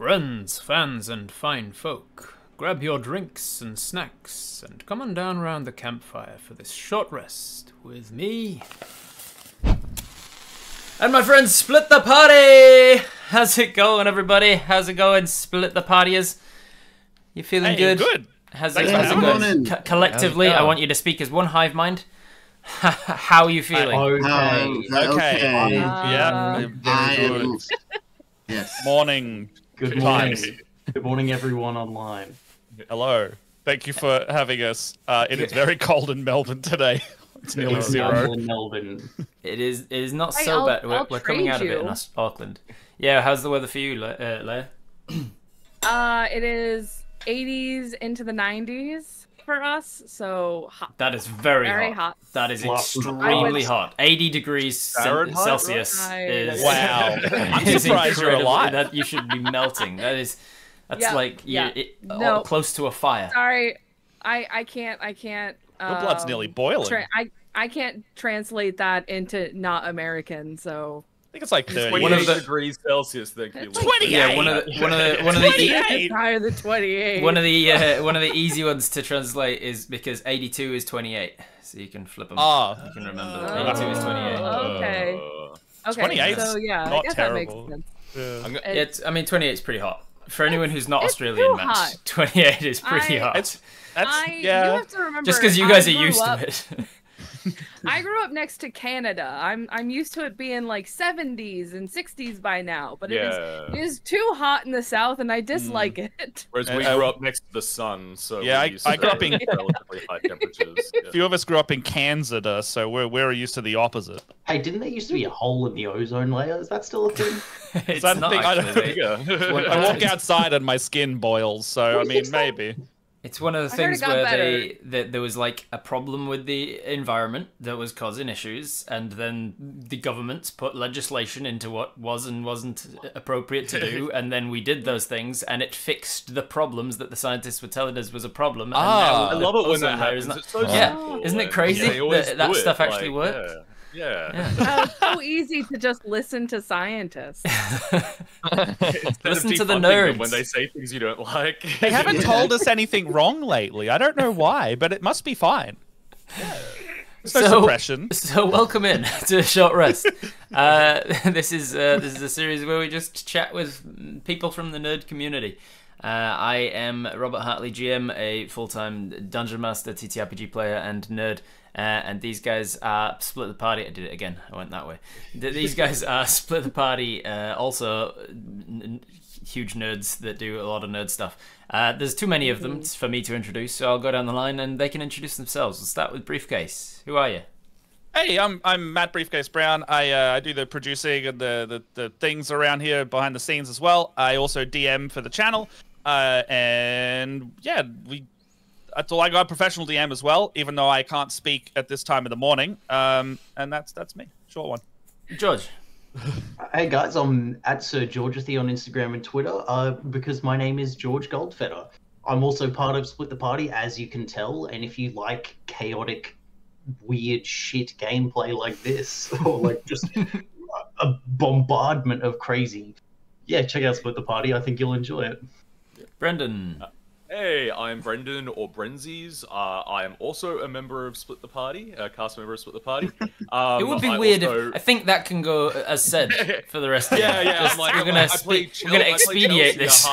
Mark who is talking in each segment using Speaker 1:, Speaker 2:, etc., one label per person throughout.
Speaker 1: Friends, fans, and fine folk, grab your drinks and snacks and come on down around the campfire for this short rest with me and my friends Split the Party! How's it going, everybody? How's it going, Split the Partiers? You feeling good?
Speaker 2: Good.
Speaker 1: How's it going? Collectively, I want you to speak as one hive mind. How are you feeling?
Speaker 2: Okay. Yeah. Very good.
Speaker 3: Yes.
Speaker 2: Morning.
Speaker 4: Good morning. Good morning, everyone online.
Speaker 2: Hello. Thank you for having us. It is very cold in Melbourne today. It's nearly zero.
Speaker 4: In Melbourne.
Speaker 1: It is not so bad. We're coming out of it in Auckland. Yeah, how's the weather for you, Leia?
Speaker 5: It is 80s into the 90s for us, so hot.
Speaker 1: That is very hot. That is extremely hot. 80 degrees Celsius is...
Speaker 2: Wow. I'm surprised you're alive.
Speaker 1: That you should be melting. That's close to a fire.
Speaker 5: Sorry, I can't.
Speaker 2: Your blood's nearly boiling.
Speaker 5: I can't translate that into not American, so...
Speaker 2: I think it's like 30
Speaker 6: degrees Celsius. Thank you.
Speaker 2: 28.
Speaker 1: Yeah, one of the
Speaker 5: higher than 28.
Speaker 1: One of the easy ones to translate is because 82 is 28, so you can flip them. You can remember that 82 is 28.
Speaker 5: Okay.
Speaker 2: 28.
Speaker 5: So yeah,
Speaker 2: not
Speaker 5: I guess
Speaker 2: terrible.
Speaker 5: that makes sense.
Speaker 1: Yeah. I mean, 28 is pretty hot for anyone who's not Australian. Matt, 28 is pretty hot.
Speaker 5: You have to remember,
Speaker 1: just because you guys are used to it.
Speaker 5: I grew up next to Canada. I'm used to it being like 70s and 60s by now, but it is too hot in the south, and I dislike it.
Speaker 6: Whereas we grew up next to the sun, so
Speaker 2: I grew up in
Speaker 6: relatively high temperatures.
Speaker 2: A few of us grew up in Canada, so we're used to the opposite.
Speaker 4: Hey, didn't there used to be a hole in the ozone layer? Is that still a thing?
Speaker 1: It's
Speaker 2: that
Speaker 1: not
Speaker 2: thing?
Speaker 1: actually.
Speaker 2: I walk outside and my skin boils, so I mean, maybe.
Speaker 1: It's one of the things where there was like a problem with the environment that was causing issues, and then the governments put legislation into what was and wasn't appropriate to do, and then we did those things, and it fixed the problems that the scientists were telling us was a problem. And now
Speaker 6: I love it when that happens. It's so simple.
Speaker 1: Isn't it crazy that stuff actually worked?
Speaker 6: Yeah.
Speaker 5: It's so easy to just listen to scientists.
Speaker 1: Listen to the nerds
Speaker 6: when they say things you don't like.
Speaker 2: They haven't told us anything wrong lately. I don't know why, but it must be fine. There's no suppression.
Speaker 1: So welcome in to Short Rest. This is a series where we just chat with people from the nerd community. I am Robert Hartley, GM, a full-time Dungeon Master, TTRPG player, and nerd. And these guys are Split the Party. I did it again. I went that way. These guys are Split the Party, also huge nerds that do a lot of nerd stuff. There's too many of them for me to introduce, so I'll go down the line and they can introduce themselves. We'll start with Briefcase. Who are you?
Speaker 2: Hey, I'm Matt Briefcase Brown. I do the producing and the things around here behind the scenes as well. I also DM for the channel. And yeah, that's all I got. Professional DM as well, even though I can't speak at this time of the morning. And that's me. Short one.
Speaker 1: George.
Speaker 4: Hey guys, I'm at Sir Georgethy on Instagram and Twitter. Because my name is George Goldfetter. I'm also part of Split the Party, as you can tell. And if you like chaotic, weird shit gameplay like this, or like just a bombardment of crazy, yeah, check out Split the Party. I think you'll enjoy it.
Speaker 1: Brendan.
Speaker 6: Hey, I'm Brendan, or Brenzies. I am also a member of Split the Party, a cast member of Split the Party.
Speaker 1: It would be weird if... I think the rest of it.
Speaker 6: Yeah.
Speaker 1: We're gonna expedite this.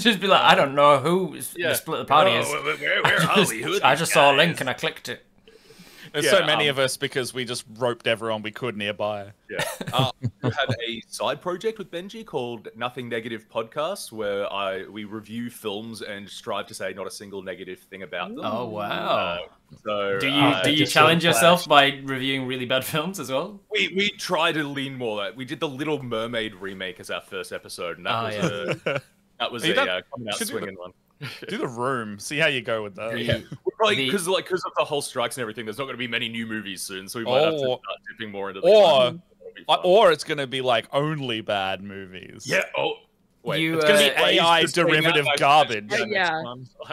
Speaker 1: Just be like, I don't know who Split the Party is.
Speaker 6: Where are we?
Speaker 1: I just saw a link and I clicked it.
Speaker 2: There's so many of us because we just roped everyone we could nearby.
Speaker 6: Yeah. We have a side project with Benji called Nothing Negative Podcast, where we review films and strive to say not a single negative thing about them.
Speaker 1: Oh wow!
Speaker 6: So
Speaker 1: do you challenge yourself by reviewing really bad films as well?
Speaker 6: We try to lean more. We did the Little Mermaid remake as our first episode, and that was a coming out swinging one.
Speaker 2: Do The Room. See how you go with that.
Speaker 6: Yeah. Because of the whole strikes and everything, there's not going to be many new movies soon, so we might have to start dipping more into the
Speaker 2: or it's going to be like only bad movies.
Speaker 6: Yeah. Oh, wait.
Speaker 2: It's going to be AI derivative garbage.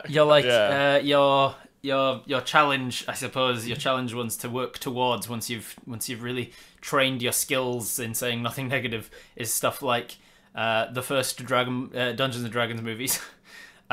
Speaker 1: You're like your challenge. I suppose your challenge ones to work towards once you've really trained your skills in saying nothing negative is stuff like the first Dungeons and Dragons movies.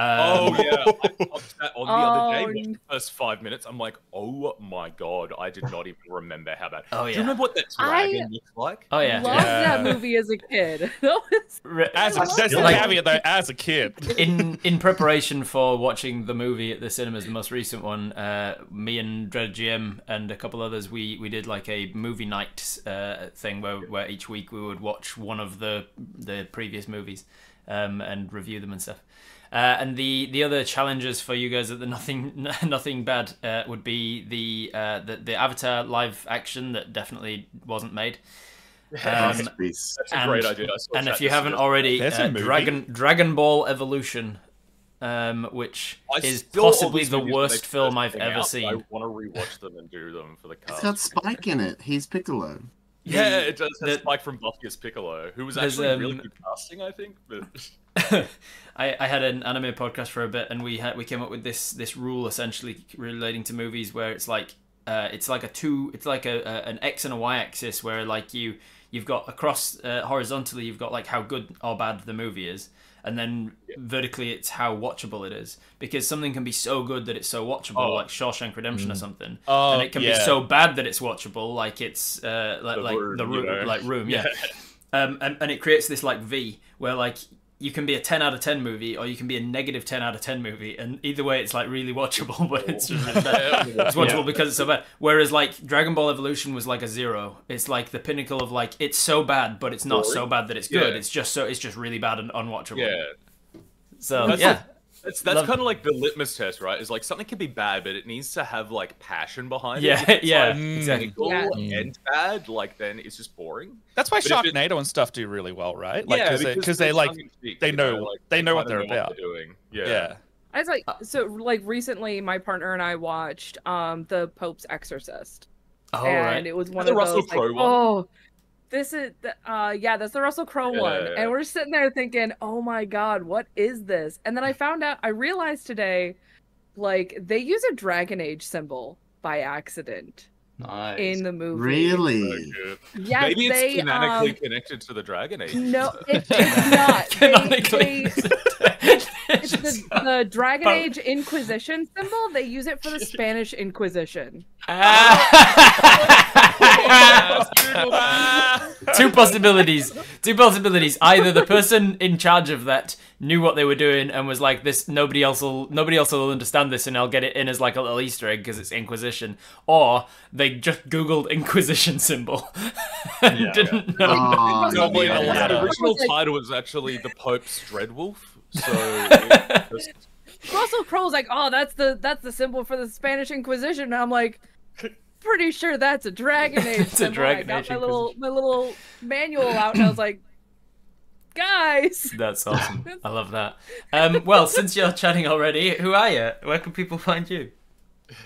Speaker 6: Oh yeah, I watched that on the other day.
Speaker 5: Oh,
Speaker 6: Watched the first 5 minutes. I'm like, oh my god, I did not even remember how bad.
Speaker 1: Oh,
Speaker 6: Do
Speaker 1: yeah.
Speaker 6: you remember what that dragon looks like?
Speaker 1: Oh yeah.
Speaker 5: Loved that movie as a kid.
Speaker 2: That's the caveat though. As a kid,
Speaker 1: in preparation for watching the movie at the cinemas, the most recent one, me and Dread GM and a couple others, we did like a movie night thing where each week we would watch one of the previous movies and review them and stuff. And the other challenges for you guys at the nothing bad would be the Avatar live action that definitely wasn't made.
Speaker 6: That's a great idea.
Speaker 1: And if you haven't already, Dragon Ball Evolution, which is possibly the worst film I've ever seen.
Speaker 6: I want to rewatch them and do them for the cast.
Speaker 3: It's got Spike in it. He's Piccolo.
Speaker 6: Yeah, it does have Spike from Buffy as Piccolo, who was actually really good casting, I think. But
Speaker 1: I had an anime podcast for a bit, and we came up with this rule essentially relating to movies where it's like an X and a Y axis where like you've got across horizontally you've got like how good or bad the movie is, and then vertically it's how watchable it is, because something can be so good that it's so watchable, like Shawshank Redemption or something, and it can be so bad that it's watchable, like it's Room, yeah. And it creates this like V where like you can be a 10 out of 10 movie or you can be a negative 10 out of 10 movie, and either way it's like really watchable, but it's just really bad. It's watchable because it's so bad. Whereas like Dragon Ball Evolution was like a 0. It's like the pinnacle of like it's so bad but it's not so bad that it's good. It's just really bad and unwatchable.
Speaker 6: yeah,
Speaker 1: So
Speaker 6: that's kind of like the litmus test, right? Is like something can be bad, but it needs to have like passion behind it.
Speaker 1: Yeah,
Speaker 6: If it's,
Speaker 1: yeah,
Speaker 6: like,
Speaker 1: exactly.
Speaker 6: cynical and bad, like then it's just boring.
Speaker 2: that's why
Speaker 6: But if
Speaker 2: Sharknado and stuff do really well, right? Like,
Speaker 6: Yeah,
Speaker 2: because they
Speaker 6: it's
Speaker 2: like
Speaker 6: tongue-in-cheek,
Speaker 2: they
Speaker 6: you
Speaker 2: know
Speaker 6: like,
Speaker 2: they know what
Speaker 6: kinda
Speaker 2: they're about.
Speaker 6: doing.
Speaker 2: Yeah.
Speaker 5: I was like, so like recently, my partner and I watched the Pope's Exorcist,
Speaker 1: Oh
Speaker 5: and
Speaker 1: right.
Speaker 5: it was one
Speaker 6: the
Speaker 5: of
Speaker 6: Russell
Speaker 5: those like,
Speaker 6: Crowe one?
Speaker 5: oh, this is that's the Russell Crowe one,
Speaker 6: Yeah.
Speaker 5: and we're sitting there thinking, oh my god, what is this? And then I realized today, like they use a Dragon Age symbol by accident
Speaker 4: Nice.
Speaker 5: in the movie.
Speaker 3: Really?
Speaker 5: Yes,
Speaker 6: Maybe it's
Speaker 5: they
Speaker 6: canonically connected to the Dragon Age.
Speaker 5: no, it's not.
Speaker 1: Canonically.
Speaker 5: It's the Dragon Age Inquisition symbol. They use it for the Spanish Inquisition.
Speaker 1: Two possibilities. Either the person in charge of that knew what they were doing and was like, "This nobody else will understand this, and I'll get it in as like a little Easter egg because it's Inquisition," or they just Googled Inquisition symbol and didn't know.
Speaker 3: Oh,
Speaker 6: No,
Speaker 3: yeah.
Speaker 6: the original title was actually the Pope's Dreadwolf. So
Speaker 5: Russell Crowe's like, "Oh, that's the symbol for the Spanish Inquisition," and I'm like, pretty sure that's a Dragon Age
Speaker 1: It's a
Speaker 5: symbol.
Speaker 1: Dragon
Speaker 5: I
Speaker 1: Age
Speaker 5: got my little manual out, and I was like, guys.
Speaker 1: That's awesome. I love that. Well, since you're chatting already, who are you? Where can people find you?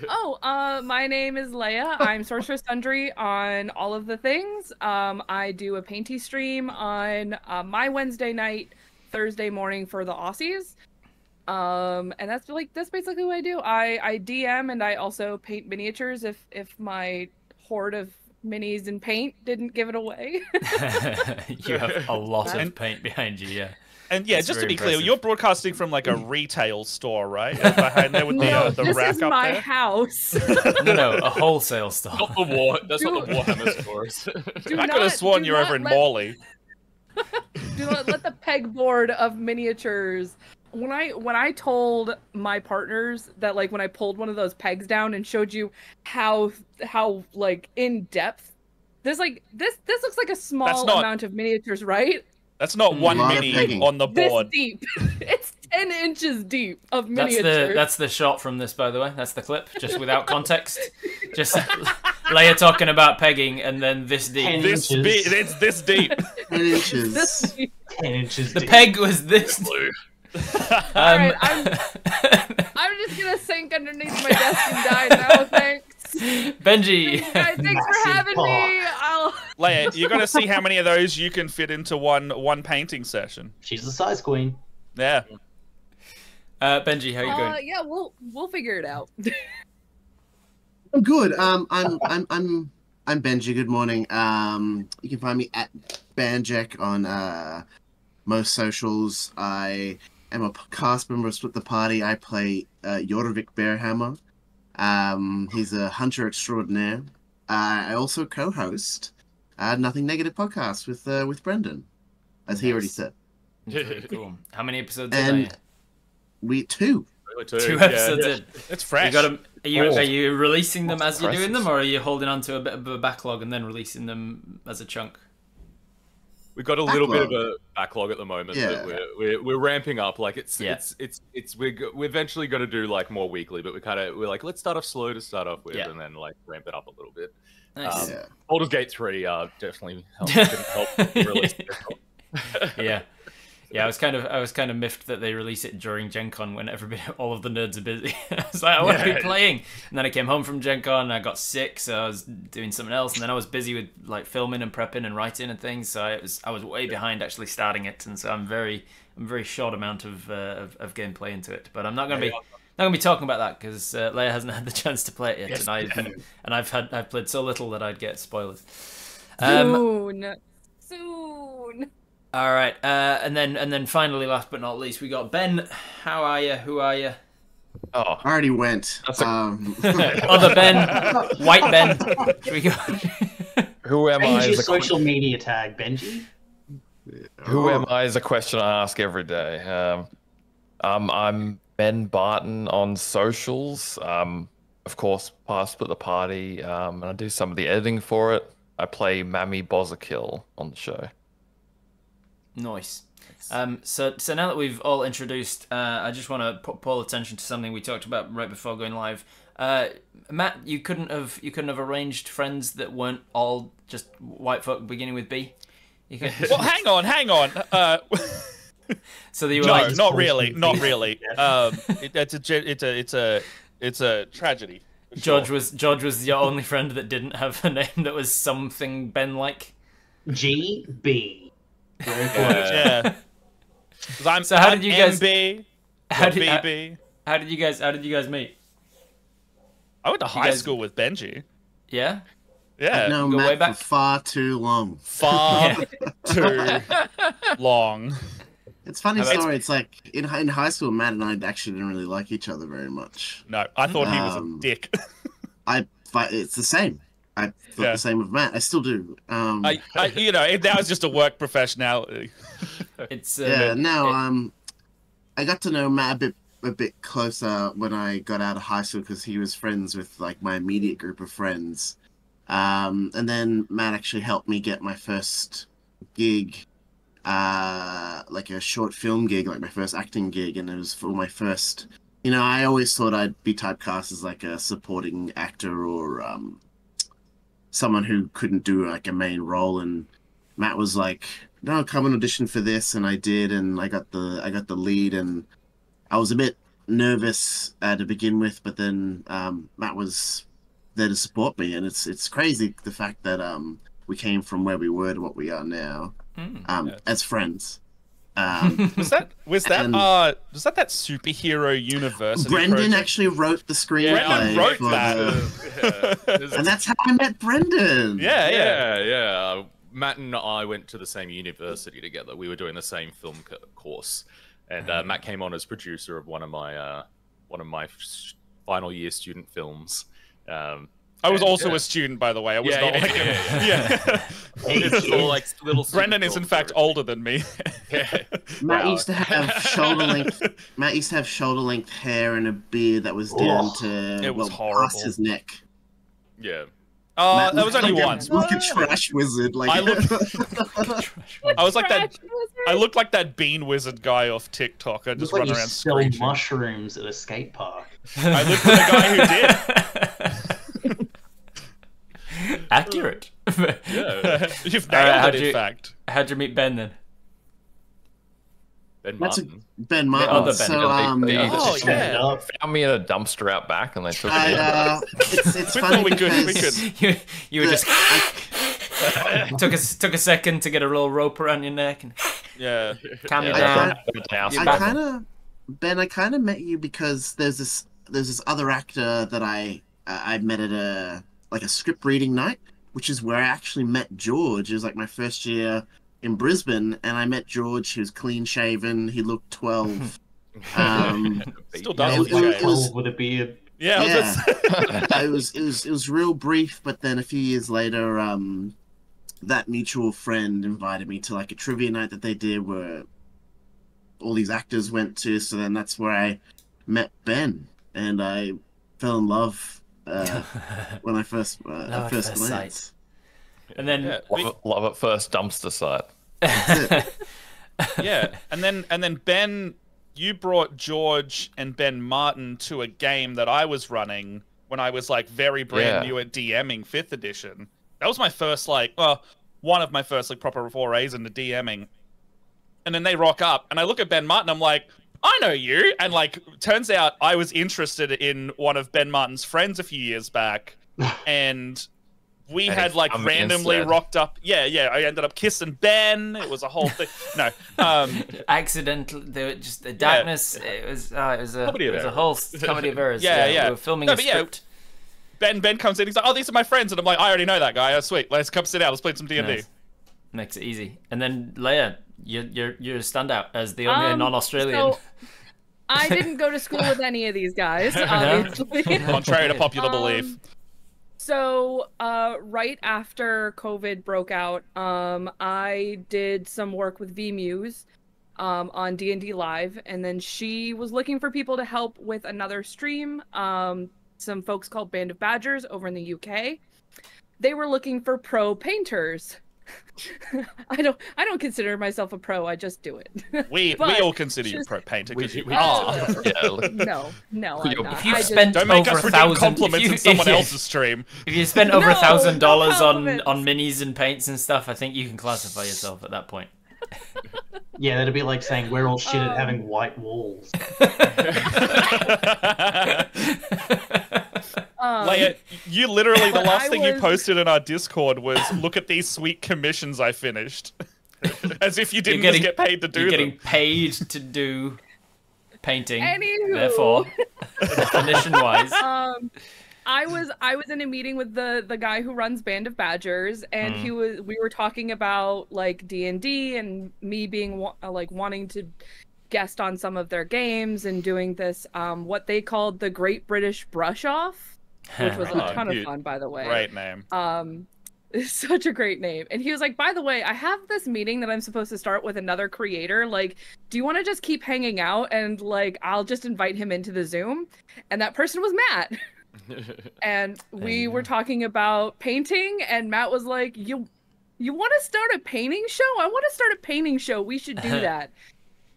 Speaker 5: Oh, my name is Leia. I'm Sorceress Sundry on all of the things. I do a painty stream on my Wednesday night, Thursday morning for the Aussies. And that's basically what I do. I DM and I also paint miniatures if my horde of minis and paint didn't give it away.
Speaker 1: You have a lot of paint behind you, yeah.
Speaker 2: And yeah,
Speaker 1: That's
Speaker 2: just to
Speaker 1: very
Speaker 2: be clear,
Speaker 1: impressive.
Speaker 2: you're broadcasting from like a retail store, right? Behind there with
Speaker 5: No,
Speaker 2: the
Speaker 5: this
Speaker 2: rack
Speaker 5: is
Speaker 2: up
Speaker 5: my
Speaker 2: there.
Speaker 5: house.
Speaker 1: No, a wholesale store.
Speaker 6: not the war. That's not the Warhammer scores.
Speaker 2: I could have sworn you were over in Morley.
Speaker 5: Do not let the pegboard of miniatures. When I told my partners that like when I pulled one of those pegs down and showed you how like in depth this looks like a small amount of miniatures, right?
Speaker 2: That's not one
Speaker 3: lot of
Speaker 2: mini
Speaker 3: pegging.
Speaker 2: on the
Speaker 5: This
Speaker 2: board.
Speaker 5: deep. It's 10 inches deep of miniatures.
Speaker 1: That's the shot from this, by the way. That's the clip, just without context. Just Leia talking about pegging, and then this deep.
Speaker 4: 10
Speaker 2: This
Speaker 4: inches.
Speaker 2: big, it's this deep.
Speaker 3: 10 inches.
Speaker 5: This deep.
Speaker 4: 10 inches
Speaker 1: The
Speaker 4: deep.
Speaker 1: peg was this.
Speaker 6: Blue.
Speaker 5: Alright, I'm just gonna sink underneath my desk and die now, thanks.
Speaker 1: Benji.
Speaker 5: Guys, thanks for
Speaker 4: Massive
Speaker 5: having me. I'll
Speaker 2: Leia, you're gonna see how many of those you can fit into one painting session.
Speaker 4: She's the size queen.
Speaker 2: Yeah.
Speaker 1: Benji, how you going?
Speaker 5: yeah, we'll figure it out.
Speaker 3: I'm good. I'm Benji. Good morning. You can find me at Banjack on most socials. I am a cast member of Split the Party. I play Jorvik Bearhammer. He's a hunter extraordinaire. I also co-host Nothing Negative podcast with Brendan, as he already said.
Speaker 1: Very cool. How many episodes are
Speaker 3: And
Speaker 1: there?
Speaker 3: we two.
Speaker 1: Two episodes in.
Speaker 2: It's fresh.
Speaker 1: Are you releasing them as you're doing them, or are you holding on to a bit of a backlog and then releasing them as a chunk?
Speaker 6: We've got a little bit of a backlog at the moment,
Speaker 3: Yeah.
Speaker 6: but we're ramping up. Like
Speaker 1: Yeah.
Speaker 6: we're eventually going to do like more weekly, but we're like, let's start off slow to start off with,
Speaker 1: Yeah.
Speaker 6: and then like ramp it up a little bit.
Speaker 1: Nice.
Speaker 3: Yeah.
Speaker 6: Baldur's Gate 3 definitely didn't help release it.
Speaker 1: Yeah. Yeah, I was kind of miffed that they release it during Gen Con when all of the nerds are busy. I was like, I want to be playing. And then I came home from Gen Con and I got sick, so I was doing something else. And then I was busy with like filming and prepping and writing and things. So I was way behind actually starting it. And so I'm very short amount of gameplay into it. But I'm not gonna be talking about that because Leia hasn't had the chance to play it yet, and I've played so little that I'd get spoilers.
Speaker 5: Soon.
Speaker 1: All right, and then finally, last but not least, we got Ben. How are you? Who are you?
Speaker 7: Oh,
Speaker 3: I already went.
Speaker 1: Other Ben, white Ben. Should we go?
Speaker 7: who am I?
Speaker 4: Change your
Speaker 7: Is a,
Speaker 4: social media tag, Benji.
Speaker 7: who am I? Is a question I ask every day. I'm Ben Barton on socials. Of course, past Split the Party, and I do some of the editing for it. I play Mammy Bozakil on the show.
Speaker 1: Nice. So now that we've all introduced, I just want to pull attention to something we talked about right before going live. Matt, you couldn't have arranged friends that weren't all just white folk beginning with B. You could...
Speaker 2: Well, hang on.
Speaker 1: So that you were
Speaker 2: No,
Speaker 1: like,
Speaker 2: not really. It's a tragedy. for
Speaker 1: George
Speaker 2: sure.
Speaker 1: was your only friend that didn't have a name that was something Ben like.
Speaker 4: GB. Very close.
Speaker 2: Yeah. 'Cause I'm,
Speaker 1: So how
Speaker 2: I'm
Speaker 1: did you guys-
Speaker 2: MB,
Speaker 1: How
Speaker 2: not
Speaker 1: did
Speaker 2: BB.
Speaker 1: how did you guys meet?
Speaker 2: I went to high
Speaker 1: guys-
Speaker 2: school with Benji.
Speaker 1: Yeah.
Speaker 2: Yeah.
Speaker 3: No,
Speaker 1: go way
Speaker 3: Matt,
Speaker 1: back.
Speaker 3: for far too long.
Speaker 2: Far too long.
Speaker 3: It's funny
Speaker 1: How about-
Speaker 3: story. It's like in high school, Matt and I actually didn't really like each other very much.
Speaker 2: No, I thought he was a dick.
Speaker 3: It's the same. I thought
Speaker 2: Yeah.
Speaker 3: the same of Matt. I still do.
Speaker 2: That was just a work professionality.
Speaker 1: It's
Speaker 3: Yeah. No. I got to know Matt a bit closer when I got out of high school because he was friends with like my immediate group of friends. And then Matt actually helped me get my first gig, like a short film gig, like my first acting gig, and it was for my first. I always thought I'd be typecast as like a supporting actor or someone who couldn't do like a main role, and Matt was like, "No, come and audition for this," and I did, and I got the lead, and I was a bit nervous to begin with, but then Matt was there to support me, and it's crazy the fact that we came from where we were to what we are now as friends.
Speaker 2: Was that that superhero university?
Speaker 3: Brendan
Speaker 2: project?
Speaker 3: actually wrote the screenplay.
Speaker 2: Brendan wrote
Speaker 3: for
Speaker 2: that.
Speaker 3: and that's how I met Brendan.
Speaker 6: Yeah. Matt and I went to the same university together. We were doing the same film course, and Matt came on as producer of one of my final year student films.
Speaker 2: I was also a student, by the way. I was not like
Speaker 6: yeah. It's all like little.
Speaker 2: Brendan is in fact older than me.
Speaker 3: Matt used to have shoulder length. Matt used to have shoulder length hair and a beard that was down to
Speaker 2: it was
Speaker 3: past
Speaker 2: horrible.
Speaker 3: his neck.
Speaker 6: Yeah.
Speaker 3: Matt
Speaker 2: That was
Speaker 3: looked
Speaker 2: only
Speaker 3: like
Speaker 2: once.
Speaker 3: Like a trash wizard. Like
Speaker 2: I was like that. I looked like that bean wizard guy off TikTok. I just
Speaker 4: Looks like
Speaker 2: run
Speaker 4: you
Speaker 2: around
Speaker 4: sell
Speaker 2: screeching.
Speaker 4: mushrooms at a skate park.
Speaker 2: I lived with a guy who did.
Speaker 1: Accurate.
Speaker 6: Yeah.
Speaker 2: You've
Speaker 1: Alright,
Speaker 2: nailed it, in fact.
Speaker 1: How'd you meet Ben then?
Speaker 6: Ben
Speaker 3: That's
Speaker 6: Martin.
Speaker 3: Ben Martin.
Speaker 1: other Ben.
Speaker 3: So
Speaker 2: Oh, yeah.
Speaker 7: Found me in a dumpster out back, and they took me.
Speaker 3: it's
Speaker 2: We
Speaker 3: funny
Speaker 2: thought we could.
Speaker 3: because
Speaker 1: You were just took a second to get a little rope around your neck and
Speaker 2: Yeah.
Speaker 1: calm you
Speaker 3: Yeah.
Speaker 1: down.
Speaker 3: I kind of met you because there's this other actor that I met at a script reading night, which is where I actually met George. It was like my first year in Brisbane, and I met George. He was clean shaven. He looked 12.
Speaker 2: Still does
Speaker 3: it
Speaker 2: look
Speaker 3: was-
Speaker 2: like
Speaker 3: it was-
Speaker 4: with a beard.
Speaker 2: Yeah.
Speaker 3: Yeah. it was real brief, but then a few years later, that mutual friend invited me to like a trivia night that they did where all these actors went to. So then that's where I met Ben, and I fell in love when I first
Speaker 1: Love
Speaker 3: at
Speaker 1: at
Speaker 3: first
Speaker 1: first
Speaker 3: glance.
Speaker 1: And then
Speaker 2: Yeah.
Speaker 7: Love at first dumpster site.
Speaker 2: Yeah, and then Ben, you brought George and Ben Martin to a game that I was running when I was like very brand new at DMing 5th edition. That was my first one of my first like proper forays into DMing. And then they rock up, and I look at Ben Martin, I'm like, I know you. And like, turns out I was interested in one of Ben Martin's friends a few years back, and we
Speaker 7: And
Speaker 2: had
Speaker 7: he
Speaker 2: like
Speaker 7: come
Speaker 2: randomly
Speaker 7: instead.
Speaker 2: rocked up. Yeah. I ended up kissing Ben. It was a whole thing. No.
Speaker 1: accidental, the darkness. It was a
Speaker 6: Comedy of errors.
Speaker 1: whole comedy of errors.
Speaker 2: Yeah.
Speaker 1: We were filming
Speaker 2: No,
Speaker 1: a
Speaker 2: but yeah,
Speaker 1: script.
Speaker 2: Ben comes in. He's like, "Oh, these are my friends," and I'm like, "I already know that guy. Oh, sweet. Let's come sit down. Let's play some D&D."
Speaker 1: Nice. Makes it easy. And then Leia, you're a standout as the only non-Australian.
Speaker 5: So I didn't go to school with any of these guys, obviously.
Speaker 2: Contrary to popular belief.
Speaker 5: So, right after COVID broke out, I did some work with VMuse on D&D Live, and then she was looking for people to help with another stream. Some folks called Band of Badgers over in the UK. They were looking for pro painters. I don't consider myself a pro. I just do it.
Speaker 2: We
Speaker 5: But
Speaker 2: all consider you
Speaker 5: just-
Speaker 2: pro painter because you
Speaker 6: we-
Speaker 2: are.
Speaker 7: Yeah, look,
Speaker 5: No, I'm not.
Speaker 1: If you've
Speaker 5: I just-
Speaker 1: spent
Speaker 2: Don't make
Speaker 1: over
Speaker 2: us
Speaker 1: a
Speaker 2: redeem
Speaker 1: thousand
Speaker 2: compliments in someone else's stream.
Speaker 1: If you spent over
Speaker 5: No,
Speaker 1: $1,000
Speaker 5: no
Speaker 1: on
Speaker 5: compliments.
Speaker 1: minis and paints and stuff, I think you can classify yourself at that point.
Speaker 4: Yeah, that'd be like saying we're all shit at having white walls.
Speaker 2: Leia, you literally, the last
Speaker 5: I
Speaker 2: thing you
Speaker 5: was-
Speaker 2: posted in our Discord was, look at these sweet commissions I finished. As if you didn't
Speaker 1: getting-
Speaker 2: just get paid to do
Speaker 1: You're
Speaker 2: them.
Speaker 1: getting paid to do painting.
Speaker 5: Anywho.
Speaker 1: Therefore, definition-wise,
Speaker 5: I was in a meeting with the guy who runs Band of Badgers, and we were talking about like D&D and me being like wanting to guest on some of their games and doing this what they called the Great British Brush Off, which was a ton of
Speaker 2: Dude,
Speaker 5: fun, by the way.
Speaker 2: Great name.
Speaker 5: It's such a great name. And he was like, by the way, I have this meeting that I'm supposed to start with another creator. Like, do you want to just keep hanging out and like I'll just invite him into the Zoom? And that person was Matt. And we were talking about painting, and Matt was like, You want to start a painting show? I want to start a painting show. We should do that.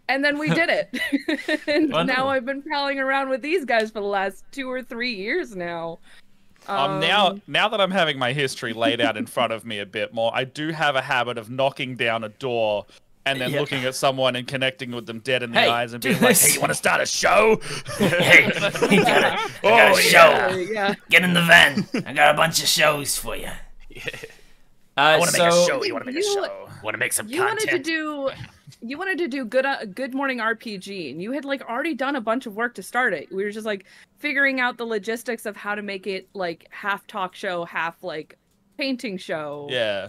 Speaker 5: And then we did it. And
Speaker 1: Wonderful.
Speaker 5: now I've been palling around with these guys for the last 2 or 3 years now.
Speaker 2: Now that I'm having my history laid out in front of me a bit more, I do have a habit of knocking down a door and then
Speaker 1: Yeah.
Speaker 2: looking at someone and connecting with them dead in the
Speaker 1: Hey,
Speaker 2: eyes and
Speaker 1: do
Speaker 2: being like,
Speaker 1: this.
Speaker 2: "Hey, you want to start a show?"
Speaker 1: hey, I got
Speaker 2: Oh,
Speaker 1: a show.
Speaker 5: Yeah.
Speaker 1: Get in the van. I got a bunch of shows for you.
Speaker 2: I want to make a
Speaker 1: so
Speaker 2: show. You want to make a
Speaker 5: You-
Speaker 2: show?
Speaker 6: Want to make some
Speaker 5: You wanted
Speaker 6: content?
Speaker 5: to do Good Morning RPG, and you had like already done a bunch of work to start it. We were just like figuring out the logistics of how to make it like half talk show, half like painting show.
Speaker 2: Yeah.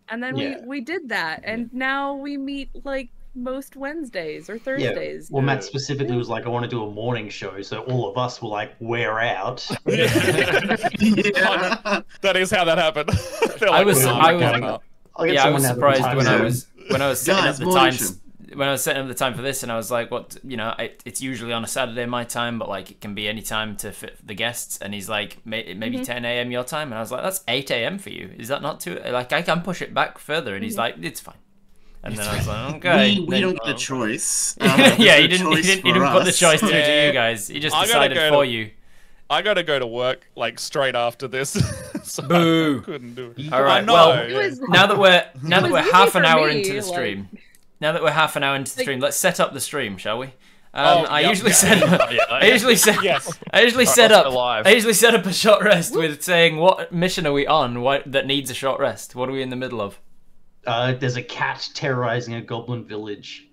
Speaker 5: And then
Speaker 4: Yeah.
Speaker 5: we did that, and now we meet like most Wednesdays or
Speaker 4: Yeah.
Speaker 5: Thursdays.
Speaker 4: Well, Matt specifically was like, I want to do a morning show, so all of us were like, we're out.
Speaker 3: Yeah.
Speaker 2: That is how that happened. They're
Speaker 1: I
Speaker 2: like,
Speaker 1: was-
Speaker 2: "We're
Speaker 1: I
Speaker 2: not
Speaker 1: was-
Speaker 2: getting up."
Speaker 4: I'll get
Speaker 1: Yeah, I
Speaker 4: someone
Speaker 1: was
Speaker 4: to have a
Speaker 1: surprised
Speaker 4: time
Speaker 1: when
Speaker 4: zone.
Speaker 1: I was setting up
Speaker 3: Guys,
Speaker 1: the
Speaker 3: morning
Speaker 1: times. When I was setting up the time for this, and I was like, "What? You know, it's usually on a Saturday my time, but like it can be any time to fit the guests." And he's like, "Maybe 10 a.m. your time," and I was like, "That's 8 a.m. for you. Is that not too like I can push it back further?" And he's like, "It's fine." And then I was like, "Okay."
Speaker 3: We
Speaker 1: Then-
Speaker 3: don't get a choice.
Speaker 1: yeah,
Speaker 3: There's
Speaker 1: he
Speaker 3: no
Speaker 1: didn't. He
Speaker 3: choice
Speaker 1: didn't, he
Speaker 3: for
Speaker 1: didn't put the
Speaker 3: us.
Speaker 1: choice through to
Speaker 2: Yeah.
Speaker 1: you guys. He just
Speaker 2: I gotta
Speaker 1: decided
Speaker 2: go
Speaker 1: for
Speaker 2: to-
Speaker 1: you.
Speaker 2: I gotta go to work like straight after this. So
Speaker 1: Boo.
Speaker 2: I couldn't do it.
Speaker 1: All right.
Speaker 2: I know,
Speaker 1: Well,
Speaker 5: It was-
Speaker 1: now that we're
Speaker 5: was easy
Speaker 1: half an
Speaker 5: for
Speaker 1: hour
Speaker 5: me,
Speaker 1: into the
Speaker 5: like-
Speaker 1: stream, now that we're half an hour into the
Speaker 5: Like-
Speaker 1: stream, let's set up the stream, shall we?
Speaker 2: Oh,
Speaker 1: I
Speaker 2: yep,
Speaker 1: usually
Speaker 2: yeah.
Speaker 1: set. I usually set.
Speaker 2: Yes.
Speaker 1: I usually
Speaker 7: Alright,
Speaker 1: set
Speaker 7: let's
Speaker 1: up.
Speaker 7: go live.
Speaker 1: I usually set up a short rest with saying what mission are we on? What that needs a short rest? What are we in the middle of?
Speaker 4: There's a cat terrorizing a goblin village.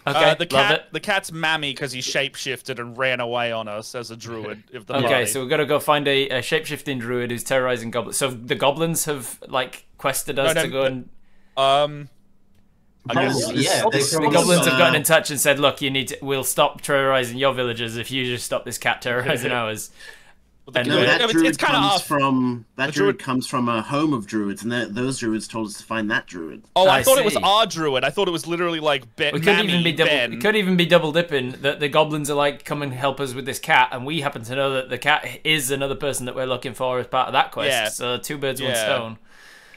Speaker 1: Okay,
Speaker 2: the
Speaker 1: love
Speaker 2: cat,
Speaker 1: it.
Speaker 2: the cat's mammy because he shapeshifted and ran away on us as a druid of the
Speaker 1: Okay,
Speaker 2: party.
Speaker 1: so we've got to go find a shape-shifting druid who's terrorizing goblins. So the goblins have like quested us
Speaker 2: No,
Speaker 1: to go and.
Speaker 4: Probably, yeah. They
Speaker 1: The
Speaker 4: probably-
Speaker 1: goblins have gotten in touch and said, "Look, we'll stop terrorizing your villagers if you just stop this cat terrorizing ours."
Speaker 3: No,
Speaker 1: Anyway,
Speaker 3: that
Speaker 2: it's
Speaker 3: druid
Speaker 2: kinda
Speaker 3: comes
Speaker 2: off.
Speaker 3: from
Speaker 2: The
Speaker 3: druid comes from a home of druids, and those druids told us to find that druid.
Speaker 2: Oh, I
Speaker 1: I
Speaker 2: thought it was
Speaker 1: see.
Speaker 2: our druid. I thought it was literally like Ben.
Speaker 1: we could even be double.
Speaker 2: Ben.
Speaker 1: It could even be double dipping. That the goblins are like, "Come and help us with this cat," and we happen to know that the cat is another person that we're looking for as part of that quest.
Speaker 2: Yeah.
Speaker 1: So two birds, one
Speaker 2: Yeah.
Speaker 1: stone.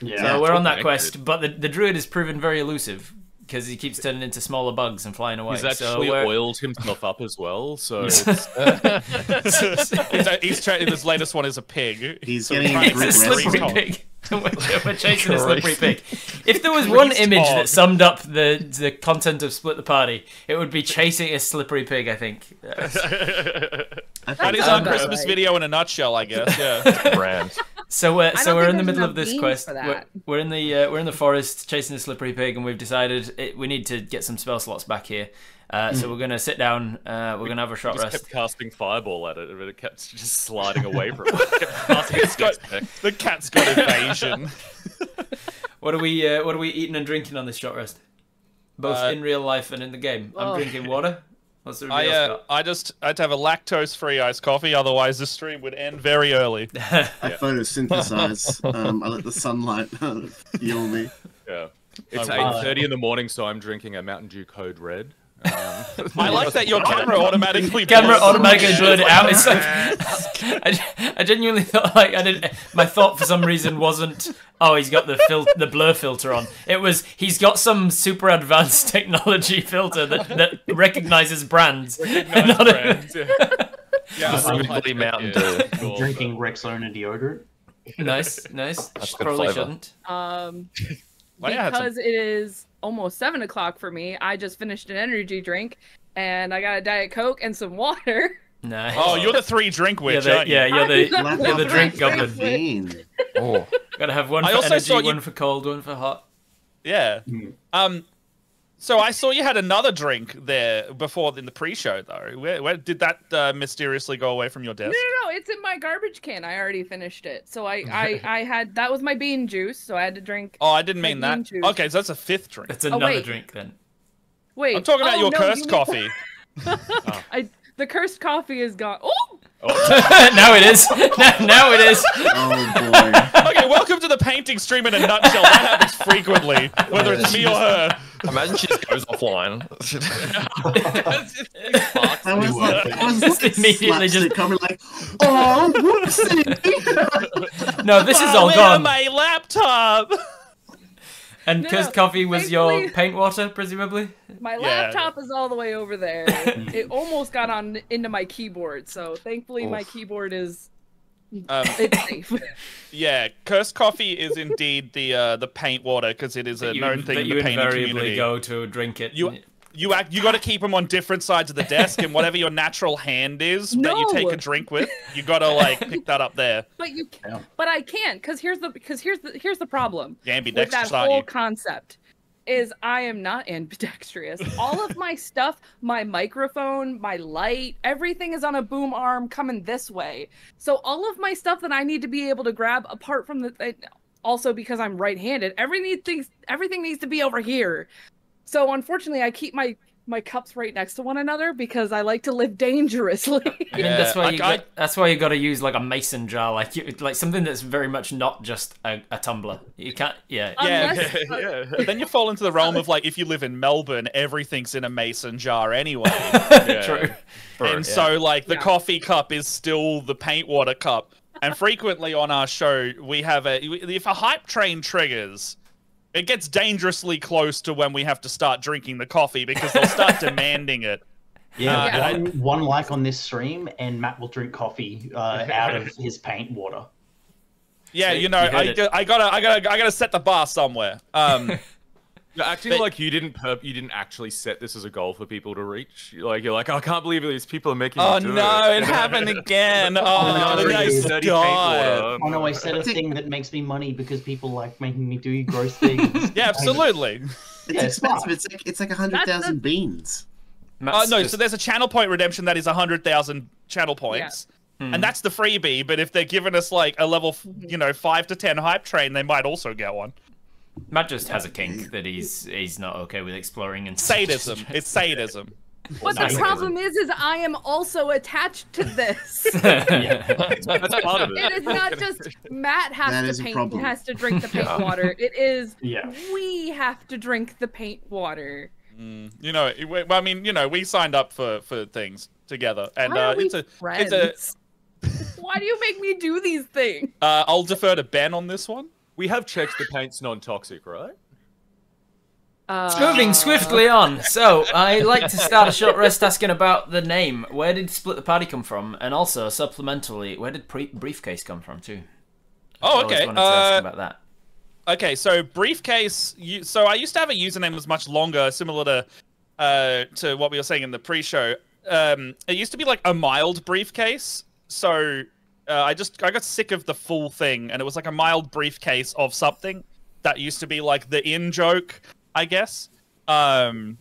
Speaker 4: Yeah.
Speaker 1: So we're on that
Speaker 6: Connected.
Speaker 1: quest, but the druid is proven very elusive because he keeps turning into smaller bugs and flying away.
Speaker 6: He's
Speaker 1: so
Speaker 6: actually
Speaker 1: we're...
Speaker 6: oiled himself up as well, so it's,
Speaker 2: His latest one is a pig.
Speaker 3: He's
Speaker 2: So
Speaker 3: getting
Speaker 2: trying to
Speaker 1: It's a
Speaker 3: aggressive.
Speaker 2: break
Speaker 1: slippery
Speaker 2: Tom.
Speaker 1: pig. We're chasing a slippery
Speaker 7: Christ.
Speaker 1: pig. If there was one
Speaker 2: Greased
Speaker 1: image
Speaker 2: hog.
Speaker 1: that summed up the content of Split the Party, it would be chasing a slippery pig, I think.
Speaker 3: I
Speaker 2: That
Speaker 3: think
Speaker 2: is
Speaker 5: Sounds
Speaker 2: our
Speaker 5: about
Speaker 2: Christmas
Speaker 5: right.
Speaker 2: video in a nutshell, I guess. Yeah.
Speaker 7: Brand.
Speaker 1: So
Speaker 5: don't
Speaker 1: we're
Speaker 5: think
Speaker 1: in the
Speaker 5: there's
Speaker 1: middle of
Speaker 5: enough
Speaker 1: this
Speaker 5: beans
Speaker 1: quest.
Speaker 5: for that.
Speaker 1: We're in the forest chasing a slippery pig, and we've decided we need to get some spell slots back here. So we're gonna sit down. We're gonna have a short
Speaker 6: just
Speaker 1: rest.
Speaker 6: kept casting fireball at it, but it kept just sliding away from it. Kept casting its next pick.
Speaker 2: The cat's got evasion.
Speaker 1: What are we eating and drinking on this short rest? Both in real life and in the game. I'm
Speaker 5: Oh.
Speaker 1: drinking water. What's the reveal, Scott?
Speaker 2: I had to have a lactose-free iced coffee, otherwise the stream would end very early.
Speaker 3: I photosynthesize. I let the sunlight fuel me.
Speaker 6: Yeah. It's
Speaker 2: Oh,
Speaker 6: 8:30 in the morning, so I'm drinking a Mountain Dew Code Red.
Speaker 2: I like that your camera automatically
Speaker 1: automatically blurred it out. It's like I genuinely thought my thought for some reason wasn't he's got the blur filter on. It was he's got some super advanced technology filter that recognizes brands. Not a-
Speaker 2: Yeah,
Speaker 7: Specifically Mountain Dew.
Speaker 2: Cool.
Speaker 4: Drinking Rexona deodorant.
Speaker 1: nice.
Speaker 7: That's good
Speaker 1: Probably
Speaker 7: flavour.
Speaker 1: shouldn't.
Speaker 2: Well, yeah,
Speaker 5: Because it is almost 7 o'clock for me, I just finished an energy drink, and I got a Diet Coke and some water.
Speaker 1: Nice.
Speaker 2: Oh, you're the three-drink witch, aren't you?
Speaker 1: you're the
Speaker 3: Lack
Speaker 1: you're the
Speaker 3: of
Speaker 1: drink
Speaker 3: caffeine.
Speaker 1: goblin.
Speaker 7: Oh,
Speaker 1: Gotta have one
Speaker 2: I
Speaker 1: for
Speaker 2: also
Speaker 1: energy,
Speaker 2: saw you-
Speaker 1: one for cold, one for hot.
Speaker 2: Yeah. So I saw you had another drink there before in the pre-show, though. Where did that mysteriously go away from your desk?
Speaker 5: No, it's in my garbage can. I already finished it. So I had that was my bean juice, so I had to drink.
Speaker 2: Oh, I didn't mean
Speaker 5: My bean
Speaker 2: that.
Speaker 5: juice.
Speaker 2: Okay, so that's a fifth drink.
Speaker 1: It's another
Speaker 5: wait.
Speaker 1: drink then.
Speaker 5: Wait,
Speaker 2: I'm talking about your
Speaker 5: no,
Speaker 2: cursed
Speaker 5: you mean-
Speaker 2: coffee.
Speaker 5: The cursed coffee is gone. Oh,
Speaker 1: Now it is. Now it is.
Speaker 3: Oh boy.
Speaker 2: Okay, welcome to the painting stream in a nutshell. That happens frequently, whether it's me or her.
Speaker 7: imagine she just goes offline.
Speaker 3: I was like,
Speaker 1: Immediately just-
Speaker 3: slapstick coming like, oh, whoopsie.
Speaker 1: No, this is all
Speaker 2: Where
Speaker 1: gone.
Speaker 2: my laptop?
Speaker 1: And
Speaker 5: No,
Speaker 1: cursed coffee was your
Speaker 5: thankfully-
Speaker 1: paint water, presumably.
Speaker 5: my
Speaker 2: Yeah.
Speaker 5: laptop is all the way over there. It almost got on into my keyboard, so thankfully my keyboard is it's safe.
Speaker 2: Yeah, cursed coffee is indeed the paint water because it is a known thing
Speaker 1: that
Speaker 2: in
Speaker 1: you
Speaker 2: the painting
Speaker 1: invariably
Speaker 2: community.
Speaker 1: go to drink it.
Speaker 2: You got to keep them on different sides of the desk, and whatever your natural hand is that you take
Speaker 5: No.
Speaker 2: a drink with, you got to like pick that up there.
Speaker 5: But you,
Speaker 4: Yeah.
Speaker 5: but I can't because here's the problem
Speaker 2: You're
Speaker 5: with that
Speaker 2: ambidextrous, aren't
Speaker 5: whole
Speaker 2: you?
Speaker 5: concept. Is I am not ambidextrous. All of my stuff, my microphone, my light, everything is on a boom arm coming this way. So all of my stuff that I need to be able to grab, apart from the, also because I'm right-handed, everything needs to be over here. So unfortunately, I keep my cups right next to one another because I like to live dangerously.
Speaker 1: I mean, that's why
Speaker 2: Yeah,
Speaker 1: that's why you got to use like a mason jar, like something that's very much not just a tumbler. You can't, yeah.
Speaker 5: Unless-
Speaker 6: yeah.
Speaker 2: But then you fall into the realm of like if you live in Melbourne, everything's in a mason jar anyway.
Speaker 1: True.
Speaker 2: And so like the coffee cup is still the paint water cup. And frequently on our show, we have if a hype train triggers, it gets dangerously close to when we have to start drinking the coffee because they'll start demanding it.
Speaker 4: Yeah, one like on this stream, and Matt will drink coffee out of his paint water.
Speaker 2: Yeah,
Speaker 1: See,
Speaker 2: you know,
Speaker 1: you heard it.
Speaker 2: I gotta set the bar somewhere.
Speaker 6: You're acting
Speaker 2: But-
Speaker 6: like you didn't actually set this as a goal for people to reach. You're like, I can't believe these people are making.
Speaker 2: Oh
Speaker 6: me do
Speaker 2: no,
Speaker 6: it
Speaker 2: it happened again.
Speaker 4: no,
Speaker 2: Oh, the
Speaker 4: it's
Speaker 2: guy's
Speaker 6: dirty
Speaker 2: died.
Speaker 6: paint
Speaker 4: Oh no, I said a thing that makes me money because people like making me do gross things.
Speaker 2: Yeah, absolutely.
Speaker 3: It's
Speaker 4: Yeah,
Speaker 3: expensive.
Speaker 4: smart.
Speaker 3: It's like 100,000 beans.
Speaker 1: Matt's
Speaker 2: No,
Speaker 1: just-
Speaker 2: so there's a channel point redemption that is 100,000 channel points. And that's the freebie, but if they're giving us like a level, 5 to 10 hype train, they might also get one.
Speaker 1: Matt just has a kink that he's not okay with exploring and
Speaker 2: Sadism. It's sadism.
Speaker 5: But the problem is I am also attached to this.
Speaker 6: That's part of it.
Speaker 5: It is not just Matt has to drink the paint water. It is we have to drink the paint water.
Speaker 2: You know, I mean, you know, we signed up for things together, and it's a.
Speaker 5: Why do you make me do these things?
Speaker 2: I'll defer to Ben on this one.
Speaker 6: We have checked the paint's non-toxic, right?
Speaker 1: Moving swiftly on. So, I like to start a short rest asking about the name. Where did Split the Party come from? And also, supplementally, where did Briefcase come from, too?
Speaker 2: Oh, okay.
Speaker 1: I wanted to ask about that.
Speaker 2: Okay, so Briefcase... So, I used to have a username that was much longer, similar to what we were saying in the pre-show. It used to be like a mild briefcase. So, I got sick of the full thing, and it was like a mild briefcase of something that used to be like the in-joke, I guess. And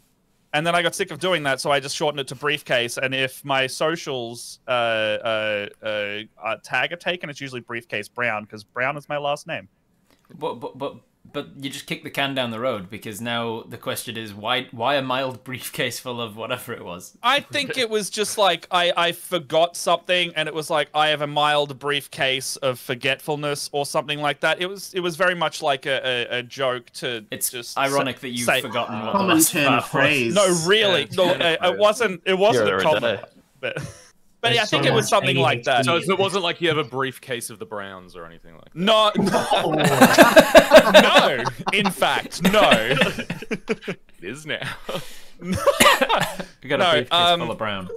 Speaker 2: then I got sick of doing that, so I just shortened it to Briefcase. And if my socials tag are taken, it's usually Briefcase Brown, because Brown is my last name.
Speaker 1: But you just kicked the can down the road, because now the question is, why a mild briefcase full of whatever it was?
Speaker 2: I think it was just like, I forgot something, and it was like, I have a mild briefcase of forgetfulness, or something like that. It was very much like a joke to
Speaker 1: It's
Speaker 2: just
Speaker 1: ironic that you've forgotten what the
Speaker 3: Common
Speaker 1: last
Speaker 3: turn
Speaker 1: part
Speaker 3: of phrase.
Speaker 2: No, really. No, it wasn't a problem. But yeah, I think it was something like that.
Speaker 6: So it wasn't like you have a briefcase of the Browns or anything like that.
Speaker 2: No. No. In fact, no.
Speaker 6: It is now.
Speaker 1: We got a briefcase full of brown.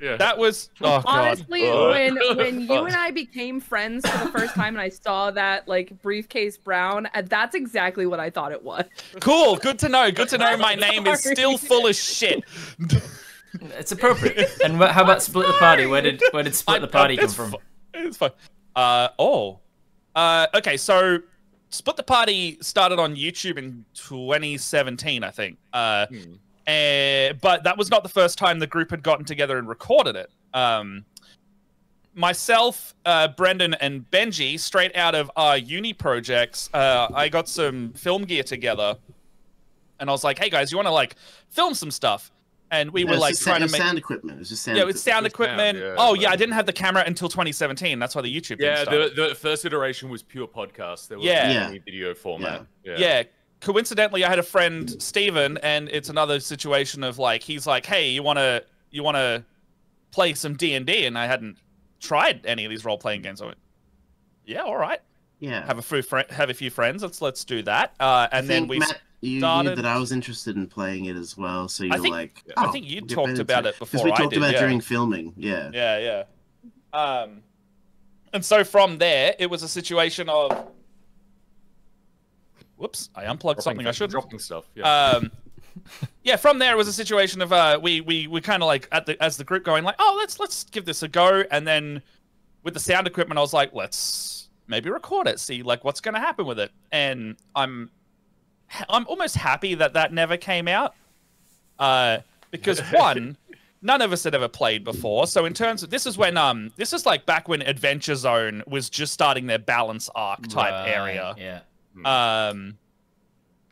Speaker 6: Yeah.
Speaker 2: That was
Speaker 5: honestly when you and I became friends for the first time and I saw that like Briefcase Brown, that's exactly what I thought it was.
Speaker 2: Cool. Good to know. Good to know my name is still full of shit.
Speaker 1: It's appropriate. And how about Split the Party? Where did Split the Party come from?
Speaker 2: It's fine. Okay, so Split the Party started on YouTube in 2017, I think. But that was not the first time the group had gotten together and recorded it. Myself, Brendan, and Benji, straight out of our uni projects, I got some film gear together, and I was like, "Hey guys, you want to like film some stuff?" And we were like trying to make
Speaker 3: sound equipment. It was just sound.
Speaker 2: Yeah, it's sound equipment. I didn't have the camera until 2017. That's why the YouTube.
Speaker 6: Yeah,
Speaker 2: thing
Speaker 6: the first iteration was pure podcast. There was any video format.
Speaker 2: Yeah. Coincidentally, I had a friend, Steven, and it's another situation of like he's like, "Hey, you wanna play some D&D?" And I hadn't tried any of these role playing games. I went, "Yeah, all right.
Speaker 3: Yeah,
Speaker 2: have a few friends. Let's do that." And then we.
Speaker 3: Matt, you knew that I was interested in playing it as well, so you're like,
Speaker 2: I think you talked about it before.
Speaker 3: Because we talked about it during filming. Yeah.
Speaker 2: And so from there, it was a situation of, whoops, I unplugged something. I should
Speaker 6: dropping stuff.
Speaker 2: From there it was a situation of we kind of like as the group going like, oh, let's give this a go, and then with the sound equipment, I was like, let's maybe record it, see like what's going to happen with it, and I'm almost happy that never came out, because one, none of us had ever played before. So in terms of this is like back when Adventure Zone was just starting their balance arc type area.
Speaker 1: Yeah.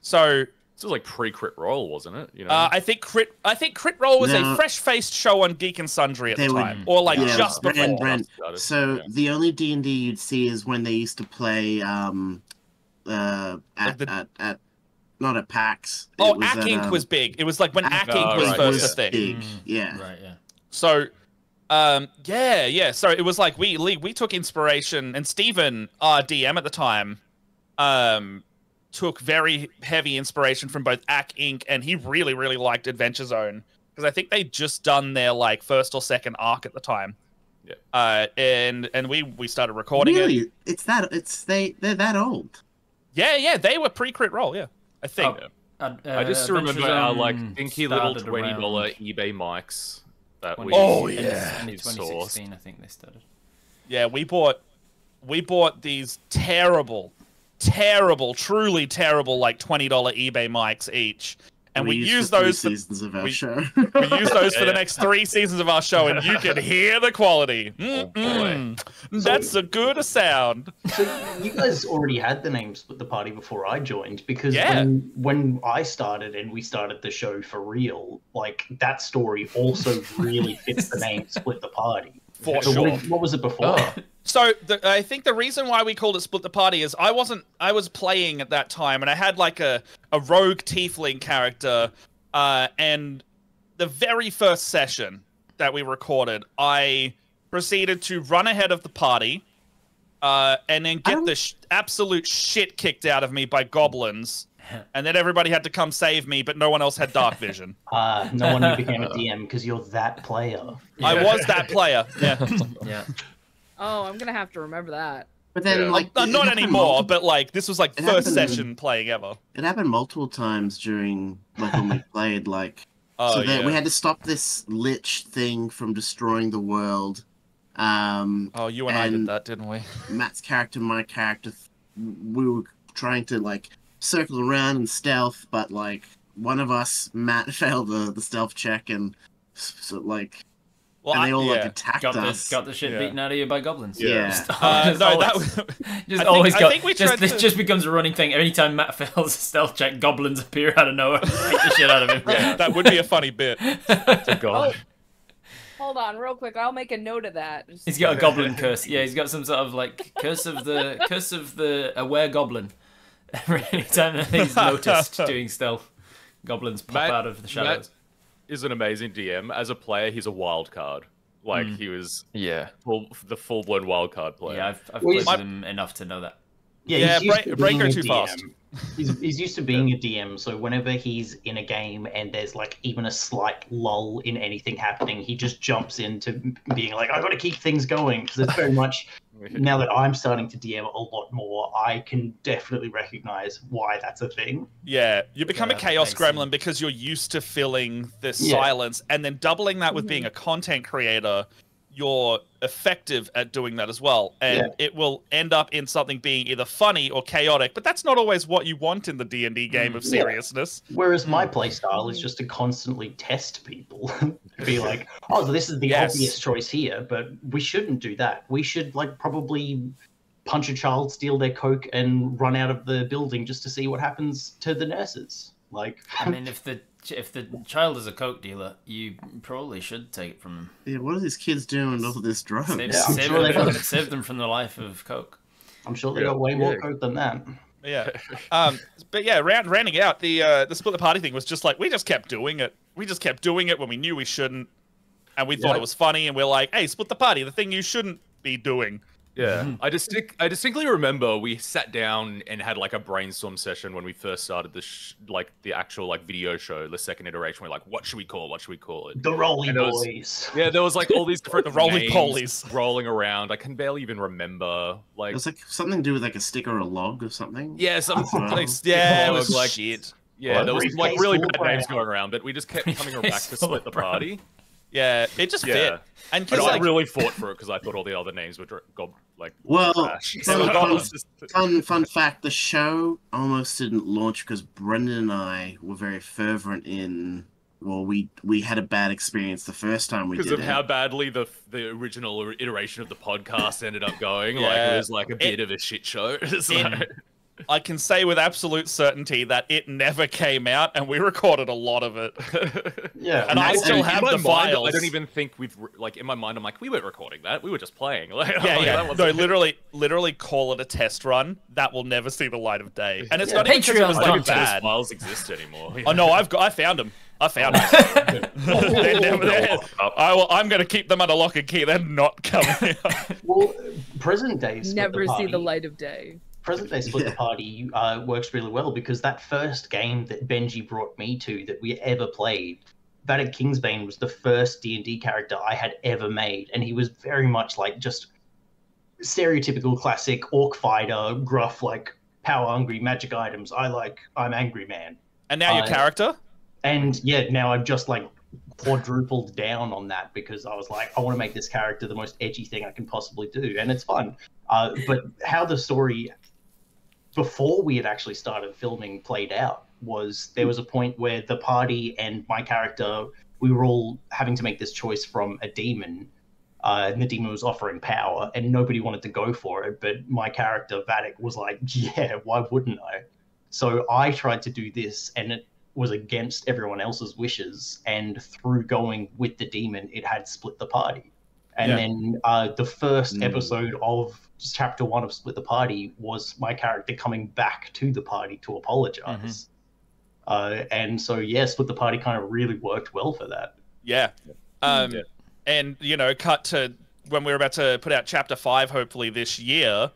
Speaker 2: So
Speaker 6: this was like pre-Crit Roll, wasn't it? You know.
Speaker 2: I think Crit Roll was a fresh-faced show on Geek and Sundry at the time, or like just before.
Speaker 3: Brent. So the only D&D you'd see is when they used to play at not at PAX.
Speaker 2: Ack Inc. was big. It was like when Ack Inc. was first a thing.
Speaker 3: Big. Yeah.
Speaker 1: Right. Yeah.
Speaker 2: So, So it was like we took inspiration, and Steven, our DM at the time, took very heavy inspiration from both Ack Inc. and he really, really liked Adventure Zone, because I think they'd just done their like first or second arc at the time.
Speaker 6: Yeah.
Speaker 2: And we started recording it.
Speaker 3: They're that old.
Speaker 2: Yeah, they were pre-Crit Roll, yeah. I think.
Speaker 6: I just remember our like dinky little $20 eBay mics that we
Speaker 1: in 2016 I think they started.
Speaker 2: Yeah, we bought these terrible, truly terrible like $20 eBay mics each, and we use
Speaker 3: for 3
Speaker 2: those
Speaker 3: seasons of our show.
Speaker 2: we use those for the next 3 seasons of our show, and you can hear the quality.
Speaker 7: boy.
Speaker 2: That's a good sound.
Speaker 4: So you guys already had the name Split the Party before I joined, because
Speaker 2: Yeah.
Speaker 4: when I started and we started the show for real, like that story also really fits the name Split the Party.
Speaker 2: For
Speaker 4: So
Speaker 2: sure.
Speaker 4: what was it before?
Speaker 7: Oh.
Speaker 2: So I think the reason why we called it Split the Party is I was playing at that time, and I had like a rogue tiefling character, and the very first session that we recorded, I proceeded to run ahead of the party, and then get the absolute shit kicked out of me by goblins, and then everybody had to come save me, but no one else had dark vision.
Speaker 4: No wonder you became a DM, because you're that player.
Speaker 2: I was that player. Yeah.
Speaker 1: Yeah.
Speaker 5: Oh, I'm gonna have to remember that.
Speaker 3: But then,
Speaker 6: Yeah.
Speaker 3: like, it
Speaker 2: Not
Speaker 3: happened
Speaker 2: anymore, but like this was like
Speaker 3: It
Speaker 2: first
Speaker 3: happened-
Speaker 2: session playing ever.
Speaker 3: It happened multiple times during, like, when we played, like...
Speaker 2: Oh,
Speaker 3: so that
Speaker 2: yeah.
Speaker 3: we had to stop this lich thing from destroying the world.
Speaker 2: Oh, you and I did
Speaker 3: and-
Speaker 2: that, didn't we?
Speaker 3: Matt's character, my character, we were trying to, like, circle around and stealth, but, like, one of us, Matt, failed the stealth check, and, so, like,
Speaker 2: Well,
Speaker 3: and they all, like,
Speaker 2: yeah.
Speaker 3: attacked
Speaker 1: Got
Speaker 3: us.
Speaker 1: the shit
Speaker 2: Yeah.
Speaker 1: beaten out of you by goblins.
Speaker 3: Yeah.
Speaker 1: Just
Speaker 2: No,
Speaker 1: always-
Speaker 2: that
Speaker 1: just
Speaker 2: I
Speaker 1: always
Speaker 2: think,
Speaker 1: got.
Speaker 2: I think we tried
Speaker 1: This
Speaker 2: to...
Speaker 1: just becomes a running thing. Every time Matt fails a stealth check, goblins appear out of nowhere and beat the shit out of him.
Speaker 2: Yeah, that would be a funny bit.
Speaker 6: To God.
Speaker 5: Hold on, real quick. I'll make a note of that. Just-
Speaker 1: He's got a goblin curse. Yeah, he's got some sort of like curse of the aware goblin. Every time that he's noticed doing stealth, goblins pop
Speaker 6: Matt-
Speaker 1: out of the shadows.
Speaker 6: Matt is an amazing DM. As a player, he's a wild card. Like he was
Speaker 7: Yeah.
Speaker 6: the full-blown wild card player.
Speaker 1: Yeah, I've
Speaker 4: Well,
Speaker 1: played
Speaker 2: my-
Speaker 1: with him enough to know that.
Speaker 2: Yeah,
Speaker 4: he's used to
Speaker 2: break
Speaker 4: being
Speaker 2: her
Speaker 4: a
Speaker 2: too
Speaker 4: DM.
Speaker 2: fast.
Speaker 4: He's used to being a DM, so whenever he's in a game and there's like even a slight lull in anything happening, he just jumps into being like, "I got to keep things going," because it's very much now that I'm starting to DM a lot more, I can definitely recognize why that's a thing.
Speaker 2: Yeah, you become a
Speaker 1: Yeah,
Speaker 2: chaos
Speaker 1: makes sense.
Speaker 2: gremlin because you're used to filling this
Speaker 4: Yeah.
Speaker 2: silence, and then doubling that with being a content creator, you're effective at doing that as well, and it will end up in something being either funny or chaotic. But that's not always what you want in the D&D game of
Speaker 4: Yeah.
Speaker 2: seriousness.
Speaker 4: Whereas my playstyle is just to constantly test people, be like, "Oh, this is the
Speaker 2: Yes.
Speaker 4: obvious choice here, but we shouldn't do that. We should like probably punch a child, steal their coke, and run out of the building just to see what happens to the nurses." Like,
Speaker 1: I mean, if the child is a coke dealer, you probably should take it from him.
Speaker 3: Yeah, what are these kids doing with all this drugs?
Speaker 1: Save,
Speaker 4: Yeah, I'm
Speaker 1: save
Speaker 4: sure they
Speaker 1: them,
Speaker 4: got-
Speaker 1: save them from the life of coke.
Speaker 4: I'm sure they
Speaker 6: Yeah.
Speaker 4: got way more
Speaker 6: Yeah.
Speaker 4: coke than that.
Speaker 2: Yeah, but yeah, rounding out the split the party thing was just like we just kept doing it. We just kept doing it when we knew we shouldn't, and we thought
Speaker 7: Yeah.
Speaker 2: it was funny, and we're like, "Hey, split the party, the thing you shouldn't be doing."
Speaker 6: Yeah, I distinctly remember we sat down and had like a brainstorm session when we first started the actual like video show, the second iteration. We're like, what should we call it?
Speaker 4: The Rolly
Speaker 6: And it was-
Speaker 4: Boys.
Speaker 6: Yeah, there was like all these different
Speaker 2: The roly
Speaker 6: names
Speaker 2: polies.
Speaker 6: rolling around. I can barely even remember. Like,
Speaker 3: It was like something to do with like a stick or a log or something.
Speaker 6: yeah, some like,
Speaker 2: Yeah, it
Speaker 6: log,
Speaker 2: was
Speaker 6: like
Speaker 2: shit.
Speaker 6: yeah, there was like
Speaker 4: Briefcase
Speaker 6: really
Speaker 4: full
Speaker 6: bad
Speaker 4: of
Speaker 6: names
Speaker 4: brown.
Speaker 6: going around, but we just kept coming back to
Speaker 1: Briefcase full
Speaker 6: split
Speaker 1: of
Speaker 6: the
Speaker 1: brown.
Speaker 6: party.
Speaker 2: Yeah, it just
Speaker 6: Yeah.
Speaker 2: fit. And
Speaker 6: And
Speaker 2: because
Speaker 6: I
Speaker 2: like,
Speaker 6: really fought for it because I thought all the other names were
Speaker 3: Well,
Speaker 6: trash.
Speaker 3: fun fact: the show almost didn't launch because Brendan and I were very fervent in. Well, we had a bad experience the first time we
Speaker 6: Because
Speaker 3: did
Speaker 6: of
Speaker 3: it.
Speaker 6: how badly the original iteration of the podcast ended up going, like
Speaker 2: Yeah.
Speaker 6: it was like a bit of a shit show. It's like-
Speaker 2: I can say with absolute certainty that it never came out, and we recorded a lot of it.
Speaker 4: Yeah,
Speaker 2: And I
Speaker 3: that's-
Speaker 2: still
Speaker 3: in
Speaker 2: have
Speaker 6: in my
Speaker 2: the
Speaker 6: mind,
Speaker 2: files.
Speaker 6: I don't even think like in my mind. I'm like, we weren't recording that. We were just playing. Like,
Speaker 2: Yeah,
Speaker 6: like,
Speaker 2: yeah.
Speaker 6: that
Speaker 2: No,
Speaker 6: wasn't-
Speaker 2: literally call it a test run. That will never see the light of day. And it's
Speaker 4: Yeah.
Speaker 2: not even because it was
Speaker 1: Patreon
Speaker 6: I don't
Speaker 2: like
Speaker 6: think those
Speaker 2: bad.
Speaker 6: files exist anymore.
Speaker 2: Oh no, I found them. I found them. I'm going to keep them under lock and key. They're not coming out.
Speaker 4: well, present day Split
Speaker 5: Never see the
Speaker 4: Party-
Speaker 5: light of day.
Speaker 4: Present day Split the
Speaker 3: Yeah.
Speaker 4: Party works really well because that first game that Benji brought me to that we ever played, Vadek Kingsbane was the first D&D character I had ever made, and he was very much like just stereotypical classic orc fighter, gruff, like power hungry, magic items. I'm angry man.
Speaker 2: And now your character?
Speaker 4: And yeah, now I've just like quadrupled down on that because I was like, I want to make this character the most edgy thing I can possibly do, and it's fun. But how the story before we had actually started filming played out was there was a point where the party and my character, we were all having to make this choice from a demon, and the demon was offering power, and nobody wanted to go for it. But my character Vatic was like, "Yeah, why wouldn't I?" So I tried to do this, and it was against everyone else's wishes. And through going with the demon, it had split the party. And then the first episode of chapter 1 of Split the Party was my character coming back to the party to apologize. And so, yeah, Split the Party kind of really worked well for that.
Speaker 2: Yeah. And, you know, cut to when we're about to put out chapter 5, hopefully this year,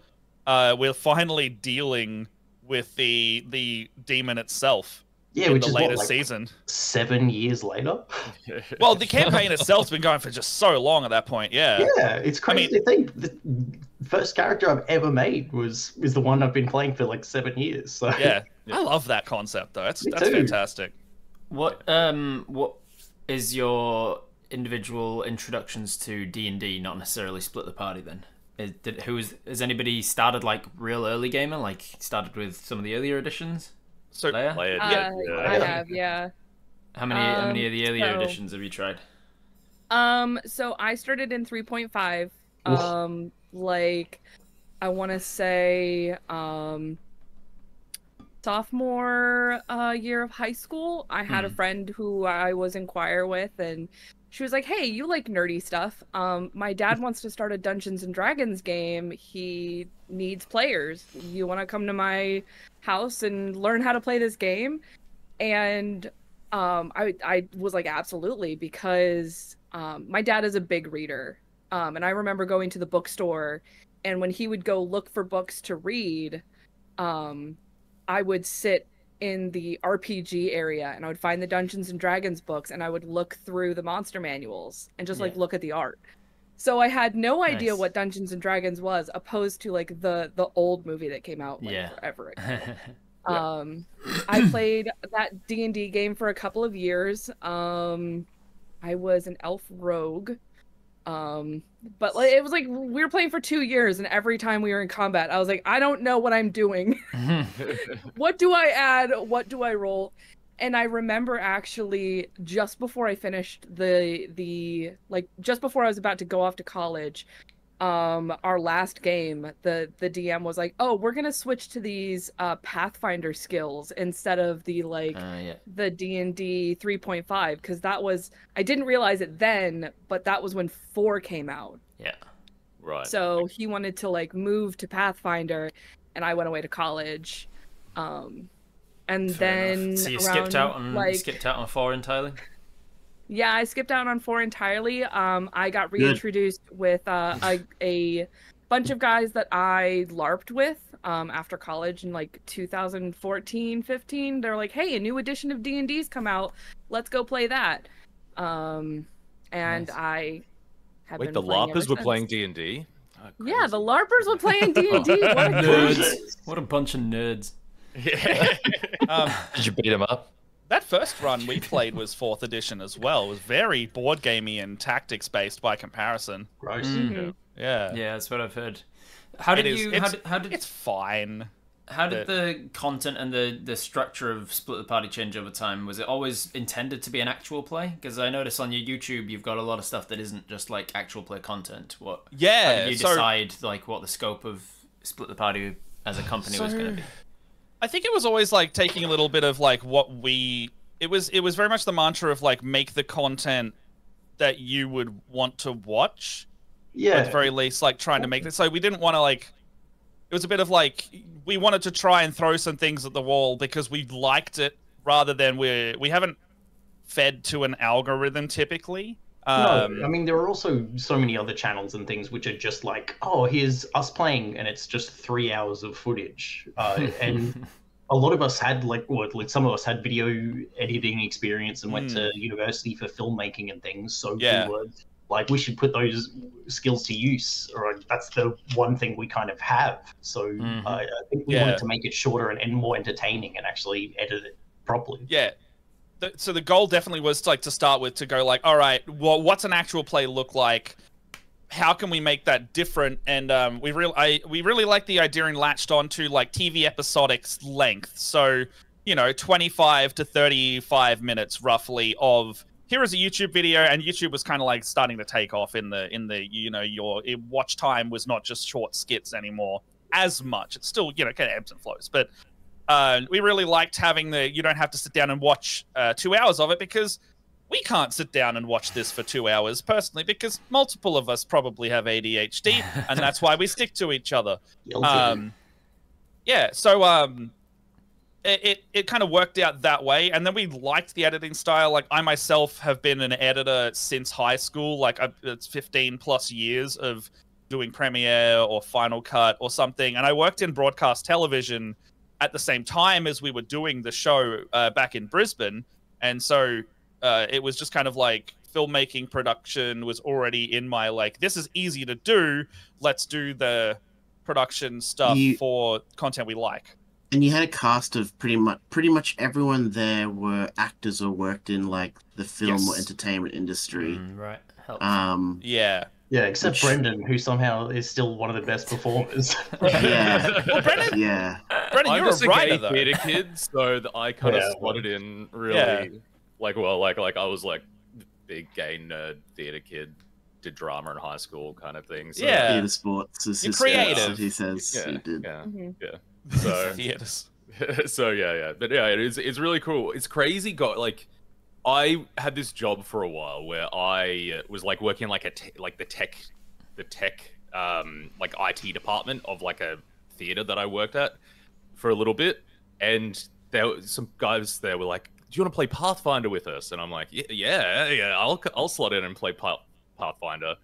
Speaker 2: we're finally dealing with the demon itself.
Speaker 4: Yeah, which
Speaker 2: the
Speaker 4: is
Speaker 2: latest
Speaker 4: what, like,
Speaker 2: season.
Speaker 4: 7 years later.
Speaker 2: Well, the campaign itself's been going for just so long at that point. Yeah.
Speaker 4: Yeah, it's crazy to think. The first character I've ever made is the one I've been playing for like 7 years. So
Speaker 2: Yeah. I love that concept though. That's
Speaker 4: too.
Speaker 2: fantastic.
Speaker 1: What is your individual introductions to D&D? Not necessarily Split the Party then. Has anybody started like real early gamer? Like started with some of the earlier editions?
Speaker 2: So
Speaker 1: Leia?
Speaker 5: I have, yeah.
Speaker 1: How many of the earlier editions have you tried?
Speaker 5: So I started in 3.5. Like I want to say sophomore year of high school. I had a friend who I was in choir with, and she was like, "Hey, you like nerdy stuff? My dad wants to start a Dungeons and Dragons game. He needs players. You want to come to my house and learn how to play this game?" And I was like, absolutely, because my dad is a big reader. And I remember going to the bookstore, and when he would go look for books to read, I would sit in the RPG area and I would find the Dungeons and Dragons books, and I would look through the monster manuals and just like look at the art. So I had no idea what Dungeons and Dragons was, opposed to like the old movie that came out like forever ago. I played that D&D game for a couple of years. I was an elf rogue. But like, it was like we were playing for 2 years, and every time we were in combat, I was like, I don't know what I'm doing. What do I add? What do I roll? And I remember actually just before I finished just before I was about to go off to college, our last game, the DM was like, "Oh, we're gonna switch to these Pathfinder skills instead of the the D&D 3.5, because that was, I didn't realize it then, but that was when 4 came out.
Speaker 6: Yeah, right.
Speaker 5: So he wanted to like move to Pathfinder, and I went away to college, and then
Speaker 1: so you
Speaker 5: around,
Speaker 1: skipped out on 4 entirely.
Speaker 5: Yeah, I skipped out on 4 entirely. I got reintroduced with a bunch of guys that I LARPed with after college in like 2014, 15. They're like, "Hey, a new edition of D&D's come out. Let's go play that." And I have been
Speaker 6: the
Speaker 5: playing ever
Speaker 6: LARPers were
Speaker 5: since.
Speaker 6: playing D&D? Oh,
Speaker 5: Yeah, the LARPers were playing D&D. What a
Speaker 1: nerds! What a bunch of nerds.
Speaker 7: Did you beat him up?
Speaker 2: That first run we played was 4th edition as well. It was very board gamey and tactics based by comparison.
Speaker 4: Gross.
Speaker 2: Yeah.
Speaker 1: Yeah, that's what I've heard. How did
Speaker 2: It's fine.
Speaker 1: How did the content and the structure of Split the Party change over time? Was it always intended to be an actual play? Because I notice on your YouTube you've got a lot of stuff that isn't just like actual play content. How did you decide like what the scope of Split the Party as a company was going to be?
Speaker 2: I think it was always like taking a little bit of like it was very much the mantra of like make the content that you would want to watch.
Speaker 4: Yeah.
Speaker 2: At the very least, like trying to make it so we didn't want to like. It was a bit of like we wanted to try and throw some things at the wall because we liked it, rather than we haven't fed to an algorithm typically.
Speaker 4: No, I mean, there are also so many other channels and things which are just like, "Oh, here's us playing," and it's just 3 hours of footage. And a lot of us had some of us had video editing experience and went to university for filmmaking and things. So we were like, we should put those skills to use, or that's the one thing we kind of have. So I think we wanted to make it shorter and more entertaining and actually edit it properly.
Speaker 2: Yeah. So the goal definitely was like to start with, to go like, all right, well, what's an actual play look like? How can we make that different? And we really like the idea and latched on to like TV episodic length. So you know, 25 to 35 minutes roughly of here is a YouTube video, and YouTube was kind of like starting to take off in the you know, your watch time was not just short skits anymore as much. It's still, you know, kind of ebbs and flows, but we really liked having you don't have to sit down and watch 2 hours of it, because we can't sit down and watch this for 2 hours personally, because multiple of us probably have ADHD, and that's why we stick to each other. Yeah, so it kind of worked out that way, and then we liked the editing style. Like, I myself have been an editor since high school. Like, it's 15 plus years of doing Premiere or Final Cut or something, and I worked in broadcast television at the same time as we were doing the show back in Brisbane, and so it was just kind of like filmmaking production was already in my, like, this is easy to do, let's do the production stuff for content we like.
Speaker 3: And you had a cast of pretty much everyone there were actors or worked in like the film or entertainment industry.
Speaker 1: Right.
Speaker 2: Yeah.
Speaker 4: Yeah, except Brendan, who somehow is still one of the best performers.
Speaker 3: Yeah.
Speaker 2: Well, Brendan,
Speaker 3: Yeah.
Speaker 2: Brendan,
Speaker 6: I'm
Speaker 2: you're
Speaker 6: just
Speaker 2: a writer, though.
Speaker 6: theater kid, so I kind of slotted in really, like I was like big gay nerd theater kid, did drama in high school kind of thing. So,
Speaker 2: Yeah.
Speaker 3: Theater sports.
Speaker 2: You're creative.
Speaker 3: He says he did.
Speaker 6: Yeah.
Speaker 5: Mhm.
Speaker 6: Yeah. So
Speaker 2: Theaters.
Speaker 6: so yeah, but yeah, it's really cool. It's crazy. Like, I had this job for a while where I was like working like the tech like IT department of like a theater that I worked at for a little bit, and there were some guys there were like, "Do you want to play Pathfinder with us?" And I'm like, "Yeah, I'll slot in and play Pathfinder."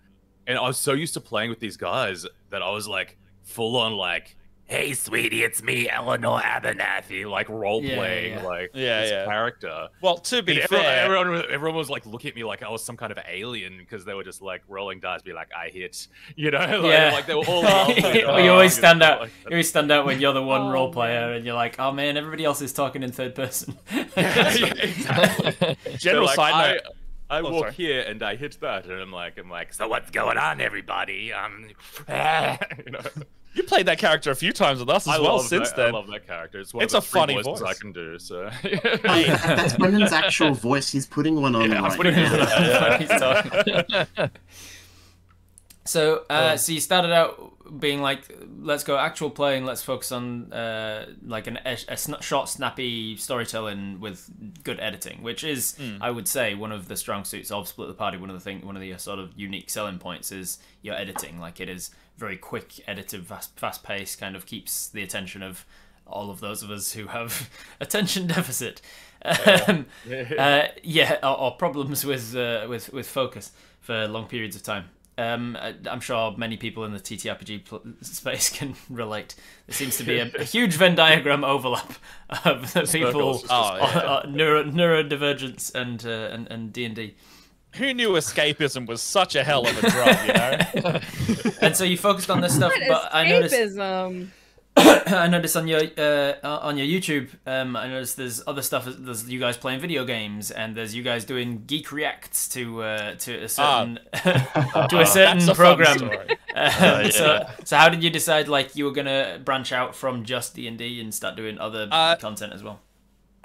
Speaker 6: And I was so used to playing with these guys that I was like full on like, "Hey, sweetie, it's me, Eleanor Abernathy," like role playing, like this character.
Speaker 2: Well, to be
Speaker 6: And
Speaker 2: fair,
Speaker 6: everyone was like looking at me like I was some kind of alien, because they were just like rolling dice, be like, "I hit," you know, like they were all.
Speaker 1: You always stand out. You always stand out when you're the one
Speaker 5: Oh,
Speaker 1: role player,
Speaker 5: man.
Speaker 1: and you're like, "Oh man, everybody else is talking in third person."
Speaker 6: Exactly.
Speaker 2: general
Speaker 6: So, like,
Speaker 2: side note.
Speaker 6: I
Speaker 2: Oh,
Speaker 6: walk
Speaker 2: sorry.
Speaker 6: here and I hit that, and I'm like, "So what's going on, everybody?" You know.
Speaker 2: You played that character a few times with us as well since then.
Speaker 6: I love that character. It's one
Speaker 2: It's
Speaker 6: of
Speaker 2: a
Speaker 6: the three
Speaker 2: funny
Speaker 6: voices
Speaker 2: voice.
Speaker 6: I can do. So
Speaker 3: Hey, that's Brendan's actual voice. He's putting one on
Speaker 6: I'm
Speaker 3: right
Speaker 6: putting
Speaker 3: now.
Speaker 1: He's talking. So, so you started out being like, let's go actual playing, let's focus on like a short, snappy storytelling with good editing, which is, I would say, one of the strong suits of Split the Party. One of the sort of unique selling points is your editing. Like, it is very quick, edited, fast paced, kind of keeps the attention of all of those of us who have attention deficit. Or problems with focus for long periods of time. I'm sure many people in the TTRPG space can relate. There seems to be a huge Venn diagram overlap of the people neurodivergence and D&D.
Speaker 2: Who knew escapism was such a hell of a drug, you know?
Speaker 1: And so you focused on this stuff, but I noticed
Speaker 5: Escapism.
Speaker 1: I noticed on your YouTube, I noticed there's other stuff. There's you guys playing video games, and there's you guys doing geek reacts to a certain to a certain
Speaker 2: That's a
Speaker 1: program.
Speaker 2: fun story.
Speaker 1: So how did you decide like you were gonna branch out from just D&D and start doing other content as well?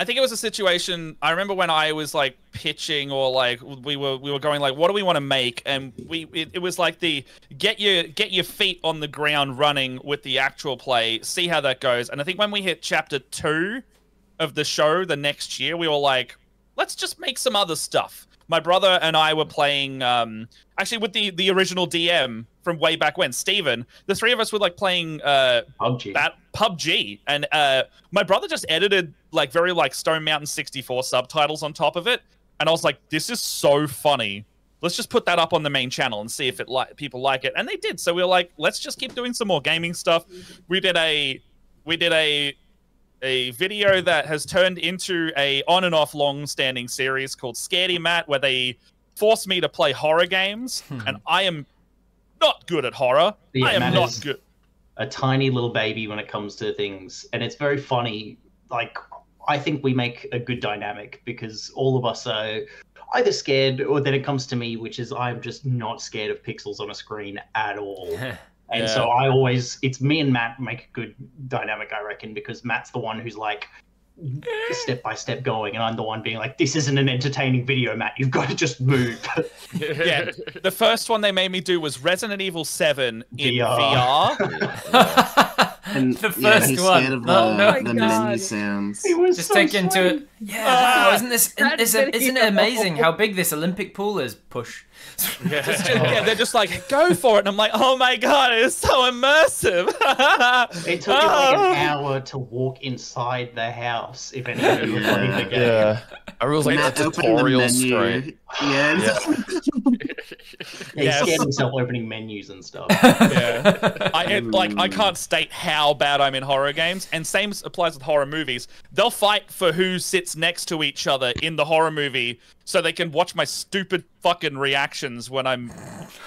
Speaker 2: I think it was a situation. I remember when I was like pitching, or like we were going like, what do we want to make? And it was like the get your feet on the ground running with the actual play, see how that goes. And I think when we hit chapter 2 of the show the next year, we were like, let's just make some other stuff. My brother and I were playing, actually with the original DM from way back when, Steven. The three of us were like playing PUBG, and my brother just edited like very like Stone Mountain 64 subtitles on top of it, and I was like, this is so funny. Let's just put that up on the main channel and see if people like it, and they did. So we were like, let's just keep doing some more gaming stuff. We did a video that has turned into a on and off long-standing series called Scaredy Matt, where they force me to play horror games, and I am not good at horror.
Speaker 4: Yeah,
Speaker 2: I am
Speaker 4: Matt
Speaker 2: not
Speaker 4: is
Speaker 2: good.
Speaker 4: A tiny little baby when it comes to things, and it's very funny. Like, I think we make a good dynamic because all of us are either scared, or then it comes to me, which is I'm just not scared of pixels on a screen at all. And so it's me and Matt make a good dynamic, I reckon, because Matt's the one who's like, step by step going, and I'm the one being like, "This isn't an entertaining video, Matt. You've got to just move."
Speaker 2: Yeah, the first one they made me do was Resident Evil 7 in
Speaker 4: VR.
Speaker 2: VR.
Speaker 3: And
Speaker 1: The
Speaker 3: yeah,
Speaker 1: first
Speaker 3: he's
Speaker 1: one.
Speaker 3: scared of
Speaker 5: Oh my
Speaker 3: the
Speaker 5: God.
Speaker 3: menu sounds.
Speaker 4: He was
Speaker 1: Just
Speaker 4: so
Speaker 1: take into
Speaker 4: sweaty.
Speaker 1: it. Yeah, wow, isn't
Speaker 5: That
Speaker 1: isn't it
Speaker 5: video.
Speaker 1: amazing how big this Olympic pool is? Push.
Speaker 2: Yeah, they're just like, go for it. And I'm like, oh my God, it's so immersive.
Speaker 4: It took you like an hour to walk inside the house if anyone was playing the game.
Speaker 7: Yeah. I was like
Speaker 3: Matt
Speaker 7: the
Speaker 3: opening the
Speaker 7: tutorial
Speaker 3: menu.
Speaker 7: screen.
Speaker 3: Yeah,
Speaker 4: He
Speaker 2: Yes.
Speaker 4: scared himself opening menus and stuff.
Speaker 2: Yeah. I can't state how bad I'm in horror games, and same applies with horror movies. They'll fight for who sits next to each other in the horror movie so they can watch my stupid fucking reactions when I'm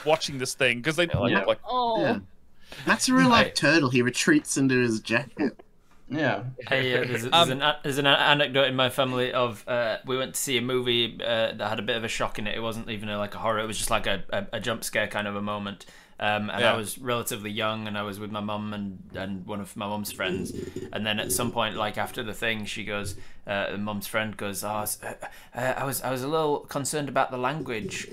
Speaker 2: watching this thing, because they
Speaker 7: Yeah.
Speaker 2: like
Speaker 5: Oh.
Speaker 3: yeah. That's a real life turtle. He retreats into his jacket.
Speaker 4: Yeah.
Speaker 1: There's an anecdote in my family of we went to see a movie that had a bit of a shock in it. It wasn't even like a horror. It was just like a jump scare kind of a moment. And
Speaker 2: Yeah.
Speaker 1: I was relatively young, and I was with my mum and one of my mum's friends. And then at some point, like after the thing, she goes, mum's friend goes, "Oh, I was a little concerned about the language,"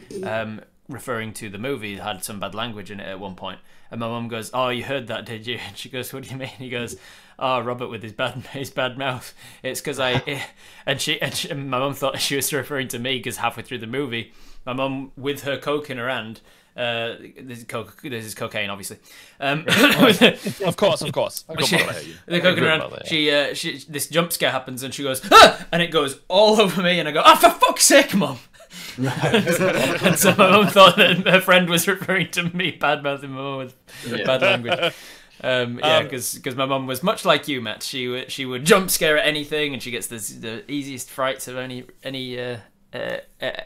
Speaker 1: referring to the movie. It had some bad language in it at one point. And my mum goes, "Oh, you heard that, did you?" And she goes, "What do you mean?" He goes, "Oh, Robert with his bad mouth. It's because and my mum thought she was referring to me because halfway through the movie, my mum with her coke in her hand. This is cocaine, obviously.
Speaker 2: of course.
Speaker 1: The coke in her hand. She this jump scare happens, and she goes, "Ah!" and it goes all over me, and I go, "Oh, for fuck's sake, Mum!" And so my mum thought that her friend was referring to me bad mouthing my mum with bad language. Because my mum was much like you, Matt. She would jump scare at anything, and she gets the easiest frights of any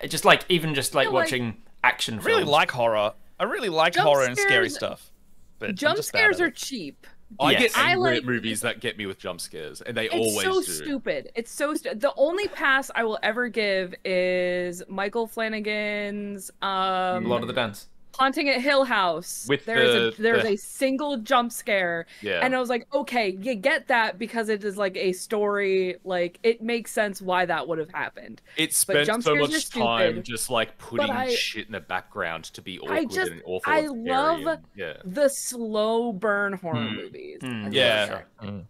Speaker 1: just like watching action films.
Speaker 2: I really like horror. I really like
Speaker 5: Jump
Speaker 2: horror and scary
Speaker 5: scares-
Speaker 2: stuff. But
Speaker 5: Jump
Speaker 2: I'm just bad
Speaker 5: scares
Speaker 2: at
Speaker 5: are
Speaker 2: it.
Speaker 5: cheap.
Speaker 6: I
Speaker 1: Yes.
Speaker 6: get
Speaker 5: I
Speaker 6: angry
Speaker 5: like-
Speaker 6: at movies that get me with jump scares, and they
Speaker 5: It's
Speaker 6: always
Speaker 5: so
Speaker 6: do.
Speaker 5: stupid. It's so the only pass I will ever give is Michael Flanagan's
Speaker 1: Lord of the Dance.
Speaker 5: Haunting at Hill House.
Speaker 6: With
Speaker 5: there's
Speaker 6: the-
Speaker 5: a single jump scare,
Speaker 6: Yeah.
Speaker 5: and I was like, okay, you get that because it is like a story. Like it makes sense why that would have happened.
Speaker 6: It spent
Speaker 5: jump
Speaker 6: so
Speaker 5: scares are
Speaker 6: much time
Speaker 5: stupid.
Speaker 6: just like putting
Speaker 5: I-
Speaker 6: shit in the background to be awkward
Speaker 5: just-
Speaker 6: and awful.
Speaker 5: I
Speaker 6: and scary
Speaker 5: love
Speaker 6: and- yeah.
Speaker 5: The slow burn horror movies. I
Speaker 2: Yeah.
Speaker 5: love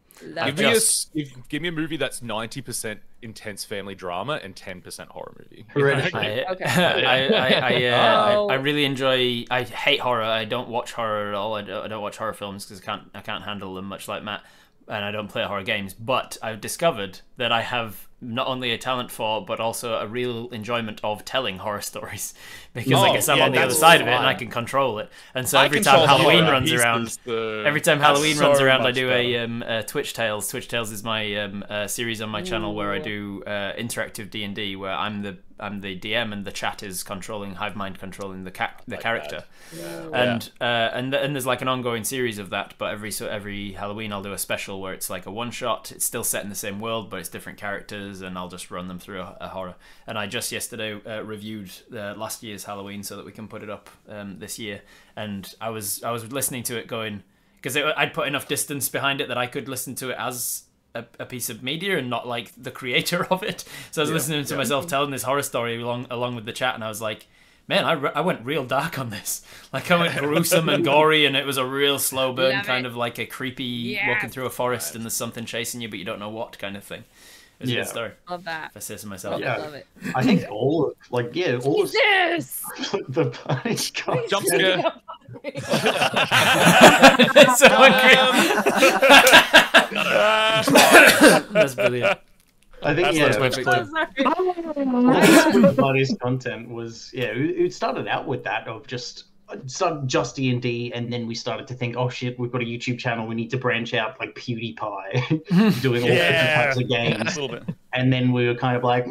Speaker 6: Give me a movie that's 90% intense family drama and 10% horror movie.
Speaker 4: Hereditary.
Speaker 5: Okay.
Speaker 1: I really enjoy. I hate horror. I don't watch horror at all. I don't watch horror films because I can't handle them, much like Matt. And I don't play horror games. But I've discovered that I have not only a talent for, but also a real enjoyment of telling horror stories, because I guess I'm on the other side of it and I can control it. And so
Speaker 2: I
Speaker 1: every time
Speaker 2: control
Speaker 1: Halloween
Speaker 2: horror.
Speaker 1: runs around, every time
Speaker 2: That's
Speaker 1: Halloween
Speaker 2: so
Speaker 1: runs around, I
Speaker 2: much
Speaker 1: do
Speaker 2: better.
Speaker 1: a Twitch Tales. Twitch Tales is my series on my channel where I do interactive D&D, where I'm the DM and the chat is controlling Hive Mind, controlling the character. And there's like an ongoing series of that. But every Halloween I'll do a special where it's like a one shot. It's still set in the same world, but it's different characters, and I'll just run them through a horror. And I just yesterday reviewed last year's Halloween so that we can put it up this year. And I was listening to it going, because I'd put enough distance behind it that I could listen to it as a piece of media and not like the creator of it. So I was listening to myself telling this horror story along with the chat, and I was like, man, I went real dark on this. Like I went gruesome and gory, and it was a real slow burn,
Speaker 5: Love
Speaker 1: kind
Speaker 5: it.
Speaker 1: of like a creepy walking through a forest and there's something chasing you, but you don't know what kind of thing. It was a good story,
Speaker 5: Love that.
Speaker 1: if I say so myself.
Speaker 4: Yeah.
Speaker 5: Love it.
Speaker 4: I think all of
Speaker 5: Jesus!
Speaker 4: the party's got
Speaker 6: Jump scare.
Speaker 1: So That's brilliant.
Speaker 4: I think
Speaker 2: That's
Speaker 1: perfect.
Speaker 5: Oh, sorry.
Speaker 4: all the party's content was it started out with that of just D&D, and then we started to think, oh shit, we've got a YouTube channel, we need to branch out like PewDiePie doing all different types of
Speaker 2: a
Speaker 4: games.
Speaker 2: little bit.
Speaker 4: And then we were kind of like,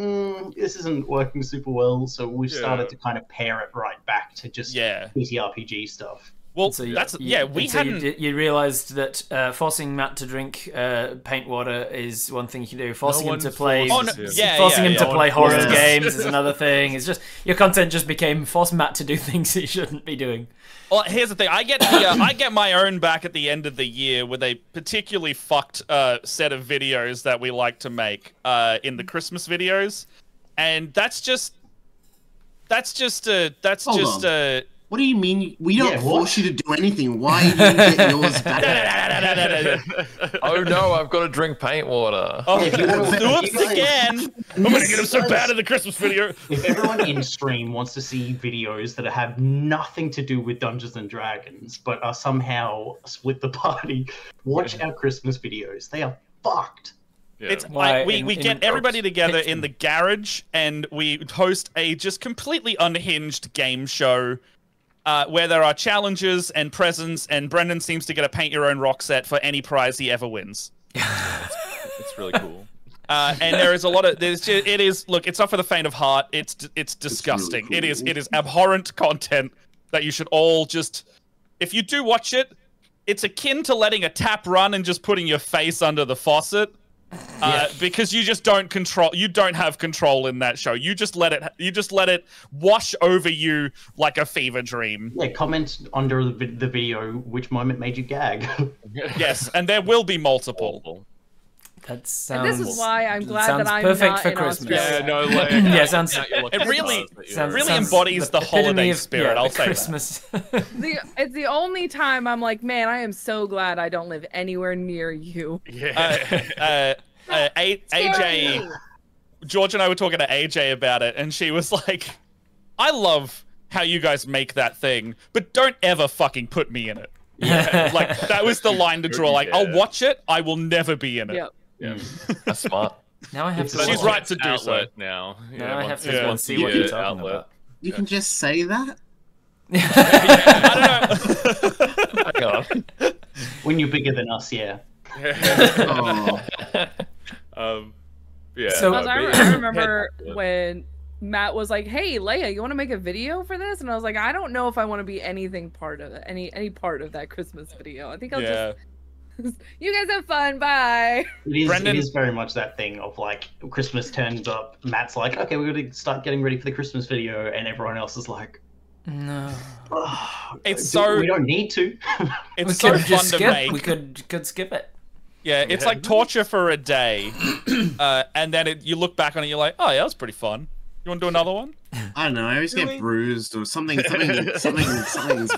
Speaker 4: this isn't working super well, so we started to kind of pare it right back to just
Speaker 2: Yeah.
Speaker 4: PTRPG stuff.
Speaker 2: Well,
Speaker 1: So you-
Speaker 2: that's
Speaker 1: you-
Speaker 2: yeah. We
Speaker 1: and so
Speaker 2: hadn't.
Speaker 1: You realised that forcing Matt to drink paint water is one thing you can do. Forcing him
Speaker 6: one
Speaker 1: to play,
Speaker 6: forces
Speaker 2: Oh, no,
Speaker 6: him.
Speaker 2: yeah,
Speaker 1: forcing him
Speaker 2: yeah.
Speaker 1: to play horror
Speaker 3: Yeah.
Speaker 1: games is another thing. It's just your content just became force Matt to do things he shouldn't be doing.
Speaker 2: Well, here's the thing. I get I get my own back at the end of the year with a particularly fucked set of videos that we like to make in the Christmas videos, and that's just
Speaker 3: Hold on. What do you mean? We don't
Speaker 4: Yeah, what?
Speaker 3: force you to do anything. Why do you get yours back?
Speaker 7: Oh no, I've got to drink paint water.
Speaker 2: Oh,
Speaker 4: If you wanna-
Speaker 2: oops
Speaker 4: if you guys-
Speaker 2: again! I'm gonna get him so bad in the Christmas video.
Speaker 4: If everyone in stream wants to see videos that have nothing to do with Dungeons and Dragons, but are somehow split the party, watch our Christmas videos. They are fucked.
Speaker 6: Yeah.
Speaker 2: It's
Speaker 1: Why,
Speaker 2: we
Speaker 1: in
Speaker 2: get everybody together
Speaker 1: pitch
Speaker 2: in
Speaker 1: them.
Speaker 2: the garage and we host a just completely unhinged game show where there are challenges and presents, and Brendan seems to get a paint your own rock set for any prize he ever wins.
Speaker 6: It's really cool.
Speaker 2: And there is a lot of it is look, it's not for the faint of heart. It's disgusting.
Speaker 3: really cool.
Speaker 2: It is abhorrent content that you should all just, if you do watch it, it's akin to letting a tap run and just putting your face under the faucet. Because you just don't have control in that show. You just let it wash over you like a fever dream.
Speaker 4: Yeah, comment under the video which moment made you gag.
Speaker 2: Yes, and there will be multiple.
Speaker 1: That
Speaker 5: And
Speaker 1: sounds.
Speaker 5: this is why I'm glad
Speaker 1: sounds
Speaker 5: that I'm
Speaker 1: perfect
Speaker 5: not
Speaker 1: for
Speaker 5: in
Speaker 1: Christmas.
Speaker 5: Australia.
Speaker 6: Yeah, no way.
Speaker 1: Yeah, sounds-
Speaker 2: It really-
Speaker 1: sounds-
Speaker 2: really
Speaker 1: sounds
Speaker 2: embodies the
Speaker 1: epitome
Speaker 2: holiday
Speaker 1: of-
Speaker 2: spirit,
Speaker 1: yeah,
Speaker 2: I'll
Speaker 1: the
Speaker 2: say that.
Speaker 1: Christmas.
Speaker 5: It's the only time I'm like, man, I am so glad I don't live anywhere near you.
Speaker 2: AJ, George and I were talking to AJ about it, and she was like, "I love how you guys make that thing, but don't ever fucking put me in it." Yeah, like that was the line to draw. Like,
Speaker 6: Yeah.
Speaker 2: I'll watch it, I will never be in it.
Speaker 5: Yep.
Speaker 6: Yeah.
Speaker 7: That's smart.
Speaker 1: Now I have to.
Speaker 2: She's
Speaker 1: watch
Speaker 2: right
Speaker 1: it.
Speaker 2: to do so.
Speaker 6: Outlet now.
Speaker 1: Now I have to
Speaker 2: Yeah.
Speaker 1: go and see what you're talking about.
Speaker 3: You can just say that.
Speaker 2: I don't know.
Speaker 7: Hang on.
Speaker 4: When you're bigger than us, yeah.
Speaker 3: Oh,
Speaker 6: Yeah.
Speaker 1: So-
Speaker 6: no,
Speaker 5: Because
Speaker 6: but-
Speaker 5: I remember
Speaker 6: Yeah.
Speaker 5: when Matt was like, "Hey, Leia, you want to make a video for this?" And I was like, "I don't know if I want to be anything part of it, any part of that Christmas video. I think I'll
Speaker 2: Yeah.
Speaker 5: just you guys have fun. Bye."
Speaker 2: Brendan-
Speaker 4: It is very much that thing of like Christmas turns up, Matt's like, okay, we're gonna start getting ready for the Christmas video, and everyone else is like,
Speaker 1: No.
Speaker 4: oh,
Speaker 2: It's so-
Speaker 4: we don't need to.
Speaker 2: It's
Speaker 1: We
Speaker 2: so
Speaker 1: could
Speaker 2: fun
Speaker 1: just
Speaker 2: to
Speaker 1: skip.
Speaker 2: make.
Speaker 1: We could skip it.
Speaker 2: Yeah, it's like torture for a day, and then you look back on it, you're like, oh yeah, that was pretty fun. You want to do another one?
Speaker 3: I don't know. I always get bruised or something's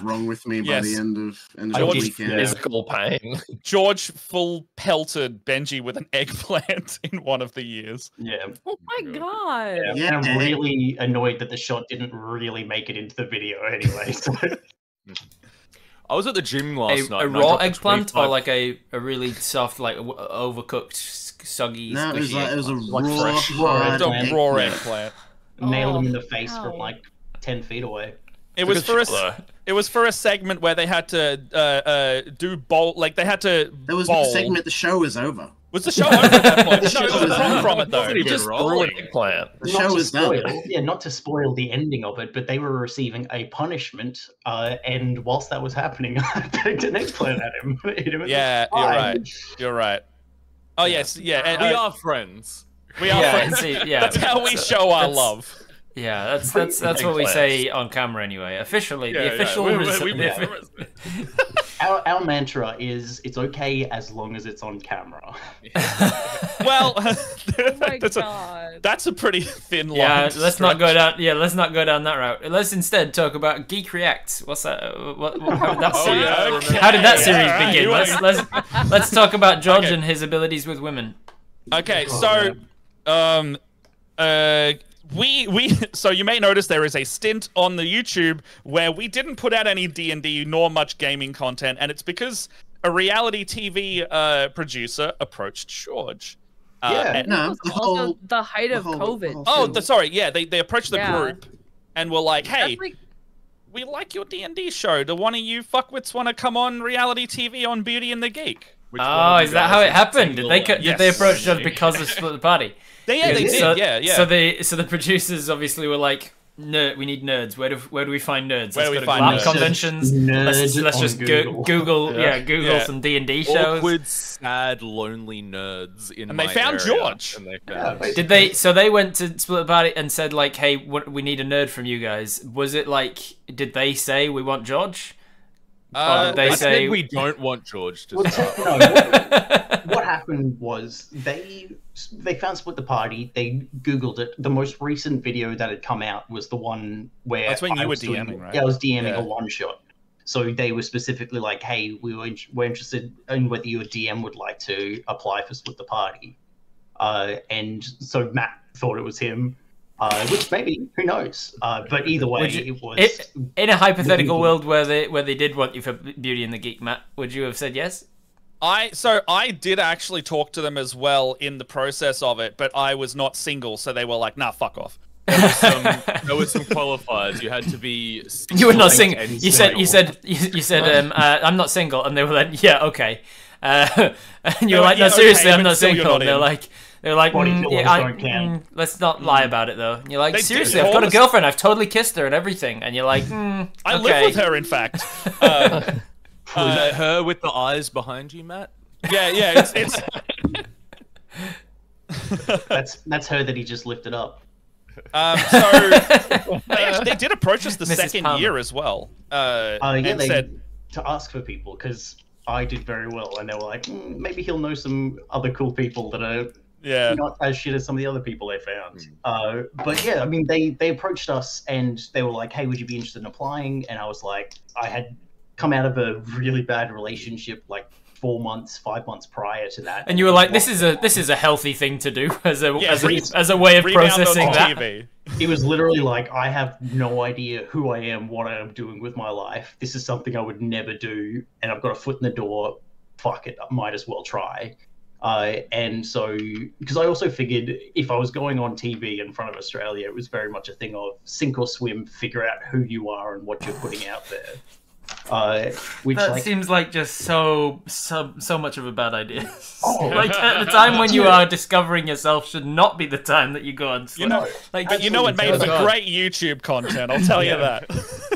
Speaker 3: wrong with me by
Speaker 2: Yes.
Speaker 3: the end of
Speaker 4: I
Speaker 3: the
Speaker 4: did-
Speaker 3: weekend.
Speaker 4: yeah.
Speaker 7: Physical pain.
Speaker 2: George full pelted Benji with an eggplant in one of the years.
Speaker 4: Yeah.
Speaker 5: Oh my god.
Speaker 3: Yeah.
Speaker 4: And I'm really annoyed that the shot didn't really make it into the video anyway. So.
Speaker 6: I was at the gym last night.
Speaker 1: A
Speaker 6: and I
Speaker 1: raw
Speaker 6: dropped a
Speaker 1: eggplant
Speaker 6: 25
Speaker 1: or like a really soft, like overcooked, soggy,
Speaker 3: No, it was
Speaker 1: squishy
Speaker 3: like it was a
Speaker 1: eggplant?
Speaker 4: Like
Speaker 3: raw,
Speaker 4: fresh
Speaker 3: hard
Speaker 2: The
Speaker 4: eggplant.
Speaker 2: raw
Speaker 3: eggplant.
Speaker 2: eggplant.
Speaker 4: Nailed him in the
Speaker 5: Oh,
Speaker 4: face from
Speaker 5: ow.
Speaker 4: like 10 feet away.
Speaker 2: It was for
Speaker 7: Though.
Speaker 2: it was for a segment where they had to do bowl, like they had to
Speaker 3: That was
Speaker 2: bowl.
Speaker 3: the segment. The show was over.
Speaker 2: Was the show over at that point?
Speaker 3: The
Speaker 2: No, it
Speaker 3: show
Speaker 2: was
Speaker 3: was
Speaker 2: from
Speaker 3: over.
Speaker 2: it though.
Speaker 6: Wasn't even
Speaker 7: Just
Speaker 6: rolling.
Speaker 7: threw an eggplant.
Speaker 3: The
Speaker 4: Not
Speaker 3: show
Speaker 4: to
Speaker 3: was done.
Speaker 4: spoil, yeah, not to spoil the ending of it, but they were receiving a punishment, and whilst that was happening, I pegged an eggplant at him. Hit him in the
Speaker 2: Yeah, you're
Speaker 4: eye.
Speaker 2: right. You're right. Oh yes, yeah. And,
Speaker 6: We are friends.
Speaker 2: we are
Speaker 1: Yeah,
Speaker 2: friends.
Speaker 1: see, yeah,
Speaker 2: That's how we show our
Speaker 1: that's-
Speaker 2: love.
Speaker 1: Yeah, that's what we
Speaker 7: Eggplants.
Speaker 1: say on camera anyway. Officially,
Speaker 6: Yeah,
Speaker 1: the official
Speaker 6: yeah.
Speaker 1: result.
Speaker 6: We promise.
Speaker 4: Our mantra is it's okay as long as it's on camera.
Speaker 2: Well,
Speaker 5: Oh my
Speaker 2: that's
Speaker 5: god.
Speaker 2: a pretty thin line.
Speaker 1: Yeah,
Speaker 2: to
Speaker 1: let's not go
Speaker 2: stretch.
Speaker 1: down. Yeah, let's not go down that route. Let's instead talk about Geek Reacts. What's that? How did that
Speaker 6: Oh,
Speaker 1: series?
Speaker 6: yeah, okay.
Speaker 1: How did that
Speaker 2: Yeah,
Speaker 1: series
Speaker 2: alright,
Speaker 1: begin?
Speaker 2: you
Speaker 1: Let's talk about George
Speaker 2: Okay.
Speaker 1: and his abilities with women.
Speaker 2: Okay, so so you may notice there is a stint on the YouTube where we didn't put out any D&D nor much gaming content, and it's because a reality TV producer approached George.
Speaker 4: Yeah.
Speaker 2: and-
Speaker 3: No,
Speaker 5: was
Speaker 3: the
Speaker 5: also
Speaker 3: whole.
Speaker 5: the height
Speaker 3: the
Speaker 5: of
Speaker 3: whole-
Speaker 5: COVID.
Speaker 3: the whole
Speaker 2: oh,
Speaker 3: thing.
Speaker 2: sorry, yeah, they approached the
Speaker 5: Yeah.
Speaker 2: group and were like, "Hey,
Speaker 5: That's like,
Speaker 2: we like your D&D show. Do one of you fuckwits want to come on reality TV on Beauty and the Geek?"
Speaker 6: Which one
Speaker 1: Oh,
Speaker 6: of you
Speaker 1: is that
Speaker 6: guys
Speaker 1: how it
Speaker 6: is
Speaker 1: happened? Did
Speaker 6: single
Speaker 1: they
Speaker 6: and-
Speaker 1: did they
Speaker 2: Yes.
Speaker 1: approach George because of Split the Party?
Speaker 2: Yeah, they did.
Speaker 1: So,
Speaker 2: yeah.
Speaker 1: So the producers obviously were like, We need nerds. Where do we find nerds?
Speaker 2: Where do we
Speaker 1: Let's go to
Speaker 2: find
Speaker 1: GLAP
Speaker 2: nerds?
Speaker 1: conventions. Let's
Speaker 4: on
Speaker 1: just
Speaker 4: Google.
Speaker 1: Google
Speaker 7: Yeah.
Speaker 1: Google some D&D shows.
Speaker 6: Awkward, sad, lonely nerds in
Speaker 2: And they
Speaker 6: my
Speaker 2: found
Speaker 6: area,
Speaker 2: George.
Speaker 6: And they
Speaker 4: Yeah,
Speaker 6: found
Speaker 4: basically.
Speaker 1: Did they? So they went to Split Apart and said like, "Hey, we need a nerd from you guys." Was it like? Did they say we want George? Or did they
Speaker 6: I
Speaker 1: say
Speaker 6: said we don't want George to
Speaker 4: Well,
Speaker 6: start.
Speaker 4: what happened was they found Split the Party. They Googled it. The most recent video that had come out was the one where
Speaker 2: That's when you
Speaker 4: I
Speaker 2: were
Speaker 4: was doing-
Speaker 2: DMing, right?
Speaker 4: Yeah, I was DMing
Speaker 2: Yeah.
Speaker 4: a one shot. So they were specifically like, "Hey, we're interested in whether your DM would like to apply for Split the Party." And so Matt thought it was him, which maybe, who knows? But either way, it was.
Speaker 1: in a hypothetical world where they did want you for Beauty and the Geek, Matt, would you have said yes?
Speaker 2: I did actually talk to them as well in the process of it, but I was not single, so they were like, "Nah, fuck off."
Speaker 6: There was some qualifiers. You had to be.
Speaker 1: You were not single.
Speaker 6: and
Speaker 1: You said I'm not single, and they were like, yeah, okay. And you were like, no,
Speaker 2: yeah,
Speaker 1: seriously,
Speaker 2: okay,
Speaker 1: I'm
Speaker 2: but
Speaker 1: not
Speaker 2: still you're
Speaker 1: single.
Speaker 2: not
Speaker 1: They're
Speaker 2: in.
Speaker 1: like,
Speaker 4: Body killers don't count.
Speaker 1: let's not lie about it though. And you're like,
Speaker 2: They
Speaker 1: seriously,
Speaker 2: did
Speaker 1: I've got a
Speaker 2: call us-
Speaker 1: girlfriend. I've totally kissed her and everything. And you're like,
Speaker 2: I
Speaker 1: okay.
Speaker 2: live with her, in fact.
Speaker 6: Is that her with the eyes behind you, Matt?
Speaker 2: Yeah, it's
Speaker 4: That's her that he just lifted up.
Speaker 2: so they did approach us the
Speaker 1: Mrs.
Speaker 2: second
Speaker 1: Palmer.
Speaker 2: year as well,
Speaker 4: Yeah,
Speaker 2: and
Speaker 4: they
Speaker 2: said,
Speaker 4: to ask for people because I did very well, and they were like, maybe he'll know some other cool people that are
Speaker 2: "Yeah,
Speaker 4: not as shit as some of the other people they found." But yeah, I mean, they approached us and they were like, "Hey, would you be interested in applying?" And I was like, I had come out of a really bad relationship like 5 months prior to that,
Speaker 1: And you were like, this is a healthy thing to do as a way of
Speaker 2: rebound
Speaker 1: processing
Speaker 2: on
Speaker 1: that.
Speaker 2: TV."
Speaker 4: It was literally like, I have no idea who I am, what I am doing with my life. This is something I would never do, and I've got a foot in the door. Fuck it, I might as well try. And so, because I also figured if I was going on TV in front of Australia, it was very much a thing of sink or swim, figure out who you are and what you're putting out there. Which
Speaker 1: That
Speaker 4: like,
Speaker 1: seems like just so much of a bad idea.
Speaker 4: Oh.
Speaker 1: Like at the time when you are discovering yourself should not be the time that you go on.
Speaker 2: You know,
Speaker 1: like
Speaker 2: but you know what made
Speaker 1: Oh,
Speaker 2: for
Speaker 1: God.
Speaker 2: great YouTube content. I'll tell you that.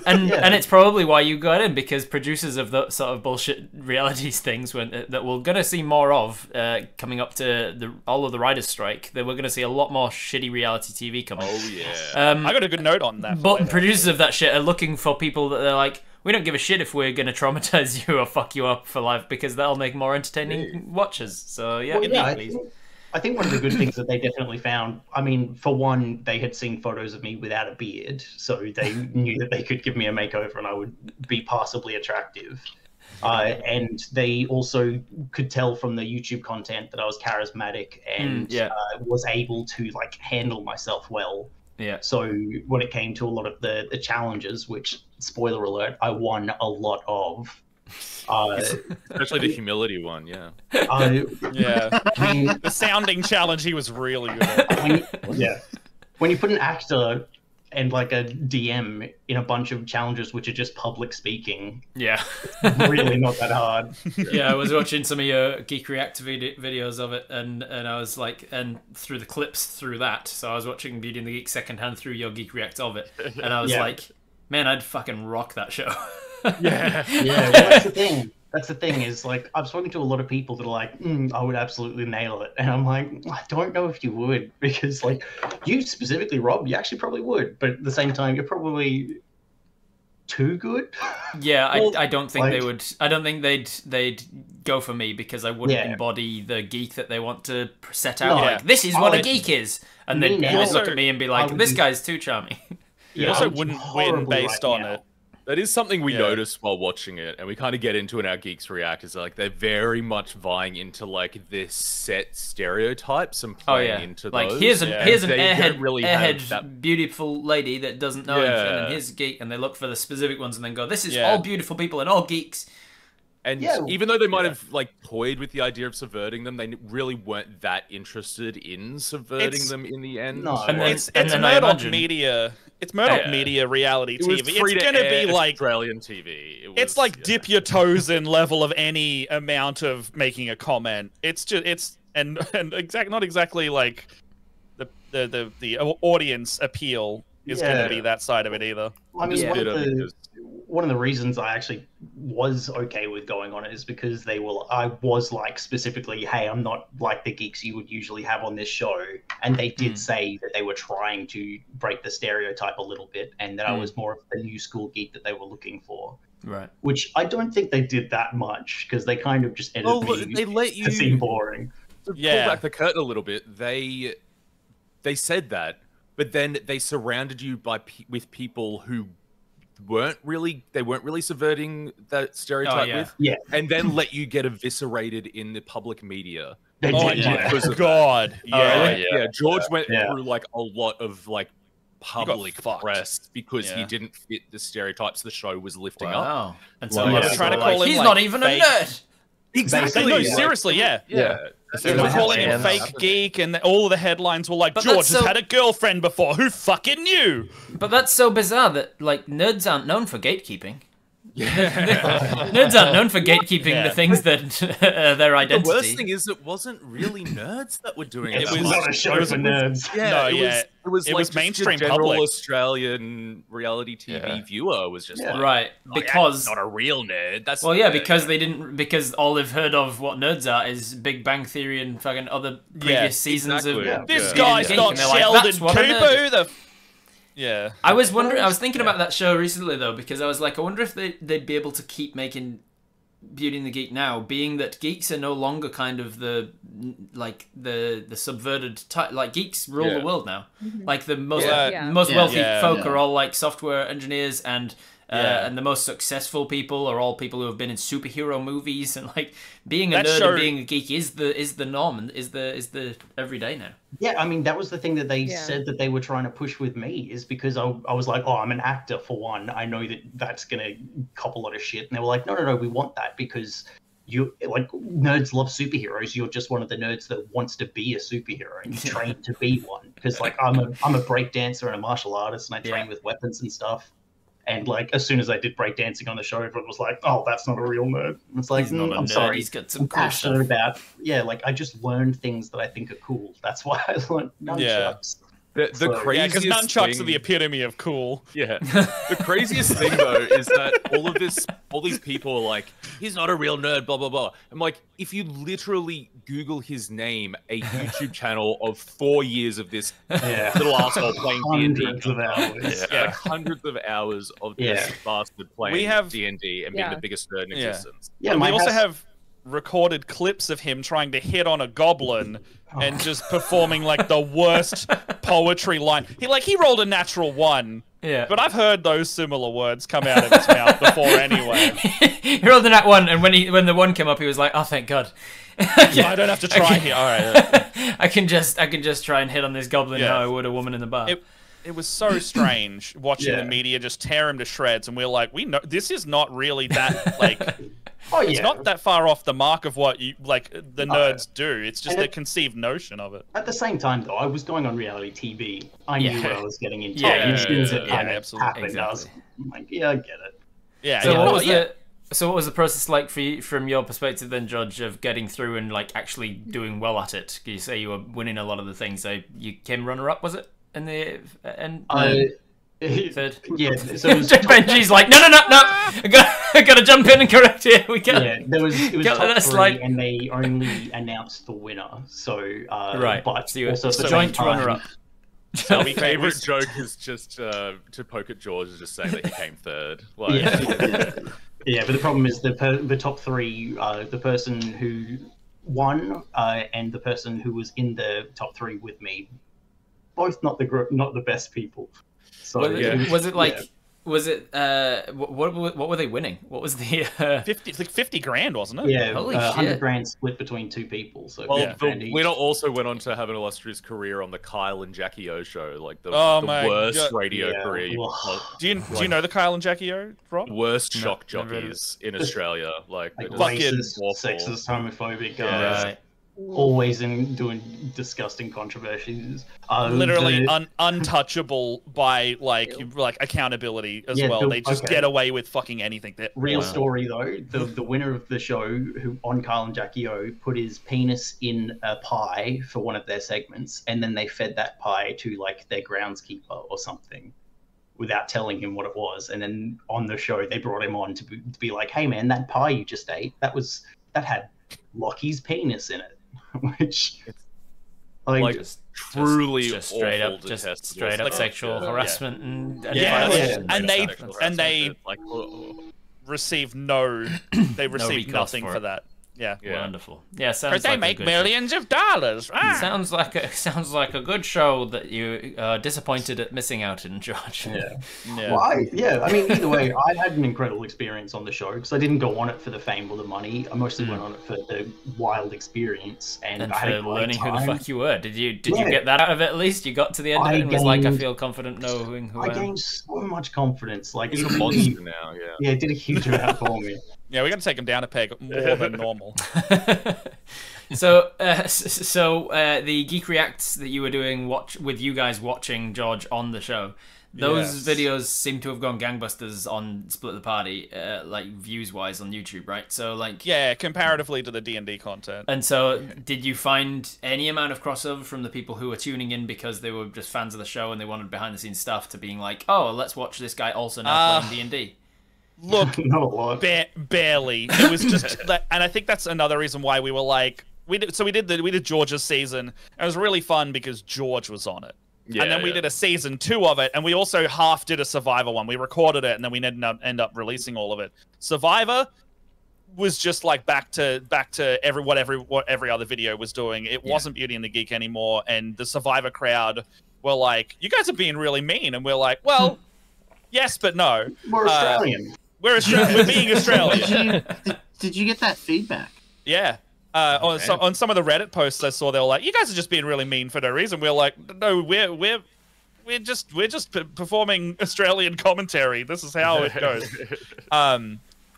Speaker 1: And it's probably why you got in, because producers of the sort of bullshit realities things that we're gonna see more of coming up to all of the writers' strike. That we're gonna see a lot more shitty reality TV coming.
Speaker 6: Oh yeah.
Speaker 2: I got a good note on that.
Speaker 1: But producers of that shit are looking for people that they're like, we don't give a shit if we're going to traumatize you or fuck you up for life, because that'll make more entertaining watches. So yeah,
Speaker 4: Well, yeah,
Speaker 1: please.
Speaker 4: I think one of the good things that they definitely found, I mean, for one, they had seen photos of me without a beard, so they knew that they could give me a makeover and I would be passably attractive. And they also could tell from the YouTube content that I was charismatic and was able to like handle myself well.
Speaker 1: Yeah.
Speaker 4: So when it came to a lot of the challenges, which, spoiler alert, I won a lot of.
Speaker 6: Especially the humility one, yeah.
Speaker 2: Yeah.
Speaker 4: I mean,
Speaker 2: The sounding challenge he was really good at.
Speaker 4: when you put an actor and like a DM in a bunch of challenges which are just public speaking,
Speaker 1: Yeah.
Speaker 4: really not that hard.
Speaker 1: Yeah, I was watching some of your Geek React videos of it, and I was like, and through the clips through that, so I was watching Beauty and the Geek secondhand through your Geek React of it, and I was like, man, I'd fucking rock that show.
Speaker 2: Yeah.
Speaker 4: Yeah, well, that's the thing. That's the thing is, like, I've spoken to a lot of people that are like, I would absolutely nail it. And I'm like, I don't know if you would, because, like, you specifically, Rob, you actually probably would. But at the same time, you're probably too good.
Speaker 1: Yeah,
Speaker 4: Well,
Speaker 1: I don't think
Speaker 4: like-
Speaker 1: they would. I don't think they'd go for me, because I wouldn't
Speaker 4: Yeah.
Speaker 1: embody the geek that they want to set out.
Speaker 4: No.
Speaker 1: Like, this is what
Speaker 4: Oh,
Speaker 1: a geek is, and
Speaker 4: me
Speaker 1: they'd
Speaker 4: now-
Speaker 1: look at me and be
Speaker 4: I
Speaker 1: like,
Speaker 4: would
Speaker 1: this
Speaker 4: be-
Speaker 1: guy's too charming.
Speaker 2: You
Speaker 4: Yeah,
Speaker 2: also
Speaker 4: I'm
Speaker 2: wouldn't win
Speaker 4: horrible
Speaker 2: based
Speaker 4: right
Speaker 2: on
Speaker 4: now.
Speaker 2: it.
Speaker 6: That is something we
Speaker 2: Yeah.
Speaker 6: noticed while watching it, and we kind of get into in our Geeks React, is like they're very much vying into like this set stereotypes and
Speaker 1: Oh
Speaker 6: playing
Speaker 1: yeah,
Speaker 6: into
Speaker 1: like
Speaker 6: those.
Speaker 1: here's an
Speaker 2: Yeah.
Speaker 1: here's an
Speaker 6: They don't
Speaker 1: airhead,
Speaker 6: really have
Speaker 1: airhead
Speaker 6: that-
Speaker 1: beautiful lady that doesn't know anything,
Speaker 6: Yeah.
Speaker 1: and here's a geek, and they look for the specific ones and then go, this is
Speaker 2: Yeah.
Speaker 1: all beautiful people and all geeks.
Speaker 6: And
Speaker 4: Yeah.
Speaker 6: even though they might have like toyed with the idea of subverting them, they really weren't that interested in subverting
Speaker 2: It's-
Speaker 6: them in the end.
Speaker 4: No.
Speaker 1: And then-
Speaker 2: It's
Speaker 1: and then I
Speaker 2: Murdoch
Speaker 1: imagine-
Speaker 2: media. It's Murdoch
Speaker 6: Yeah.
Speaker 2: media reality
Speaker 6: It was
Speaker 2: TV.
Speaker 6: free
Speaker 2: It's
Speaker 6: to
Speaker 2: gonna
Speaker 6: air
Speaker 2: be like
Speaker 6: Australian TV. It
Speaker 2: it's
Speaker 6: was-
Speaker 2: like
Speaker 6: yeah.
Speaker 2: dip your toes in level of any amount of making a comment. It's just not exactly like the audience appeal is going to be that side of it either.
Speaker 4: I mean,
Speaker 6: Just bitter because
Speaker 4: one of the reasons I actually was okay with going on it is because I was like specifically, hey, I'm not like the geeks you would usually have on this show. And they did say that they were trying to break the stereotype a little bit and that I was more of the new school geek that they were looking for.
Speaker 1: Right.
Speaker 4: Which I don't think they did that much because they kind of just edited me
Speaker 6: they let you
Speaker 4: to seem boring.
Speaker 6: To pull back the curtain a little bit, they said that, but then they surrounded you with people who weren't really subverting that stereotype and then let you get eviscerated in the public media.
Speaker 2: God.
Speaker 6: George went through like a lot of like public press because he didn't fit the stereotypes the show was lifting up.
Speaker 1: And so
Speaker 2: trying to call him
Speaker 1: he's
Speaker 2: like
Speaker 1: not even
Speaker 2: fake...
Speaker 1: a nerd.
Speaker 2: Exactly. No, seriously, yeah. They were calling him fake geek, and all the headlines were like, George has had a girlfriend before. Who fucking knew?
Speaker 1: But that's so bizarre that like nerds aren't known for gatekeeping. Nerds aren't known for gatekeeping the things that their identity.
Speaker 6: The worst thing is it wasn't really nerds that were doing it.
Speaker 4: It was not a show for nerds.
Speaker 6: It was like
Speaker 2: mainstream
Speaker 6: general
Speaker 2: public.
Speaker 6: Australian reality TV viewer was just like,
Speaker 1: right, because
Speaker 6: not a real nerd. That's
Speaker 1: because all they've heard of what nerds are is Big Bang Theory and fucking other previous seasons of
Speaker 2: this guy's not Sheldon Cooper. Who the
Speaker 1: I was wondering. I was thinking about that show recently though, because I was like, I wonder if they'd be able to keep making Beauty and the Geek now, being that geeks are no longer kind of the subverted type. Like geeks rule the world now. Like the most wealthy folk are all like software engineers and the most successful people are all people who have been in superhero movies, and like being a nerd and being a geek is the norm and is the everyday now.
Speaker 4: Yeah, I mean that was the thing that they said that they were trying to push with me, is because I was like, oh, I'm an actor for one. I know that's gonna cop a lot of shit, and they were like, no, we want that because you like nerds love superheroes. You're just one of the nerds that wants to be a superhero and you train to be one. Because like I'm a break dancer and a martial artist, and I train with weapons and stuff. And like as soon as I did breakdancing on the show, everyone was like, "Oh, that's not a real nerd." And it's like, I'm sorry,
Speaker 1: he's got some
Speaker 4: I'm passionate about. Yeah, like I just learned things that I think are cool. That's why I learned nunchucks.
Speaker 6: The craziest
Speaker 2: because nunchucks are the epitome of cool.
Speaker 6: Yeah. The craziest thing though is that all these people are like, he's not a real nerd, blah blah blah. I'm like, if you literally Google his name, a YouTube channel of 4 years of this little asshole playing D&D,
Speaker 4: hundreds of hours.
Speaker 6: like hundreds of hours of this bastard playing D&D and being the biggest nerd in existence.
Speaker 4: Yeah,
Speaker 2: and we also have recorded clips of him trying to hit on a goblin and just performing like the worst poetry line. He rolled a natural 1.
Speaker 1: Yeah.
Speaker 2: But I've heard those similar words come out of his mouth before anyway.
Speaker 1: He rolled a nat 1, and when the 1 came up, he was like, "Oh, thank God."
Speaker 2: I don't have to try here. All right.
Speaker 1: I can just try and hit on this goblin how I would a woman in the bar.
Speaker 2: It was so strange watching the media just tear him to shreds, and we're like, we know this is not really that like. It's not that far off the mark of what the nerds do. It's just a conceived notion of it.
Speaker 4: At the same time, though, I was going on reality TV. I knew what I was getting into.
Speaker 2: As
Speaker 4: soon as it happened,
Speaker 1: exactly.
Speaker 4: I was like, yeah, I get it.
Speaker 2: Yeah.
Speaker 1: So what was the process like for you, from your perspective then, Judge, of getting through and like actually doing well at it? You say you were winning a lot of the things. So you came runner-up, was it? In the end? Third.
Speaker 4: Yeah. So
Speaker 1: Benji's like, no. I gotta jump in and correct it. We got.
Speaker 4: Yeah, it was top 3, and they only announced the winner. So
Speaker 1: right.
Speaker 4: But
Speaker 1: so
Speaker 4: also
Speaker 1: the joint runner-up.
Speaker 6: My favorite joke is just to poke at George, is just saying that he came third. Like,
Speaker 4: yeah, but the problem is the top 3, the person who won and the person who was in the top 3 with me, both not the best people. So
Speaker 1: was it like? Was it what were they winning? What was the
Speaker 2: 50 grand, wasn't it?
Speaker 4: Yeah,
Speaker 1: holy
Speaker 4: 100
Speaker 1: shit.
Speaker 4: grand split between 2 people. So
Speaker 6: the winner also went on to have an illustrious career on the Kyle and Jackie O show, like the worst radio career.
Speaker 2: Do you know the Kyle and Jackie O, Rob?
Speaker 6: Worst shock jockeys in Australia, like
Speaker 4: racist, sexist, homophobic guys.
Speaker 1: Right.
Speaker 4: always in doing disgusting controversies.
Speaker 2: Literally untouchable by like accountability as well. They just get away with fucking anything.
Speaker 4: Real story though, the winner of the show, who on Kyle and Jackie O, put his penis in a pie for one of their segments, and then they fed that pie to like their groundskeeper or something, without telling him what it was. And then on the show, they brought him on to be like, "Hey man, that pie you just ate, that had Lockie's penis in it," which
Speaker 6: like truly
Speaker 1: just straight up, sexual harassment and
Speaker 2: they received nothing for that. Yeah,
Speaker 1: wonderful. Yeah, sounds like
Speaker 2: they make millions of dollars.
Speaker 1: Sounds like a good show that you are disappointed at missing out in, George.
Speaker 4: Well, I mean, either way, I had an incredible experience on the show because I didn't go on it for the fame or the money. I mostly went on it for the wild experience and I had
Speaker 1: for learning who the fuck you were. Did you get that out of it at least? You got to the end of it and was like, I feel confident knowing who I am.
Speaker 4: I gained so much confidence. Like,
Speaker 6: he's a monster now.
Speaker 4: Yeah, it did a huge amount for me.
Speaker 2: Yeah, we got to take him down a peg more than normal.
Speaker 1: So the Geek Reacts that you were doing with you guys watching George on the show, those videos seem to have gone gangbusters on Split the Party, like views-wise on YouTube, right? So like
Speaker 2: comparatively to the D&D content.
Speaker 1: And so, did you find any amount of crossover from the people who were tuning in because they were just fans of the show and they wanted behind-the-scenes stuff to being like, oh, let's watch this guy also now playing D&D?
Speaker 2: Look, barely. It was just, and I think that's another reason why we were like, we did George's season. And it was really fun because George was on it. And then we did a season 2 of it, and we also half did a Survivor one. We recorded it, and then we ended up releasing all of it. Survivor was just like back to what every other video was doing. It wasn't Beauty and the Geek anymore, and the Survivor crowd were like, "You guys are being really mean," and we're like, "Well, yes, but no.
Speaker 4: We're Australian.
Speaker 2: We're being Australian."
Speaker 3: Did you get that feedback?
Speaker 2: Yeah. On some of the Reddit posts I saw, they were like, "You guys are just being really mean for no reason." We're like, "No, we're just performing Australian commentary. This is how it goes."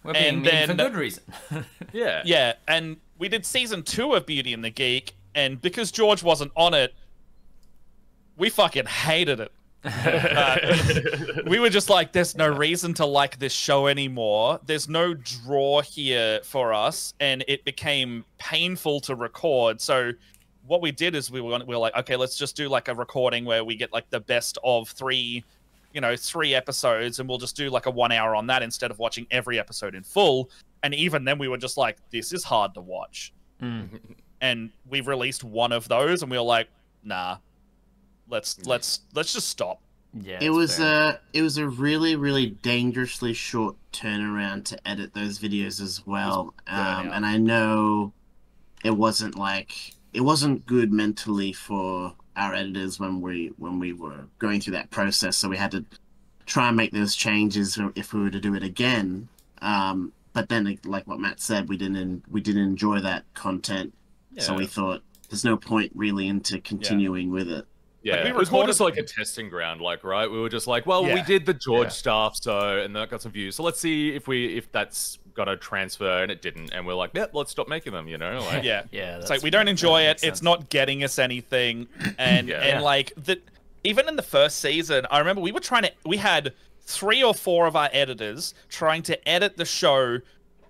Speaker 1: We're being mean for good reason.
Speaker 2: Yeah, and we did season 2 of Beauty and the Geek, and because George wasn't on it, we fucking hated it. We were just like, there's no reason to like this show anymore. There's no draw here for us, and it became painful to record. So what we did is we were like, okay, let's just do like a recording where we get like the best of 3 episodes, and we'll just do like a 1 hour on that instead of watching every episode in full. And even then we were just like, this is hard to watch. And we released one of those, and we were like, nah. Let's just stop.
Speaker 3: Yeah, it was a really, really dangerously short turnaround to edit those videos as well. And I know it wasn't good mentally for our editors when we were going through that process. So we had to try and make those changes if we were to do it again. But then, like what Matt said, we didn't enjoy that content. So we thought there's no point really into continuing with it.
Speaker 6: Yeah, it was more just like a testing ground, like, right? We were just like, well, we did the George stuff, and that got some views. So let's see if that's got a transfer, and it didn't. And we're like, yeah, let's stop making them, Like,
Speaker 2: it's like we don't enjoy it. It's not getting us anything, and like even in the first season, I remember we had 3 or 4 of our editors trying to edit the show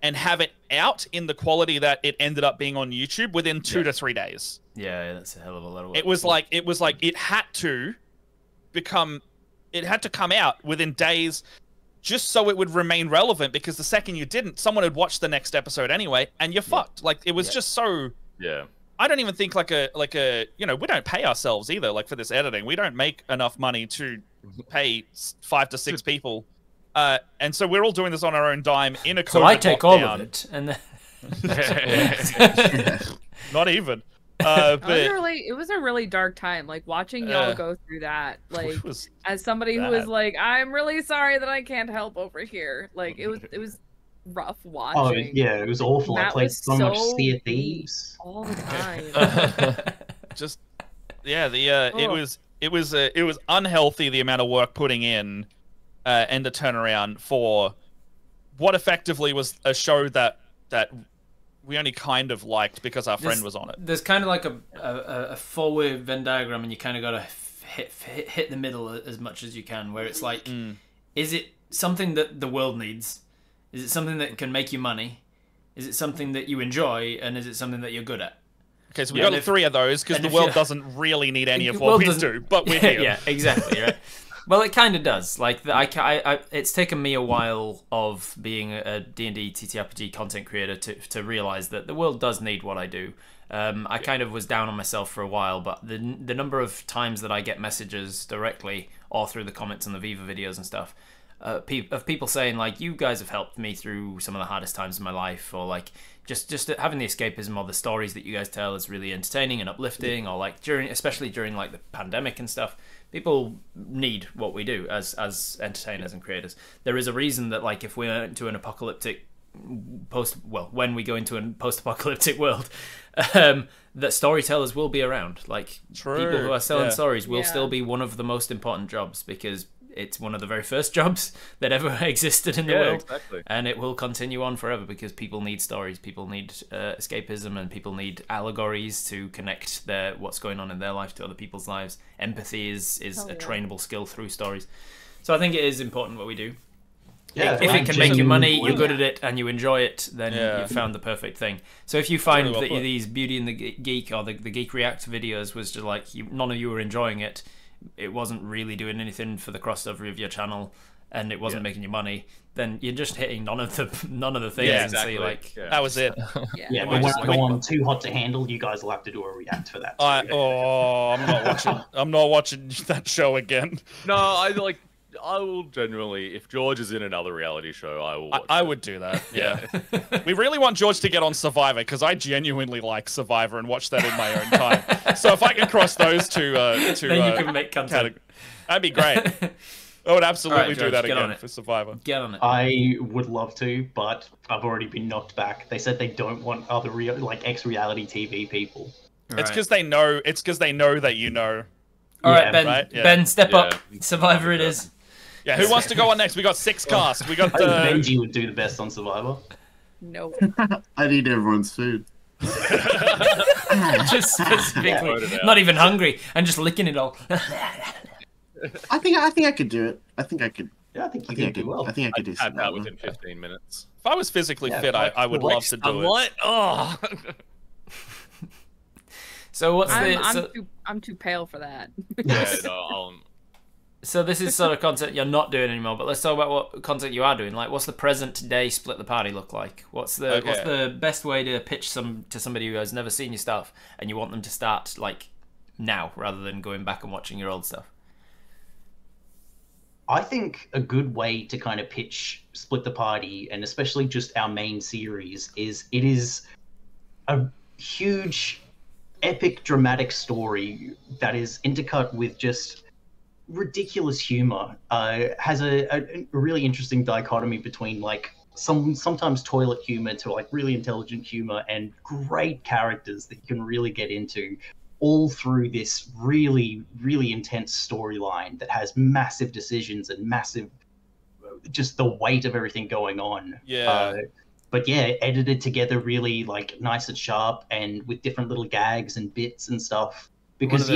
Speaker 2: and have it out in the quality that it ended up being on YouTube within 2 to 3 days.
Speaker 1: Yeah, that's a hell of a lot of work.
Speaker 2: It was like it had to come out within days just so it would remain relevant, because the second you didn't, someone had watched the next episode anyway and you're fucked. Like, it was just so I don't even think like a we don't pay ourselves either, like, for this editing. We don't make enough money to pay 5 to 6 people. And so we're all doing this on our own dime in a COVID
Speaker 1: So I take
Speaker 2: lockdown.
Speaker 1: all of it, and
Speaker 2: not even.
Speaker 5: But it was a really dark time. Like, watching y'all go through that, like, as somebody who was like, I'm really sorry that I can't help over here. Like, it was rough watching.
Speaker 4: Oh yeah, it was awful. I played so much Sea of Thieves
Speaker 5: all the time.
Speaker 2: It was unhealthy, the amount of work putting in, and the turnaround for what effectively was a show that we only kind of liked because our friend was on it.
Speaker 1: There's kind of like a four-way Venn diagram, and you kind of got to hit the middle as much as you can, where it's like, is it something that the world needs? Is it something that can make you money? Is it something that you enjoy? And is it something that you're good at?
Speaker 2: Okay, so we got 3 of those because the world doesn't really need any of what we do, but we're here.
Speaker 1: Yeah, exactly, right? Well, it kind of does. Like, it's taken me a while of being a D&D TTRPG content creator to realize that the world does need what I do. I kind of was down on myself for a while, but the number of times that I get messages directly or through the comments on the Viva videos and stuff of people saying, like, you guys have helped me through some of the hardest times in my life, or like just having the escapism or the stories that you guys tell is really entertaining and uplifting, or like especially during like the pandemic and stuff. People need what we do as entertainers and creators. There is a reason that, like, if we're into an apocalyptic when we go into a post-apocalyptic world, that storytellers will be around. Like, people who are selling stories will still be one of the most important jobs, because it's one of the very first jobs that ever existed in the world.
Speaker 6: Exactly.
Speaker 1: And it will continue on forever, because people need stories, people need escapism, and people need allegories to connect what's going on in their life to other people's lives. Empathy is a trainable skill through stories. So I think it is important what we do.
Speaker 4: Yeah,
Speaker 1: if it can make you money, you're good at it, and you enjoy it, then you've found the perfect thing. So if you find that these Beauty and the Geek or the Geek React videos was just like none of you were enjoying it, it wasn't really doing anything for the crossover of your channel, and it wasn't making you money, then you're just hitting none of the things.
Speaker 2: Yeah,
Speaker 1: exactly.
Speaker 2: And
Speaker 1: so
Speaker 2: that was it.
Speaker 4: But when I go on Too Hot to Handle, you guys will have to do a react for that.
Speaker 2: I'm not watching that show again.
Speaker 6: No, I will genuinely, if George is in another reality show, I will watch
Speaker 2: I would do that, yeah. We really want George to get on Survivor, because I genuinely like Survivor and watch that in my own time. So if I can cross those two
Speaker 1: then you can make content.
Speaker 2: That'd be great. I would absolutely
Speaker 1: George,
Speaker 2: do that again for Survivor.
Speaker 1: Get on it.
Speaker 4: I would love to, but I've already been knocked back. They said they don't want other ex-reality TV people.
Speaker 2: It's because they know. It's because they know that you know.
Speaker 1: All right, Ben.
Speaker 2: Right? Yeah.
Speaker 1: Ben, step up. Survivor it is.
Speaker 2: Yeah, who wants to go on next? We got 6 casts. We got
Speaker 4: Benji would do the best on Survivor.
Speaker 5: No.
Speaker 3: I need everyone's food.
Speaker 1: Just specifically, not even hungry, and just licking it all.
Speaker 3: I think I could do it. I think I could.
Speaker 4: Yeah, I think you could do well.
Speaker 3: I think I could do
Speaker 6: Had that
Speaker 3: something.
Speaker 6: within 15 minutes.
Speaker 2: If I was physically fit, I would love to do it.
Speaker 6: What? Oh.
Speaker 1: So what's
Speaker 5: I'm too pale for that.
Speaker 6: Yeah, no,
Speaker 1: So this is sort of content you're not doing anymore, but let's talk about what content you are doing. Like, what's the present day Split the Party look like? What's the best way to pitch to somebody who has never seen your stuff and you want them to start like now rather than going back and watching your old stuff?
Speaker 4: I think a good way to kind of pitch Split the Party, and especially just our main series, is it is a huge, epic, dramatic story that is intercut with just ridiculous humor. Has a really interesting dichotomy between like sometimes toilet humor to like really intelligent humor, and great characters that you can really get into, all through this really, really intense storyline that has massive decisions and massive, just the weight of everything going on. But yeah, edited together really like nice and sharp, and with different little gags and bits and stuff. Because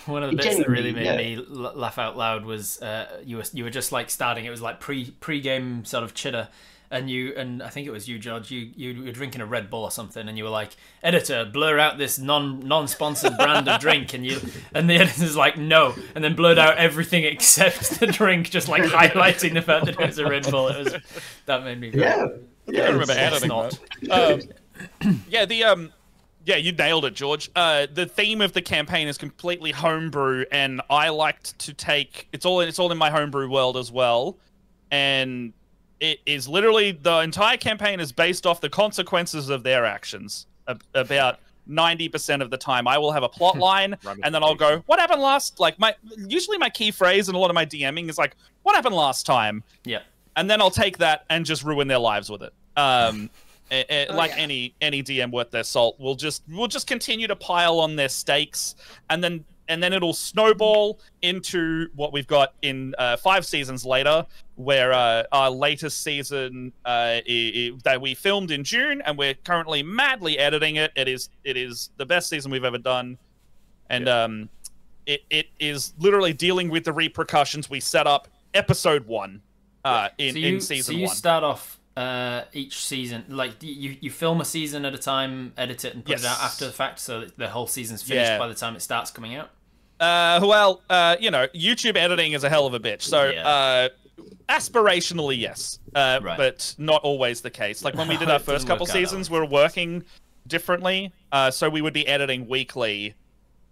Speaker 1: one of the bits that really made me laugh out loud was you were just like starting. It was like pre-game sort of chitter, and I think it was you, George. You were drinking a Red Bull or something, and you were like, "Editor, blur out this non-sponsored brand of drink," and the editor's like, "No," and then blurred out everything except the drink, just like highlighting the fact that it was a Red Bull. That made me
Speaker 4: yeah.
Speaker 2: I don't remember editing that. Yeah, you nailed it, George. The theme of the campaign is completely homebrew, and I liked to take it's all in my homebrew world as well, and it is literally the entire campaign is based off the consequences of their actions. About 90% of the time, I will have a plot line, and then I'll go, "What happened last?" Like usually my key phrase in a lot of my DMing is like, "What happened last time?"
Speaker 1: Yeah.
Speaker 2: And then I'll take that and just ruin their lives with it. Any DM worth their salt, we'll just continue to pile on their stakes, and then and then it'll snowball into what we've got in 5 seasons later, where our latest season that we filmed in June, and we're currently madly editing it. It is the best season we've ever done, and it is literally dealing with the repercussions we set up episode 1 in season 1.
Speaker 1: So you start off each season, like you film a season at a time, edit it, and put it out after the fact, so that the whole season's finished by the time it starts coming out.
Speaker 2: You know, YouTube editing is a hell of a bitch. So aspirationally, yes, but not always the case. Like when we did our first couple seasons, we were working differently, so we would be editing weekly.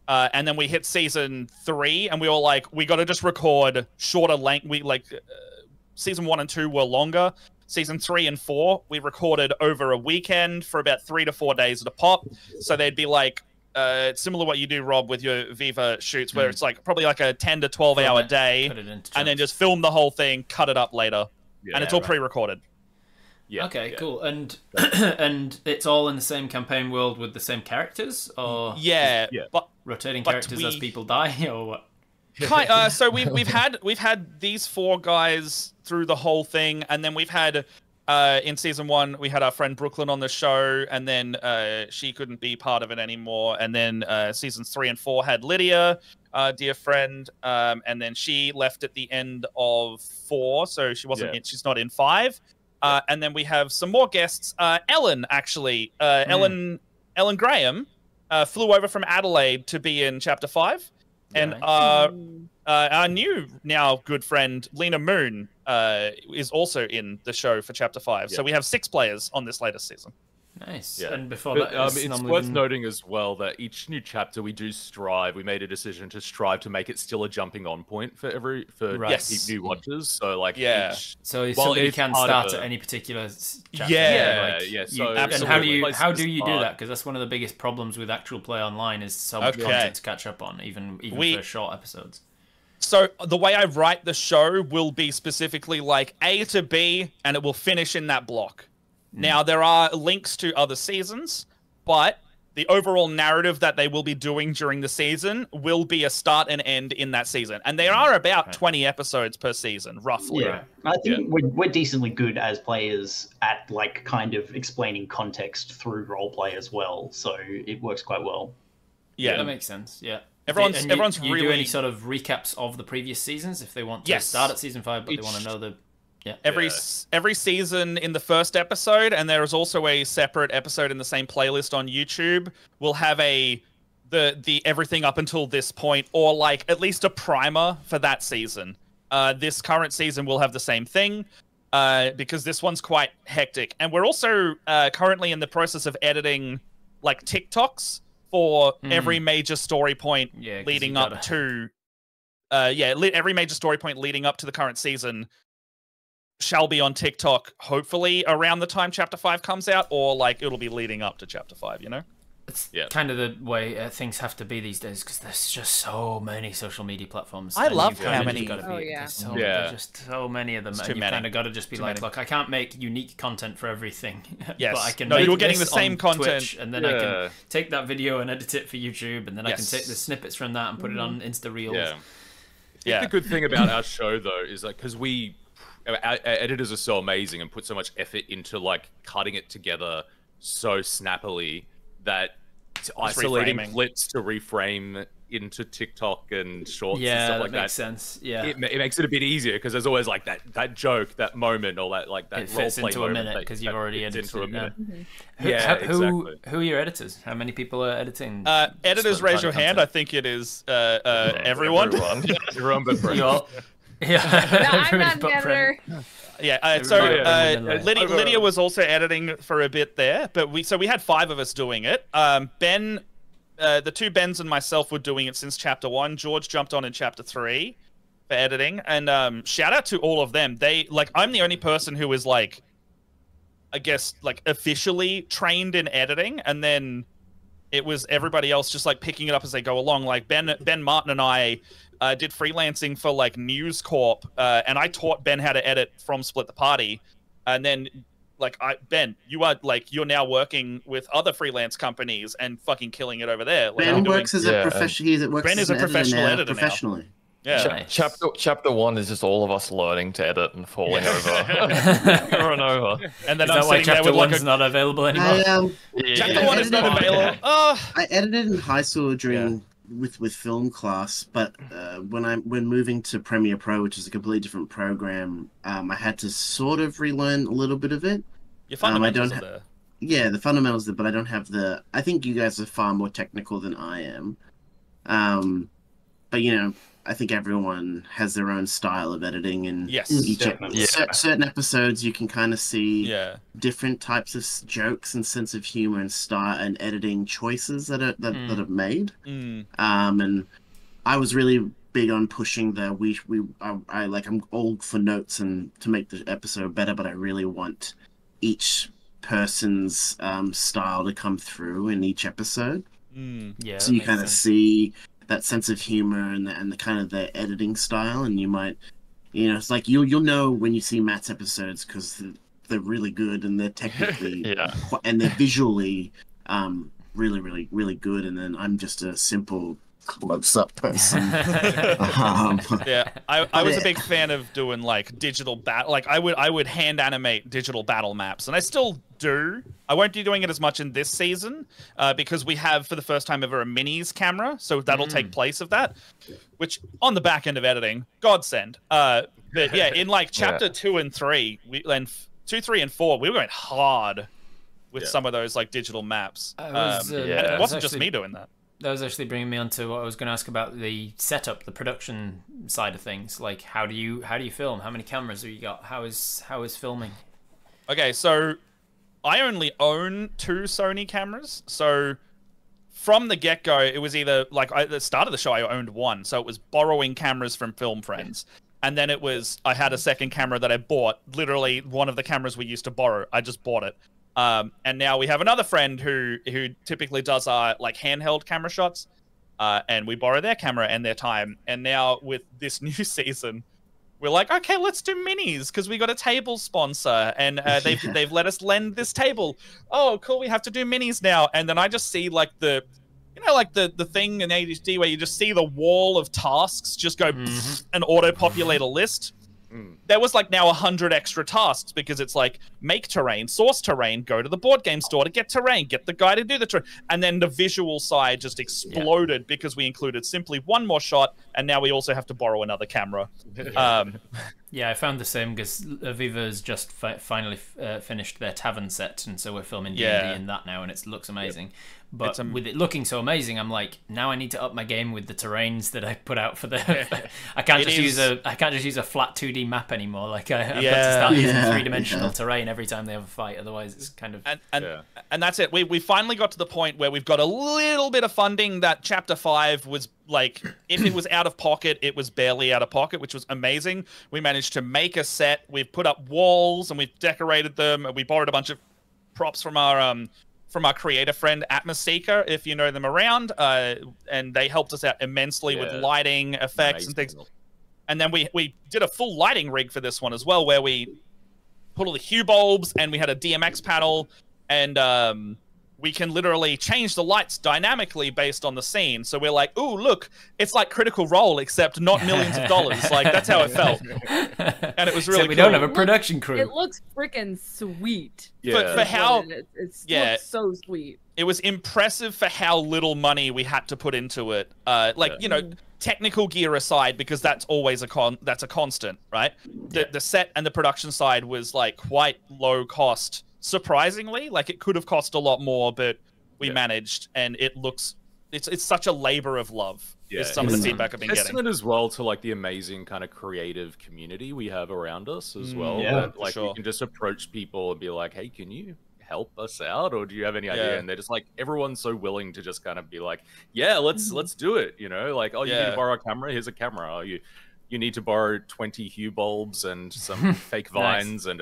Speaker 2: And then we hit season 3, and we were like, we got to just record shorter length. Season 1 and 2 were longer. Season 3 and 4, we recorded over a weekend for about 3 to 4 days at a pop. So they'd be like, similar to what you do, Rob, with your Viva shoots, where it's like probably like a 10 to 12 hour day, and then just film the whole thing, cut it up later, and it's all pre-recorded.
Speaker 1: Yeah. Okay, cool. And and it's all in the same campaign world with the same characters, or
Speaker 2: but
Speaker 1: rotating characters as people die, or what?
Speaker 2: So we've had these 4 guys through the whole thing, and then we've had in season 1 we had our friend Brooklyn on the show, and then she couldn't be part of it anymore, and then seasons 3 and 4 had Lydia, dear friend, and then she left at the end of 4, so she wasn't she's not in 5. And then we have some more guests. Ellen, actually. Ellen Graham flew over from Adelaide to be in Chapter 5. And our new, now good friend, Lena Moon, is also in the show for Chapter 5. So we have 6 players on this latest season.
Speaker 1: Nice.
Speaker 6: Yeah.
Speaker 1: And before that,
Speaker 6: it's worth noting as well that each new chapter we made a decision to strive to make it still a jumping on point for new watchers. So like
Speaker 1: so somebody can start at any particular chapter.
Speaker 2: So
Speaker 1: and how do you do that? Because that's one of the biggest problems with actual play online is so much content to catch up on, even for short episodes.
Speaker 2: So the way I write the show will be specifically like A to B, and it will finish in that block. Now, there are links to other seasons, but the overall narrative that they will be doing during the season will be a start and end in that season. And there are about 20 episodes per season, roughly.
Speaker 4: Yeah. I think we're decently good as players at, like, kind of explaining context through roleplay as well, so it works quite well.
Speaker 1: Yeah, that makes sense, yeah.
Speaker 2: Everyone's
Speaker 1: you
Speaker 2: really...
Speaker 1: do any sort of recaps of the previous seasons if they want to start at season 5, but they want to know the... Yeah.
Speaker 2: Every season in the first episode, and there is also a separate episode in the same playlist on YouTube, will have the everything up until this point, or like at least a primer for that season. This current season will have the same thing, because this one's quite hectic. And we're also currently in the process of editing like TikToks for every major story point leading up to every major story point leading up to the current season shall be on TikTok, hopefully around the time Chapter 5 comes out, or like it'll be leading up to Chapter 5, you know?
Speaker 1: It's kind of the way things have to be these days, because there's just so many social media platforms.
Speaker 2: I love how many.
Speaker 1: There's just so many of them, and you kind of got to just be like, look, I can't make unique content for everything.
Speaker 2: Yes.
Speaker 1: But I can.
Speaker 2: No,
Speaker 1: make
Speaker 2: you're getting
Speaker 1: this
Speaker 2: the same
Speaker 1: on
Speaker 2: content,
Speaker 1: Twitch, and then I can take that video and edit it for YouTube, and then I can take the snippets from that and put it on Insta Reels.
Speaker 6: I think the good thing about our show though is like because our editors are so amazing and put so much effort into like cutting it together so snappily that isolating clips to reframe into TikTok and shorts and stuff like that
Speaker 1: makes sense. Yeah,
Speaker 6: it makes it a bit easier because there's always like that joke, that moment, or that
Speaker 1: it fits into a minute because you've already edited
Speaker 6: into a minute.
Speaker 1: Who are your editors? How many people are editing?
Speaker 2: Editors, raise your hand. I think it is everyone.
Speaker 6: Everyone but Brent.
Speaker 5: I'm not the editor.
Speaker 2: Lydia was also editing for a bit there, but we had 5 of us doing it. Ben, the 2 Bens and myself were doing it since Chapter 1. George jumped on in Chapter 3 for editing, and shout out to all of them. I'm the only person who is like, I guess, like officially trained in editing, and then it was everybody else just like picking it up as they go along. Like Ben Martin and I did freelancing for like News Corp, and I taught Ben how to edit from Split the Party, and then like Ben, you're now working with other freelance companies and fucking killing it over there. Like,
Speaker 3: Ben works as a professional.
Speaker 2: Ben is a professional editor now.
Speaker 3: Professionally.
Speaker 2: Yeah.
Speaker 1: Nice.
Speaker 7: Chapter 1 is just all of us learning to edit and falling over over and over.
Speaker 2: And then
Speaker 1: Is that why chapter 1's not available anymore?
Speaker 2: Chapter 1 is not available.
Speaker 3: I edited in high school during with film class, but when moving to Premiere Pro, which is a completely different program, I had to sort of relearn a little bit of it.
Speaker 2: Your fundamentals are there.
Speaker 3: Yeah, the fundamentals, but I don't have the. I think you guys are far more technical than I am. But you know, I think everyone has their own style of editing, and certain episodes you can kind of see different types of jokes and sense of humor and style and editing choices that are made. And I was really big on pushing I'm all for notes and to make the episode better, but I really want each person's style to come through in each episode. So you kind of see that sense of humor and the kind of the editing style, and you might, it's like you'll know when you see Matt's episodes because they're really good and they're technically and they're visually really, really, really good, and then I'm just a simple close-up person.
Speaker 2: I was a big fan of doing like digital like I would hand animate digital battle maps, and I still do. I won't be doing it as much in this season because we have for the first time ever a minis camera, so that'll take place of that, which on the back end of editing, godsend. But yeah, in like chapter 2 and 3, and 2, 3, and 4, we went hard with some of those like digital maps. And it wasn't just me doing that.
Speaker 1: That was actually bringing me on to what I was going to ask about the setup, the production side of things. Like, how do you film? How many cameras have you got? How is filming?
Speaker 2: Okay, so I only own 2 Sony cameras. So from the get-go, it was either like at the start of the show, I owned 1. So it was borrowing cameras from film friends. And then it was I had a second camera that I bought. Literally one of the cameras we used to borrow. I just bought it. And now we have another friend who typically does our like handheld camera shots, and we borrow their camera and their time. And now with this new season, we're like, okay, let's do minis because we got a table sponsor, and they've let us lend this table. Oh, cool, we have to do minis now. And then I just see like the thing in ADHD where you just see the wall of tasks just go and auto-populate a list. There was like now 100 extra tasks because it's like make terrain, source terrain, go to the board game store to get terrain, get the guy to do the terrain. And then the visual side just exploded because we included simply 1 more shot, and now we also have to borrow another camera.
Speaker 1: Yeah, I found the same because Aviva's just finally finished their tavern set, and so we're filming D&D in that now, and it looks amazing. But with it looking so amazing, I'm like, now I need to up my game with the terrains that I put out for the. I can't just use a flat 2D map anymore. Like I've got to start using 3-dimensional terrain every time they have a fight. Otherwise, it's kind of
Speaker 2: and that's it. We finally got to the point where we've got a little bit of funding. That chapter 5 was like, if it was out of pocket, it was barely out of pocket, which was amazing. We managed to make a set. We've put up walls and we've decorated them. We borrowed a bunch of props from our creator friend Atmoseeker, if you know them around, and they helped us out immensely with lighting effects and things. And then we did a full lighting rig for this one as well, where we put all the hue bulbs and we had a DMX panel, and we can literally change the lights dynamically based on the scene. So we're like, ooh, look, it's like Critical Role, except not millions of dollars. Like, that's how it felt. And it was really cool.
Speaker 1: We don't have a production crew.
Speaker 5: It looks freaking sweet.
Speaker 2: Yeah. For how...
Speaker 5: It looks so sweet.
Speaker 2: It was impressive for how little money we had to put into it. You know, technical gear aside, because that's always a constant, right? The set and the production side was, like, quite low cost. Surprisingly, like, it could have cost a lot more, but we managed, and it looks it's such a labor of love. Is some of the feedback I've been getting.
Speaker 6: Testament as well to like the amazing kind of creative community we have around us as well. That, like you can just approach people and be like, "Hey, can you help us out, or do you have any idea?" And they're just like, everyone's so willing to just kind of be like, "Yeah, let's do it." You know, like, "Oh, you need to borrow a camera? Here's a camera. Oh, you need to borrow 20 hue bulbs and some fake vines and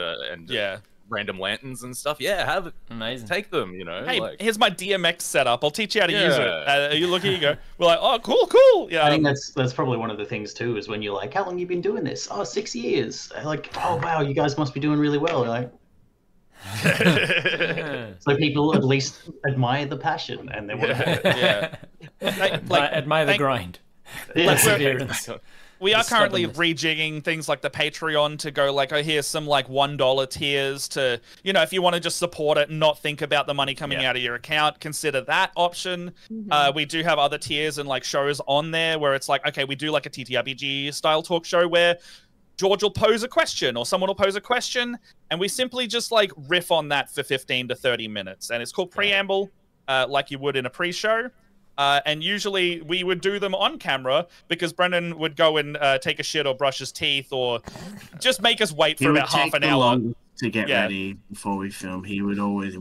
Speaker 6: random lanterns and stuff. Yeah, have it.
Speaker 1: Amazing.
Speaker 6: Take them, you know.
Speaker 2: Hey, here's my DMX setup. I'll teach you how to use it. You look here, you go. We're like, oh, cool. Yeah.
Speaker 4: I think that's probably one of the things too, is when you're like, how long you been doing this? Oh, 6 years. Like, oh wow, you guys must be doing really well. Like, So people at least admire the passion and they want to.
Speaker 2: Yeah.
Speaker 1: Admire the grind.
Speaker 4: Yeah.
Speaker 1: Perseverance.
Speaker 2: We are
Speaker 1: The
Speaker 2: currently
Speaker 1: stubbornness.
Speaker 2: rejigging things like the Patreon to go like, oh, here's some like $1 tiers to, you know, if you want to just support it and not think about the money coming out of your account, consider that option. We do have other tiers and like shows on there where it's like, okay, we do like a TTRPG style talk show where George will pose a question or someone will pose a question and we simply just like riff on that for 15 to 30 minutes. And it's called Preamble, like you would in a pre-show. And usually we would do them on camera because Brendan would go and take a shit or brush his teeth or just make us wait for about half an hour
Speaker 3: to get ready before we film. He would always,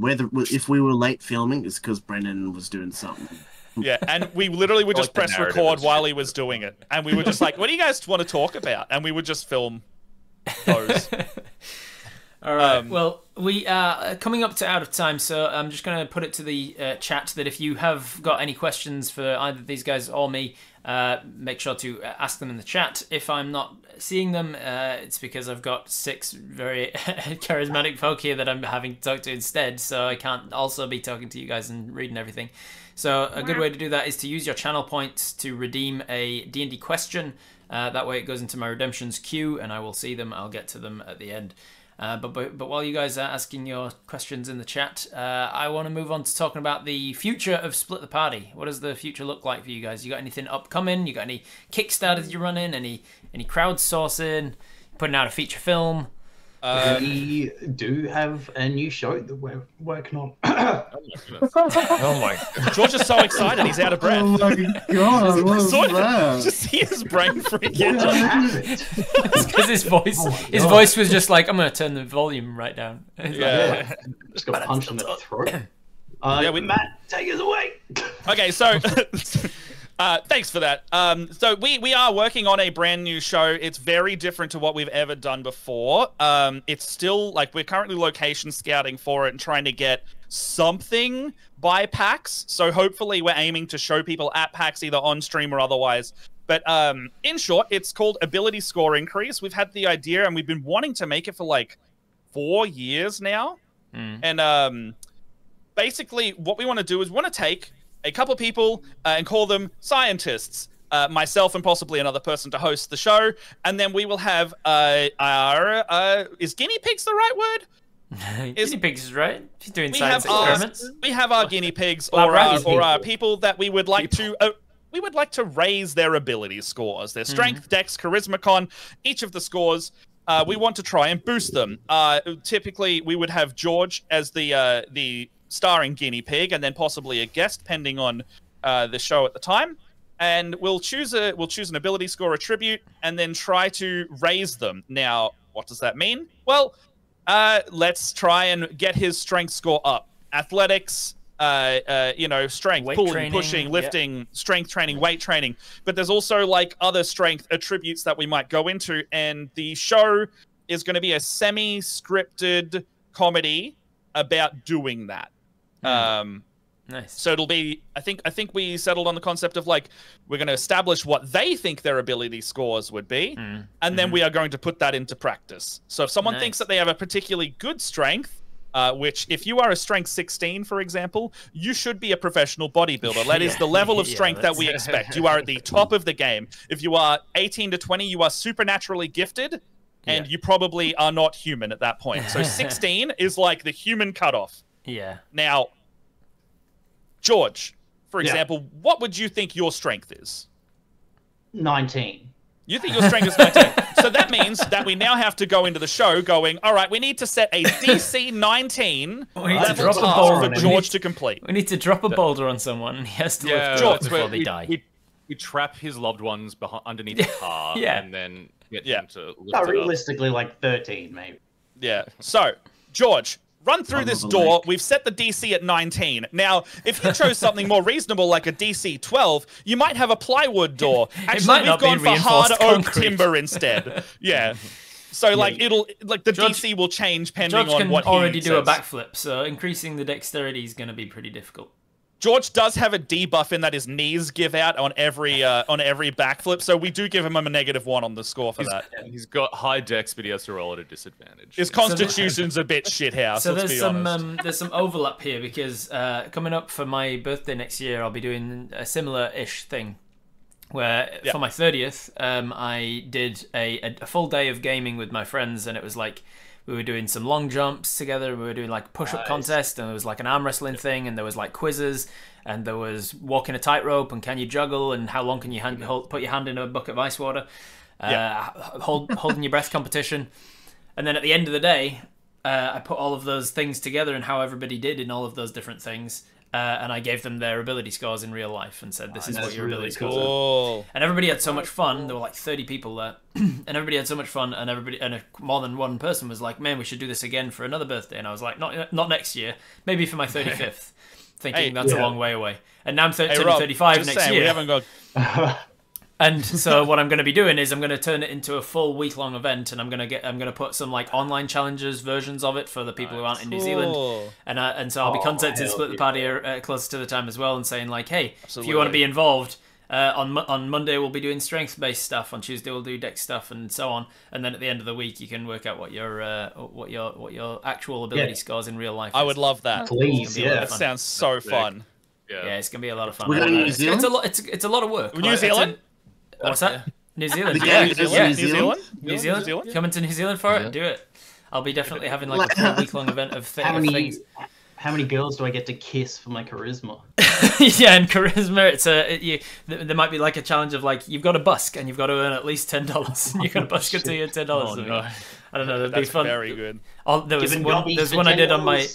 Speaker 3: if we were late filming, it's because Brendan was doing something.
Speaker 2: Yeah, and we literally would just press record while he was doing it. And we were just like, what do you guys want to talk about? And we would just film those.
Speaker 1: All right. Well, we are coming up to out of time, so I'm just going to put it to the chat that if you have got any questions for either these guys or me, make sure to ask them in the chat. If I'm not seeing them, it's because I've got 6 very charismatic folk here that I'm having to talk to instead, so I can't also be talking to you guys and reading everything. So a good way to do that is to use your channel points to redeem a D&D question. That way it goes into my redemptions queue, and I will see them. I'll get to them at the end. But while you guys are asking your questions in the chat, I want to move on to talking about the future of Split the Party. What does the future look like for you guys? You got anything upcoming? You got any Kickstarters you're running? Any crowdsourcing? Putting out a feature film?
Speaker 4: We do have a new show that we're working on.
Speaker 7: Oh my!
Speaker 2: George is so excited, he's out of breath.
Speaker 3: Oh my god, what was that?
Speaker 2: Just see his brain freaking
Speaker 1: It's because his voice was just like, I'm going to turn the volume right down.
Speaker 2: Yeah.
Speaker 4: Just got punched in the throat.
Speaker 2: Matt,
Speaker 4: take us away.
Speaker 2: Okay, so thanks for that. So we are working on a brand new show. It's very different to what we've ever done before. It's still like we're currently location scouting for it and trying to get something by PAX. So hopefully we're aiming to show people at PAX either on stream or otherwise. But in short, it's called Ability Score Increase. We've had the idea and we've been wanting to make it for like 4 years now. And basically what we want to do is we want to take a couple of people and call them scientists, myself and possibly another person to host the show, and then we will have is guinea pigs the right word?
Speaker 1: Guinea pigs is right. She's doing science experiments.
Speaker 2: We have our guinea pigs or our people that we would like to raise their ability scores, their strength, dex, charisma, con, each of the scores. We want to try and boost them. Typically, we would have George as the starring guinea pig, and then possibly a guest, depending on the show at the time. And we'll choose an ability score attribute, and then try to raise them. Now, what does that mean? Well, let's try and get his strength score up. Athletics, strength,
Speaker 1: weight
Speaker 2: pulling,
Speaker 1: training,
Speaker 2: pushing, lifting, strength training, weight training. But there's also like other strength attributes that we might go into, and the show is going to be a semi-scripted comedy about doing that.
Speaker 1: Nice.
Speaker 2: So it'll be, I think we settled on the concept of like, we're going to establish what they think their ability scores would be, and then we are going to put that into practice. So if someone thinks that they have a particularly good strength, which if you are a strength 16, for example, you should be a professional bodybuilder. That is the level of strength that we expect. You are at the top of the game. If you are 18 to 20, you are supernaturally gifted, and you probably are not human at that point. So 16 is like the human cutoff.
Speaker 1: Yeah.
Speaker 2: Now, George, for example, what would you think your strength is?
Speaker 4: 19.
Speaker 2: You think your strength is 19. So that means that we now have to go into the show going, all right, we need to set a DC 19 level task for George to complete.
Speaker 1: We need to drop a boulder on someone, and he has to lift
Speaker 2: George,
Speaker 1: before they die.
Speaker 6: We trap his loved ones underneath the car, and then get them to lift it up.
Speaker 4: Realistically, like 13, maybe.
Speaker 2: Yeah. So, George, run through this door. We've set the DC at 19. Now, if you chose something more reasonable like a DC 12, you might have a plywood door. Actually, we've gone for hard oak timber instead. Yeah. So, like, the DC will change depending on what he
Speaker 1: George can already do a
Speaker 2: says.
Speaker 1: backflip, so increasing the dexterity is going to be pretty difficult.
Speaker 2: George does have a debuff in that his knees give out on every backflip, so we do give him a -1 on the score for that.
Speaker 6: He's got high dex, but he has to roll at a disadvantage.
Speaker 2: His constitution's a bit shithouse.
Speaker 1: So
Speaker 2: let's
Speaker 1: there's
Speaker 2: be
Speaker 1: some
Speaker 2: honest.
Speaker 1: there's some overlap here because coming up for my birthday next year, I'll be doing a similar-ish thing. Where for my 30th, I did a full day of gaming with my friends, and it was like we were doing some long jumps together. We were doing like push-up contest, and there was like an arm wrestling thing, and there was like quizzes, and there was walking a tightrope, and can you juggle, and how long can you put your hand in a bucket of ice water, holding your breath competition, and then at the end of the day, I put all of those things together and how everybody did in all of those different things. And I gave them their ability scores in real life and said, this is what your ability scores are. And everybody had so much fun. There were like 30 people there. And everybody had so much fun. And more than one person was like, man, we should do this again for another birthday. And I was like, not next year. Maybe for my 35th. Thinking that's a long way away. And now I'm 35 next year.
Speaker 2: We haven't got...
Speaker 1: And so what I'm going to be doing is I'm going to turn it into a full week-long event, and I'm going to put some like online challenges versions of it for the people who aren't in New Zealand, and so I'll be contacting Split the Party closer to the time as well, and saying like, hey, if you want to be involved, on Monday we'll be doing strength-based stuff, on Tuesday we'll do dex stuff, and so on, and then at the end of the week you can work out what your actual ability scores in real life.
Speaker 2: I would love that.
Speaker 4: Please,
Speaker 2: that sounds so fun.
Speaker 1: Yeah, it's gonna be a lot of fun.
Speaker 3: We're going to New Zealand.
Speaker 1: It's a lot of work.
Speaker 2: New Zealand.
Speaker 1: What's that? New Zealand. New Zealand. Coming to New Zealand for it. Do it. I'll be definitely having like a full week-long event of things.
Speaker 4: How many girls do I get to kiss for my charisma?
Speaker 1: Yeah, and charisma, there might be like a challenge of like you've got to busk and you've got to earn at least $10. You've got to busk until you're $10. I don't know. That'd be fun.
Speaker 2: Very good.
Speaker 1: There was one I did on my.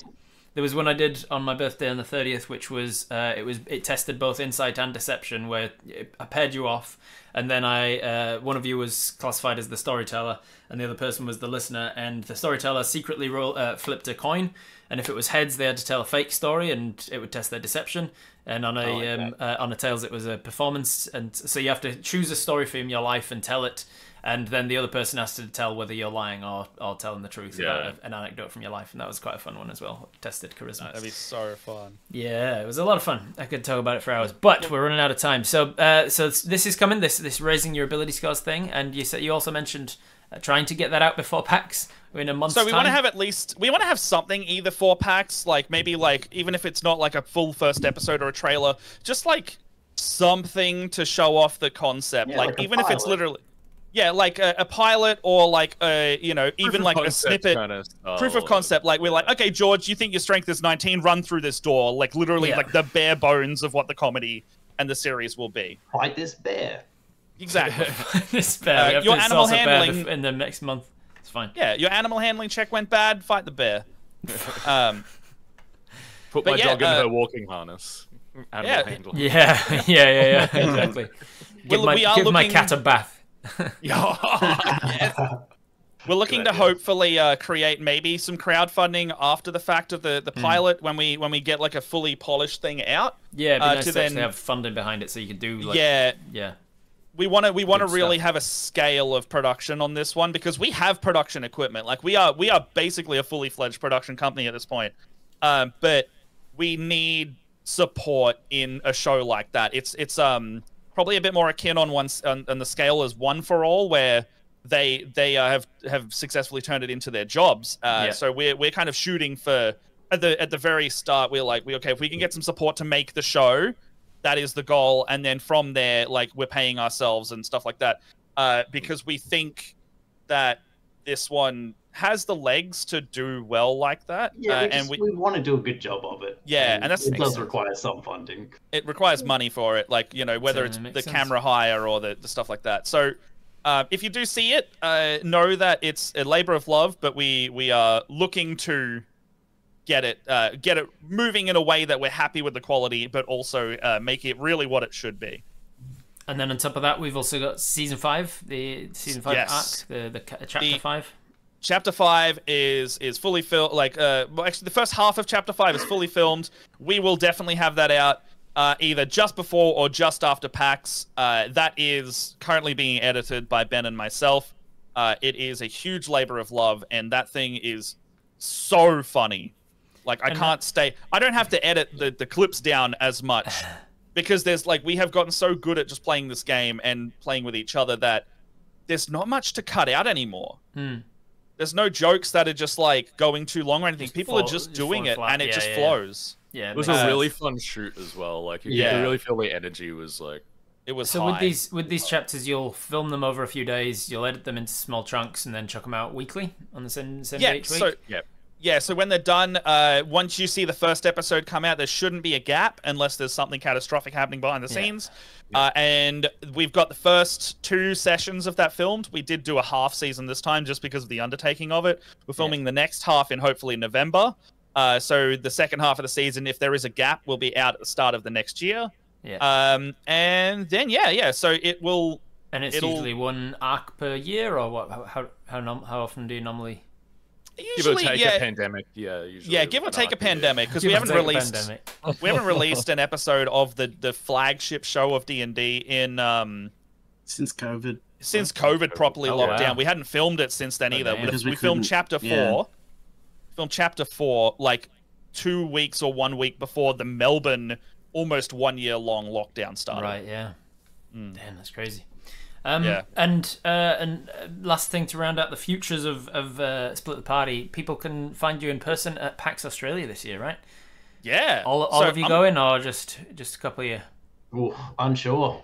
Speaker 1: There was one I did on my birthday on the 30th, which was it tested both insight and deception, where I paired you off, and then one of you was classified as the storyteller, and the other person was the listener, and the storyteller secretly flipped a coin, and if it was heads, they had to tell a fake story, and it would test their deception, and on a tails, it was a performance, and so you have to choose a story from your life and tell it. And then the other person has to tell whether you're lying or telling the truth about an anecdote from your life. And that was quite a fun one as well. Tested charisma.
Speaker 2: That'd be so fun.
Speaker 1: Yeah, it was a lot of fun. I could talk about it for hours. But we're running out of time. So this is coming, this raising your ability scores thing. And you also mentioned trying to get that out before PAX in a month's time.
Speaker 2: So we want to have we want to have something either for PAX, like maybe like, even if it's not like a full first episode or a trailer, just like something to show off the concept.
Speaker 4: Yeah,
Speaker 2: like even if it's
Speaker 4: pilot.
Speaker 2: literally... Yeah, like a pilot or like even like a snippet, proof of concept. Like we're like, okay, George, you think your strength is 19? Run through this door. Like literally, like the bare bones of what the comedy and the series will be.
Speaker 4: Fight this bear.
Speaker 2: Exactly.
Speaker 1: This bear. We have
Speaker 2: your
Speaker 1: to
Speaker 2: animal
Speaker 1: source a bear
Speaker 2: handling
Speaker 1: in the next month. It's fine.
Speaker 2: Yeah, your animal handling check went bad. Fight the bear.
Speaker 6: Put my dog in her walking harness. Animal handling.
Speaker 1: Yeah. Exactly. Give my cat a bath.
Speaker 2: Yes. We're looking to hopefully create maybe some crowdfunding after the fact of the pilot when we get like a fully polished thing out.
Speaker 1: Yeah, it'd be nice to actually have funding behind it so you could do like
Speaker 2: We want to really have a scale of production on this one because we have production equipment. Like we are basically a fully fledged production company at this point. But we need support in a show like that. It's probably a bit more akin on the scale as One for All, where they have successfully turned it into their jobs. So we're kind of shooting for at the very start. We're like, okay, if we can get some support to make the show, that is the goal, and then from there, like we're paying ourselves and stuff like that, because we think that this one has the legs to do well like that.
Speaker 4: Yeah, and we want to do a good job of it.
Speaker 2: Yeah, and
Speaker 4: it does require some funding.
Speaker 2: It requires money for it, like whether it's the camera hire or the stuff like that. So if you do see it, know that it's a labor of love, but we are looking to get it moving in a way that we're happy with the quality, but also make it really what it should be.
Speaker 1: And then on top of that, we've also got season 5, the season 5 arc, the chapter 5.
Speaker 2: Chapter 5 is fully filmed. Like, well, actually, the first half of Chapter 5 is fully filmed. We will definitely have that out either just before or just after PAX. That is currently being edited by Ben and myself. It is a huge labor of love, and that thing is so funny. Like, I can't stay. I don't have to edit the clips down as much because there's like we have gotten so good at just playing this game and playing with each other that there's not much to cut out anymore. There's no jokes that are just like going too long or anything. People are just doing it and it just flows.
Speaker 1: Yeah,
Speaker 6: it was a really fun shoot as well. Like you could really feel the energy was like.
Speaker 2: It was
Speaker 1: so
Speaker 2: high.
Speaker 1: with these chapters, you'll film them over a few days. You'll edit them into small chunks and then chuck them out weekly on the same day each week.
Speaker 2: So when they're done, once you see the first episode come out, there shouldn't be a gap unless there's something catastrophic happening behind the scenes. And we've got the first 2 sessions of that filmed. We did do a half season this time just because of the undertaking of it. We're filming the next half in hopefully November. So the second half of the season, if there is a gap, will be out at the start of the next year. And then so it will. And
Speaker 1: it's usually one arc per year, or what? How often do you normally?
Speaker 2: Usually,
Speaker 6: give or take a pandemic. Usually
Speaker 2: give or take a pandemic because we haven't released an episode of the flagship show of D&D in
Speaker 3: since COVID.
Speaker 2: Since COVID properly locked down. We hadn't filmed it since then either. We filmed chapter 4. Filmed chapter 4 like 2 weeks or 1 week before the Melbourne almost 1 year long lockdown started.
Speaker 1: Right, yeah. Damn, that's crazy. And last thing to round out the futures of Split the Party, people can find you in person at PAX Australia this year, right?
Speaker 2: Yeah.
Speaker 1: All of you going, or just a couple of you?
Speaker 4: Ooh, unsure.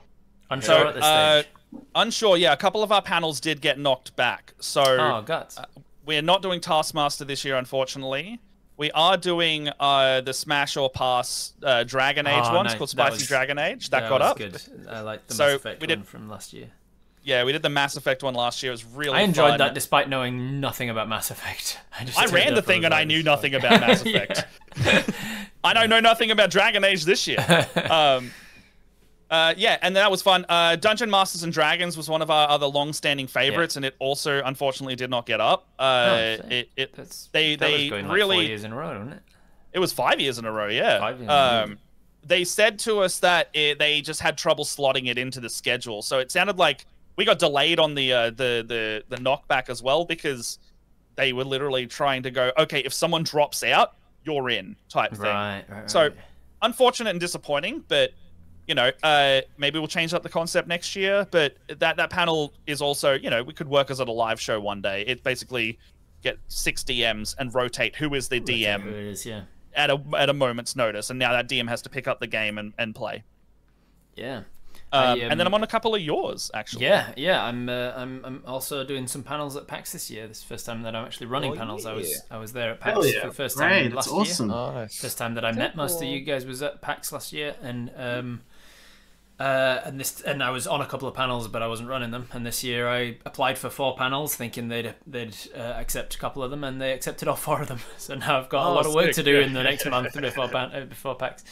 Speaker 1: Unsure at this stage.
Speaker 2: Unsure, yeah. A couple of our panels did get knocked back. So
Speaker 1: guts.
Speaker 2: We're not doing Taskmaster this year, unfortunately. We are doing the Smash or Pass Dragon Age one. It's called Spicy Dragon Age. That got up.
Speaker 1: Good. I like the Mass Effect one from last year.
Speaker 2: Yeah, we did the Mass Effect one last year. It was really fun.
Speaker 1: I enjoyed that despite knowing nothing about Mass Effect.
Speaker 2: I ran the thing and I knew nothing about Mass Effect. I know nothing about Dragon Age this year. And that was fun. Dungeon Masters and Dragons was one of our other long-standing favorites, and it also unfortunately did not get up. They
Speaker 1: was going
Speaker 2: really
Speaker 1: 4 years in a row, wasn't it?
Speaker 2: It was 5 years in a row, yeah.
Speaker 1: 5 years in a row.
Speaker 2: They said to us that they just had trouble slotting it into the schedule, so it sounded like we got delayed on the knockback as well because they were literally trying to go, okay, if someone drops out, you're in type thing.
Speaker 1: Right.
Speaker 2: So unfortunate and disappointing, but. You know, maybe we'll change up the concept next year, but that panel is also, you know, we could work as at a live show one day. It basically get 6 DMs and rotate who is the DM
Speaker 1: who it is,
Speaker 2: at a moment's notice, and now that DM has to pick up the game and play.
Speaker 1: Yeah.
Speaker 2: And then I'm on a couple of yours, actually.
Speaker 1: Yeah. I'm also doing some panels at PAX this year. This is the first time that I'm actually running panels. I was there at PAX for the first time last year.
Speaker 7: Nice.
Speaker 1: First time that I met most of you guys was at PAX last year, and I was on a couple of panels, but I wasn't running them. And this year I applied for 4 panels, thinking they'd accept a couple of them, and they accepted all 4 of them. So now I've got a lot of work to do in the next month before PAX.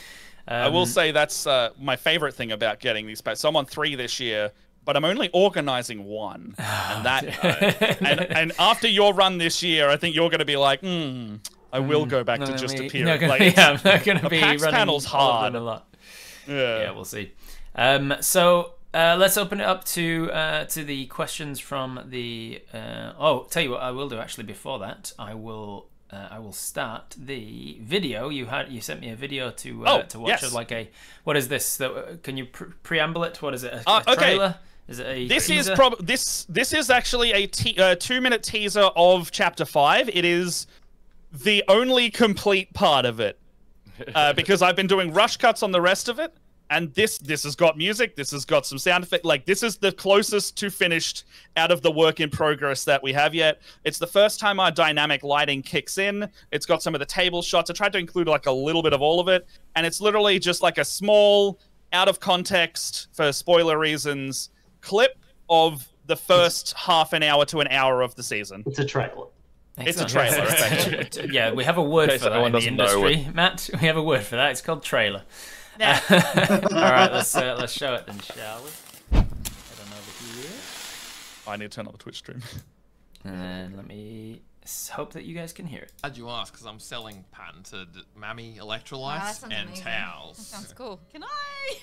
Speaker 2: I will say that's my favorite thing about getting these packs. So I'm on 3 this year, but I'm only organizing 1, and that and after your run this year, I think you're going to be like, I will go back to just appearing.
Speaker 1: I'm not going to be
Speaker 2: PAX
Speaker 1: running
Speaker 2: panel's hard
Speaker 1: a lot.
Speaker 2: Yeah,
Speaker 1: we'll see. So let's open it up to the questions from the. Tell you what I will do actually. Before that, I will start the video. You sent me a video to watch.
Speaker 2: Yes.
Speaker 1: Like what is this? Can you preamble it? What is it? A trailer? Is it a teaser?
Speaker 2: This is actually a 2-minute teaser of Chapter 5. It is the only complete part of it because I've been doing rush cuts on the rest of it. And this has got music, this has got some sound effect. Like, this is the closest to finished out of the work in progress that we have yet. It's the first time our dynamic lighting kicks in. It's got some of the table shots. I tried to include like a little bit of all of it. And it's literally just like a small, out of context, for spoiler reasons, clip of the first half an hour to an hour of the season.
Speaker 4: It's a trailer.
Speaker 2: It's a trailer.
Speaker 1: Yeah, we have a word for that in the industry, Matt. We have a word for that. It's called trailer. All right, let's show it then, shall we? Head on over here.
Speaker 2: I need to turn on the Twitch stream.
Speaker 1: And let me hope that you guys can hear it.
Speaker 8: Glad you asked, because I'm selling patented Mammy electrolytes and
Speaker 9: amazing.
Speaker 8: towels.
Speaker 9: That sounds cool. Can I?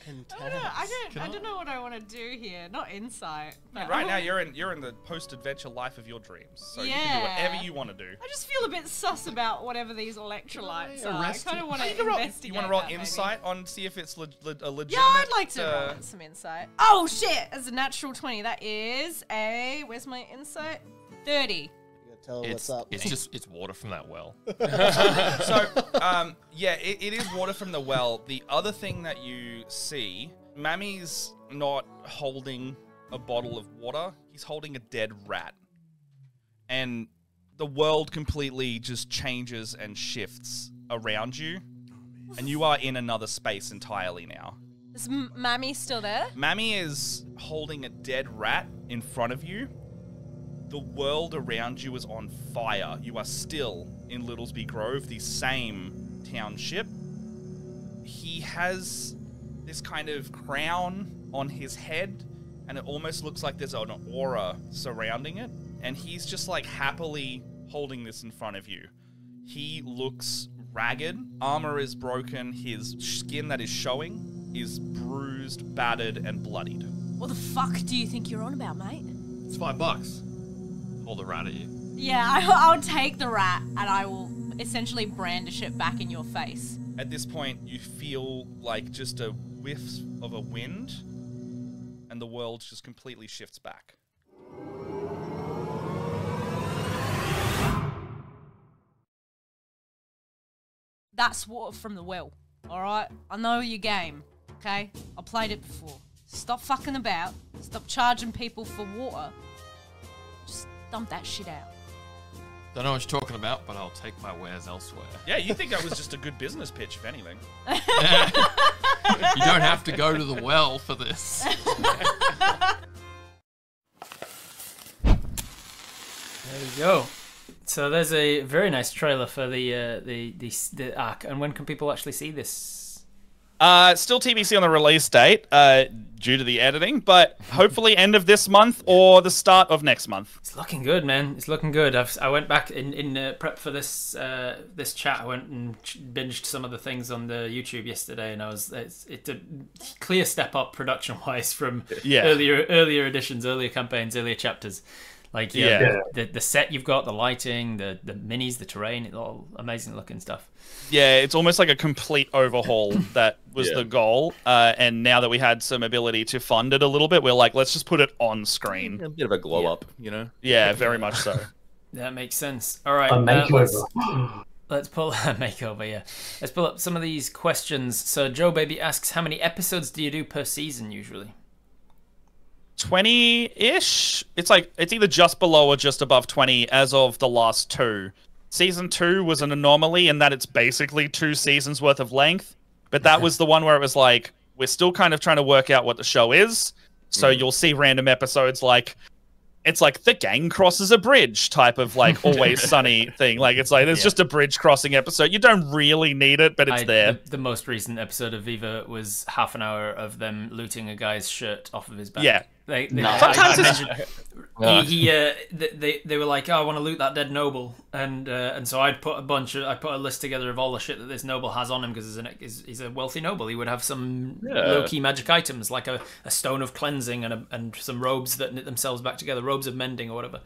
Speaker 8: I don't know what I want to do here. Not insight. But
Speaker 2: Right now, you're in the post-adventure life of your dreams, so you can do whatever you want to do.
Speaker 8: I just feel a bit sus about whatever these electrolytes are. I kind of want to investigate.
Speaker 2: You want to roll
Speaker 8: that,
Speaker 2: insight on see if it's a legitimate.
Speaker 8: Yeah, I'd like to roll some insight. Oh shit! It's a natural 20. That is a. Where's my insight? 30.
Speaker 9: Tell what's up.
Speaker 7: It's water from that well.
Speaker 2: So, yeah, it is water from the well. The other thing that you see, Mammy's not holding a bottle of water. He's holding a dead rat. And the world completely just changes and shifts around you. And you are in another space entirely now.
Speaker 8: Is Mammy still there?
Speaker 2: Mammy is holding a dead rat in front of you. The world around you is on fire. You are still in Littlesby Grove, the same township. He has this kind of crown on his head, and it almost looks like there's an aura surrounding it. And he's just like happily holding this in front of you. He looks ragged. Armor is broken. His skin that is showing is bruised, battered, and bloodied.
Speaker 8: What the fuck do you think you're on about, mate?
Speaker 7: It's $5. Hold the rat at you.
Speaker 8: Yeah, I'll take the rat and I will essentially brandish it back in your face.
Speaker 2: At this point, you feel like just a whiff of a wind, and the world just completely shifts back.
Speaker 8: That's water from the well, alright? I know your game, okay? I played it before. Stop fucking about. Stop charging people for water. Just dump that shit out.
Speaker 7: Don't know what you're talking about, but I'll take my wares elsewhere.
Speaker 2: Yeah, you think that was just a good business pitch, if anything.
Speaker 7: You don't have to go to the well for this.
Speaker 1: There we go. So there's a very nice trailer for the arc. And when can people actually see this?
Speaker 2: Still TBC on the release date, due to the editing, but hopefully end of this month or the start of next month.
Speaker 1: It's looking good, man. It's looking good. I went back in prep for this this chat. I went and binged some of the things on the YouTube yesterday, and it's a clear step up production wise from earlier editions, earlier campaigns, earlier chapters. Like the set you've got, the lighting, the minis, the terrain, it's all amazing looking stuff.
Speaker 2: Yeah, it's almost like a complete overhaul that was the goal. And now that we had some ability to fund it a little bit, we're like, let's just put it on screen.
Speaker 6: A bit of a glow up, you know?
Speaker 2: Yeah, very much so.
Speaker 1: That makes sense. All right.
Speaker 4: A makeover.
Speaker 1: Let's pull a makeover, yeah. Let's pull up some of these questions. So Joe Baby asks, how many episodes do you do per season usually?
Speaker 2: 20-ish. It's either just below or just above 20 as of the last two. Season 2 was an anomaly in that it's basically 2 seasons worth of length, but that was the one where it was like, we're still kind of trying to work out what the show is. So you'll see random episodes like, it's like the gang crosses a bridge type of like Always Sunny thing. Like it's like there's just a bridge crossing episode. You don't really need it, but it's there.
Speaker 1: The most recent episode of Viva was half an hour of them looting a guy's shirt off of his back.
Speaker 2: Yeah.
Speaker 1: Sometimes they were like, oh, I want to loot that dead noble, and so I'd put a list together of all the shit that this noble has on him because he's a wealthy noble. He would have some low key magic items like a stone of cleansing and some robes that knit themselves back together, robes of mending or whatever.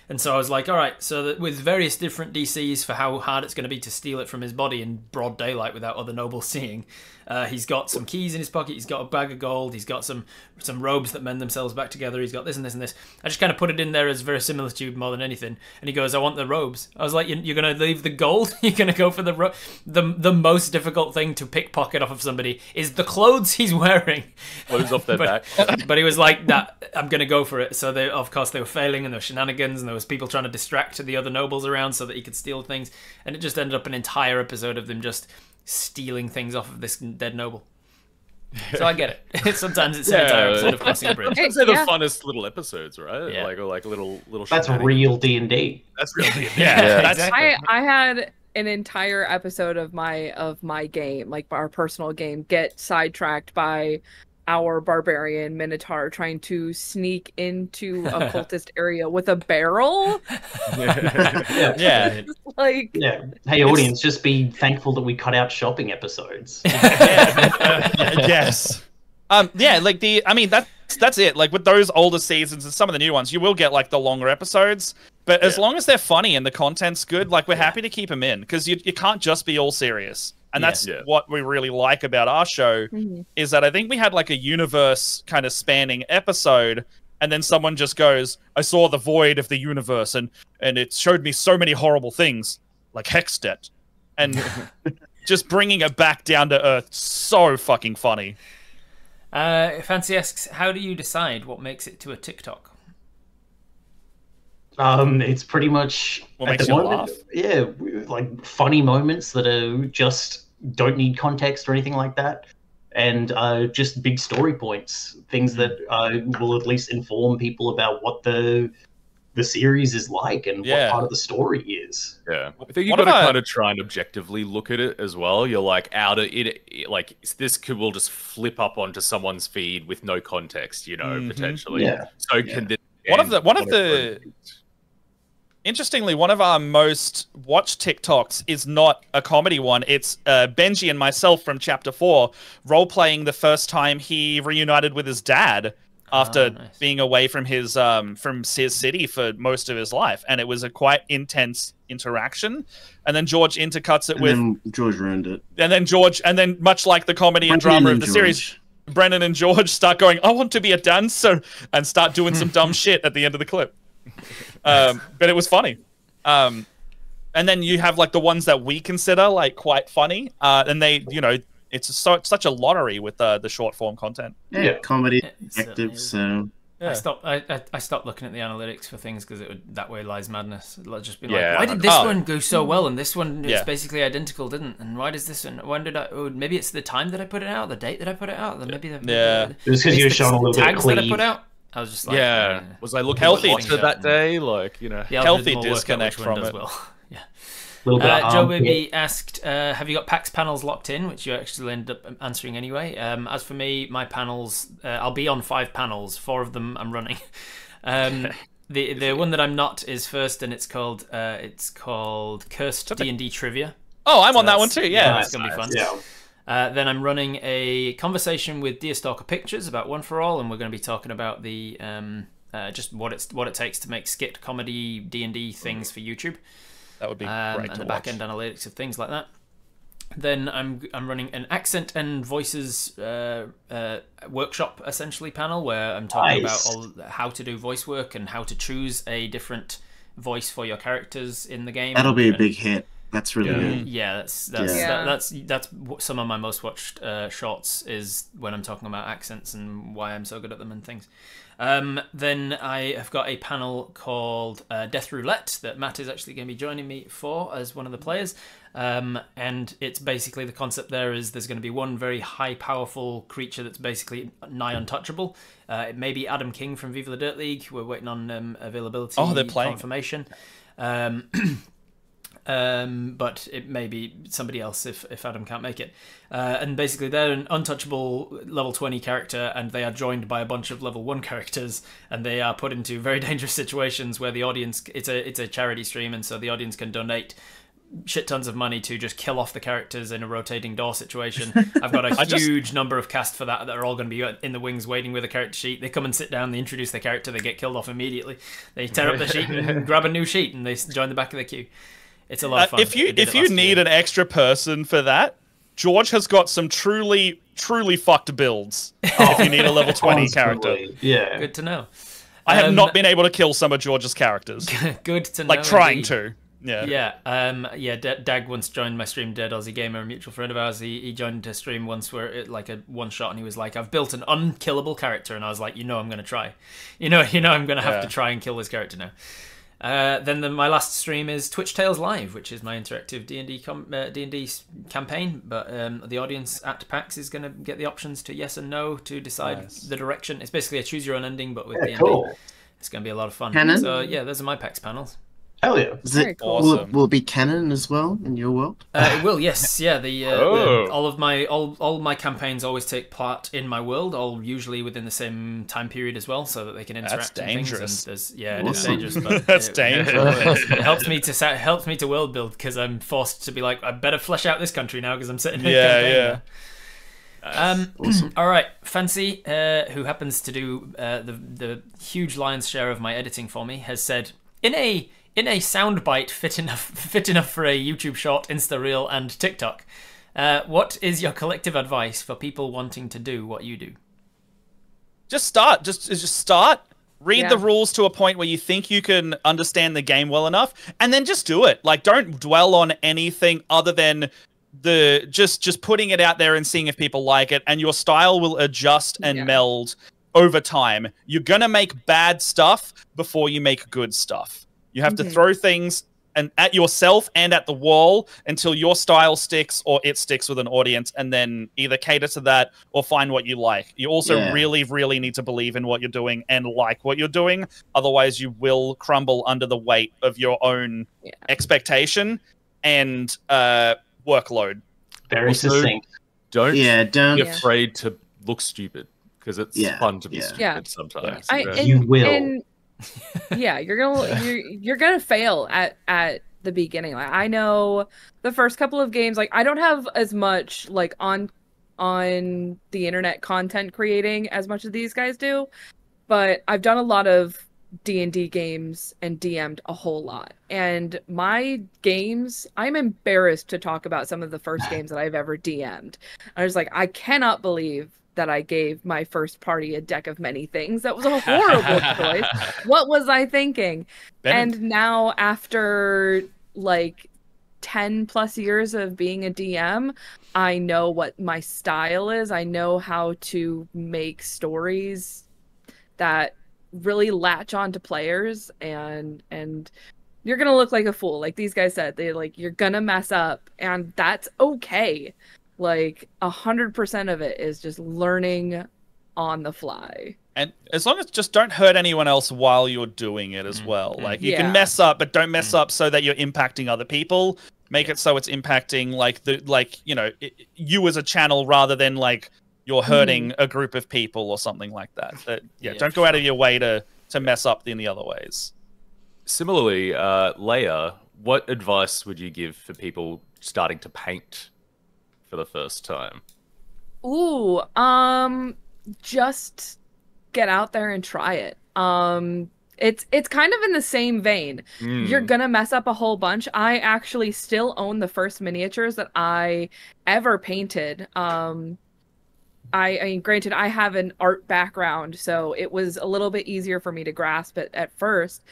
Speaker 1: And so I was like, all right, so that with various different DCs for how hard it's going to be to steal it from his body in broad daylight without other nobles seeing, he's got some keys in his pocket, he's got a bag of gold, he's got some robes that mend themselves back together, he's got this and this and this. I just kind of put it in there as verisimilitude more than anything. And he goes, I want the robes. I was like, you're going to leave the gold? You're going to go for the most difficult thing to pickpocket off of somebody is the clothes he's wearing.
Speaker 6: Clothes off their back.
Speaker 1: But he was like, that I'm going to go for it. So of course they were failing and there were shenanigans and there was people trying to distract the other nobles around so that he could steal things. And it just ended up an entire episode of them just stealing things off of this dead noble. So I get it. Sometimes it's an entire episode of crossing a bridge.
Speaker 6: Those are the funnest little episodes, right?
Speaker 1: Yeah.
Speaker 6: Like little.
Speaker 4: That's real D&D.
Speaker 6: That's real D&D.
Speaker 2: Yeah,
Speaker 1: exactly.
Speaker 5: I had an entire episode of my game, like our personal game, get sidetracked by our barbarian Minotaur trying to sneak into a cultist area with a barrel.
Speaker 2: Yeah.
Speaker 5: Like,
Speaker 4: Yeah. Hey, audience, just be thankful that we cut out shopping episodes.
Speaker 2: Yes. Yeah, like that's it. Like with those older seasons and some of the new ones, you will get like the longer episodes. But as long as they're funny and the content's good, like we're happy to keep them in because you can't just be all serious. And that's what we really like about our show is that I think we had like a universe kind of spanning episode, and then someone just goes, "I saw the void of the universe, and it showed me so many horrible things, like Hexdet," and just bringing it back down to earth. So fucking funny.
Speaker 1: Fancy asks, how do you decide what makes it to a TikTok?
Speaker 4: It's pretty much
Speaker 2: What
Speaker 4: at
Speaker 2: makes
Speaker 4: the
Speaker 2: you
Speaker 4: moment,
Speaker 2: laugh?
Speaker 4: yeah, like funny moments that are just don't need context or anything like that, and just big story points, things that will at least inform people about what the series is like and what part of the story is.
Speaker 6: Yeah, I think you've got to kind of try and objectively look at it as well. You're like like this will just flip up onto someone's feed with no context, you know, potentially.
Speaker 4: Yeah.
Speaker 6: So can this
Speaker 2: one of the interestingly, one of our most watched TikToks is not a comedy one. It's Benji and myself from Chapter 4 role-playing the first time he reunited with his dad after being away from his city for most of his life. And it was a quite intense interaction. And then George intercuts it
Speaker 3: then George ruined it.
Speaker 2: And then much like the comedy and drama of the series, Brennan and George start going, "I want to be a dancer," and start doing some dumb shit at the end of the clip. But it was funny. And then you have like the ones that we consider like quite funny. And they, you know, it's such a lottery with the short form content.
Speaker 3: Yeah, comedy, objective. So
Speaker 1: I stopped looking at the analytics for things because that way lies madness. It'll just be like, why did this one go so well and this one is basically identical didn't? And why does this one? When did I? Oh, maybe it's the time that I put it out, the date that I put it out. Maybe
Speaker 4: it was because you were showing a little bit of
Speaker 1: tags that I put out. I was just like,
Speaker 6: was I looking
Speaker 2: healthy
Speaker 6: to that day? Like, you know,
Speaker 2: healthy disconnect from it.
Speaker 1: As well. Joe Baby asked, have you got PAX panels locked in, which you actually ended up answering anyway. As for me, my panels, I'll be on 5 panels. 4 of them I'm running. The one that I'm not is first, and it's called Cursed D&D Trivia.
Speaker 2: Oh, I'm on that one too. Yeah,
Speaker 1: that's gonna be fun. Yeah. Then I'm running a conversation with Deerstalker Pictures about One for All, and we're going to be talking about the just what it takes to make skit comedy D&D things for YouTube.
Speaker 2: That would be great
Speaker 1: and
Speaker 2: to
Speaker 1: the
Speaker 2: watch.
Speaker 1: back end analytics of things like that. Then I'm running an accent and voices workshop essentially panel where I'm talking about how to do voice work and how to choose a different voice for your characters in the game.
Speaker 3: That'll be a big hit. That's really good.
Speaker 1: Yeah, that's some of my most watched shorts is when I'm talking about accents and why I'm so good at them and things. Then I have got a panel called Death Roulette that Matt is actually going to be joining me for as one of the players. And it's basically the concept there is there's going to be one very high, powerful creature that's basically nigh untouchable. It may be Adam King from Viva la Dirt League. We're waiting on availability confirmation. But it may be somebody else if Adam can't make it. And basically they're an untouchable level 20 character, and they are joined by a bunch of level 1 characters, and they are put into very dangerous situations where the audience, it's a charity stream, and so the audience can donate shit tons of money to just kill off the characters in a rotating door situation. I've got a huge number of cast for that are all going to be in the wings waiting with a character sheet. They come and sit down, they introduce their character, they get killed off immediately. They tear up the sheet and grab a new sheet, and they join the back of the queue. It's a lot of fun.
Speaker 2: If you need an extra person for that, George has got some truly fucked builds. If you need a level 20 character,
Speaker 4: yeah,
Speaker 1: good to know.
Speaker 2: I have not been able to kill some of George's characters.
Speaker 1: Good to know.
Speaker 2: Like trying
Speaker 1: indeed.
Speaker 2: to. Yeah.
Speaker 1: Dag once joined my stream. Dead Aussie Gamer, a mutual friend of ours. He joined a stream once where it like a one shot, and he was like, "I've built an unkillable character," and I was like, I'm going to try. I'm going to have to try and kill this character now. Then my last stream is Twitch Tales Live, which is my interactive D&D campaign. But the audience at PAX is going to get the options to yes and no to decide the direction. It's basically a choose your own ending, but with D&D.
Speaker 4: Cool.
Speaker 1: It's going to be a lot of fun.
Speaker 3: Canon?
Speaker 1: So yeah, those are my PAX panels.
Speaker 4: Hell yeah!
Speaker 2: Awesome.
Speaker 3: Will it be canon as well in your world?
Speaker 1: It will, yes, yeah. All my campaigns always take part in my world, all usually within the same time period as well, so that they can interact.
Speaker 2: That's dangerous.
Speaker 1: And things. It is dangerous. But
Speaker 2: That's dangerous.
Speaker 1: It helps me to world build because I'm forced to be like, I better flesh out this country now because I'm sitting in campaign.
Speaker 3: Awesome.
Speaker 1: All right, Fancy, who happens to do the huge lion's share of my editing for me, has said in a soundbite fit enough for a YouTube short, Insta Reel, and TikTok. What is your collective advice for people wanting to do what you do?
Speaker 2: Just start. Just start. Read the
Speaker 5: Yeah.
Speaker 2: rules to a point where you think you can understand the game well enough, and then just do it. Like, don't dwell on anything other than just putting it out there and seeing if people like it, and your style will adjust and meld over time. You're gonna make bad stuff before you make good stuff. You have to throw things and at yourself and at the wall until your style sticks or it sticks with an audience, and then either cater to that or find what you like. You also really, really need to believe in what you're doing and like what you're doing. Otherwise, you will crumble under the weight of your own expectation and workload.
Speaker 4: Very succinct.
Speaker 6: Don't
Speaker 3: don't
Speaker 6: be afraid to look stupid, because it's fun to be stupid
Speaker 5: Yeah.
Speaker 6: sometimes.
Speaker 4: You will.
Speaker 5: And, yeah, you're gonna fail at the beginning. Like, I know the first couple of games, like I don't have as much like on the internet content creating as much as these guys do, but I've done a lot of D&D games and DM'd a whole lot. And my games, I'm embarrassed to talk about some of the first games that I've ever DM'd. I was like, I cannot believe that I gave my first party a deck of many things. That was a horrible choice. What was I thinking? And now, after like 10 plus years of being a DM, I know what my style is. I know how to make stories that really latch on to players, and you're gonna look like a fool. Like these guys said, you're gonna mess up, and that's okay. Like 100% of it is just learning on the fly.
Speaker 2: And as long as just don't hurt anyone else while you're doing it as well. Like you can mess up, but don't mess up so that you're impacting other people. Make it so it's impacting you as a channel rather than like you're hurting a group of people or something like that. Don't go out of your way to mess up in the other ways.
Speaker 6: Similarly, Leia, what advice would you give for people starting to paint for the first time?
Speaker 5: Ooh, just get out there and try it. It's kind of in the same vein. You're gonna mess up a whole bunch. I actually still own the first miniatures that I ever painted. I mean, granted, I have an art background, so it was a little bit easier for me to grasp it at first.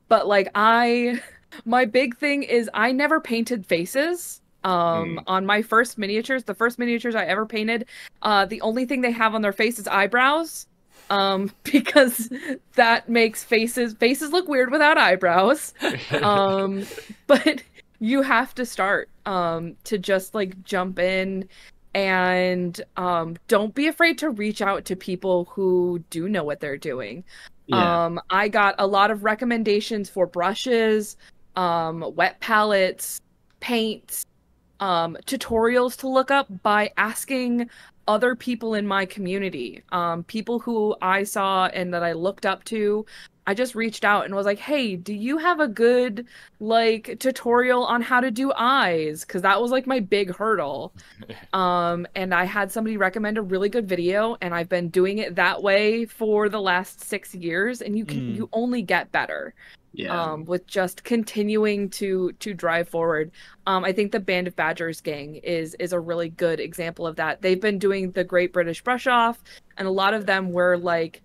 Speaker 5: But like my big thing is I never painted faces. On my first miniatures, the first miniatures I ever painted, the only thing they have on their face is eyebrows, because that makes faces look weird without eyebrows. But you have to start to just like jump in, and don't be afraid to reach out to people who do know what they're doing. I got a lot of recommendations for brushes, wet palettes, paints, tutorials to look up by asking other people in my community, people who I saw and that I looked up to. I just reached out and was like, hey, do you have a good like tutorial on how to do eyes? Because that was like my big hurdle. And I had somebody recommend a really good video, and I've been doing it that way for the last 6 years, and you only get better. With just continuing to drive forward. I think the Band of Badgers gang is a really good example of that. They've been doing the Great British Brush Off, and a lot of them were like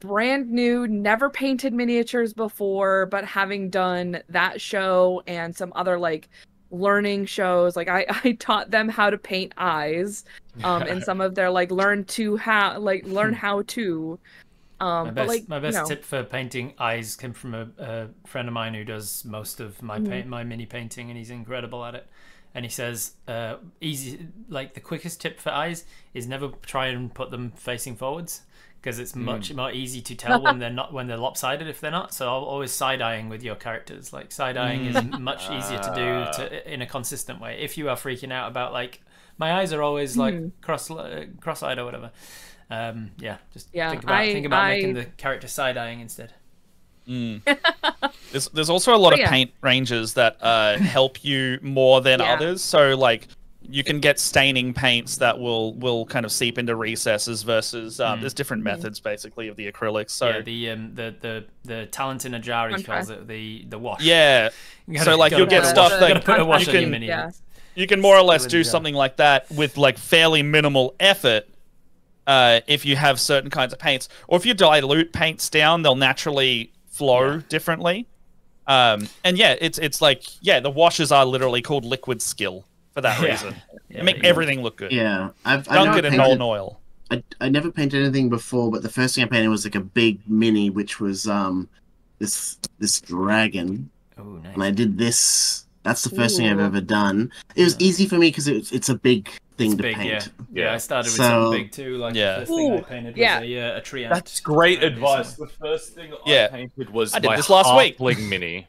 Speaker 5: brand new, never painted miniatures before, but having done that show and some other like learning shows, like I taught them how to paint eyes in some of their like learn how to.
Speaker 1: My best tip for painting eyes came from a friend of mine who does most of my my mini painting, and he's incredible at it. And he says, the quickest tip for eyes is never try and put them facing forwards, because it's much more easy to tell when they're lopsided if they're not. So always side-eyeing with your characters. Like side-eyeing is much easier to do in a consistent way. If you are freaking out about like my eyes are always like cross-eyed or whatever. Think about making the character side-eyeing instead.
Speaker 2: There's also a lot of paint ranges that help you more than others. So like you can get staining paints that will kind of seep into recesses versus there's different methods basically of the acrylics. So
Speaker 1: the talent in a jar, he calls it the wash.
Speaker 2: Yeah. So like you'll get stuff that
Speaker 1: put a wash
Speaker 2: you
Speaker 1: on your
Speaker 2: can
Speaker 1: mini.
Speaker 2: you can more or less do something like that with like fairly minimal effort. If you have certain kinds of paints, or if you dilute paints down, they'll naturally flow differently. And yeah, it's like the washes are literally called liquid skill for that reason. They make everything look good.
Speaker 3: Yeah, I've
Speaker 2: dunk
Speaker 3: never
Speaker 2: it in Molten oil.
Speaker 3: I never painted anything before, but the first thing I painted was like a big mini, which was this dragon.
Speaker 1: Oh, nice.
Speaker 3: And I did this. That's the first thing I've ever done. It was easy for me because it's a big thing to paint.
Speaker 1: Yeah, I started with something big too. Like the first thing I painted was a tree ant.
Speaker 6: That's great advice. The first thing I painted was
Speaker 2: I did
Speaker 6: my
Speaker 2: this last week.
Speaker 6: halfling mini.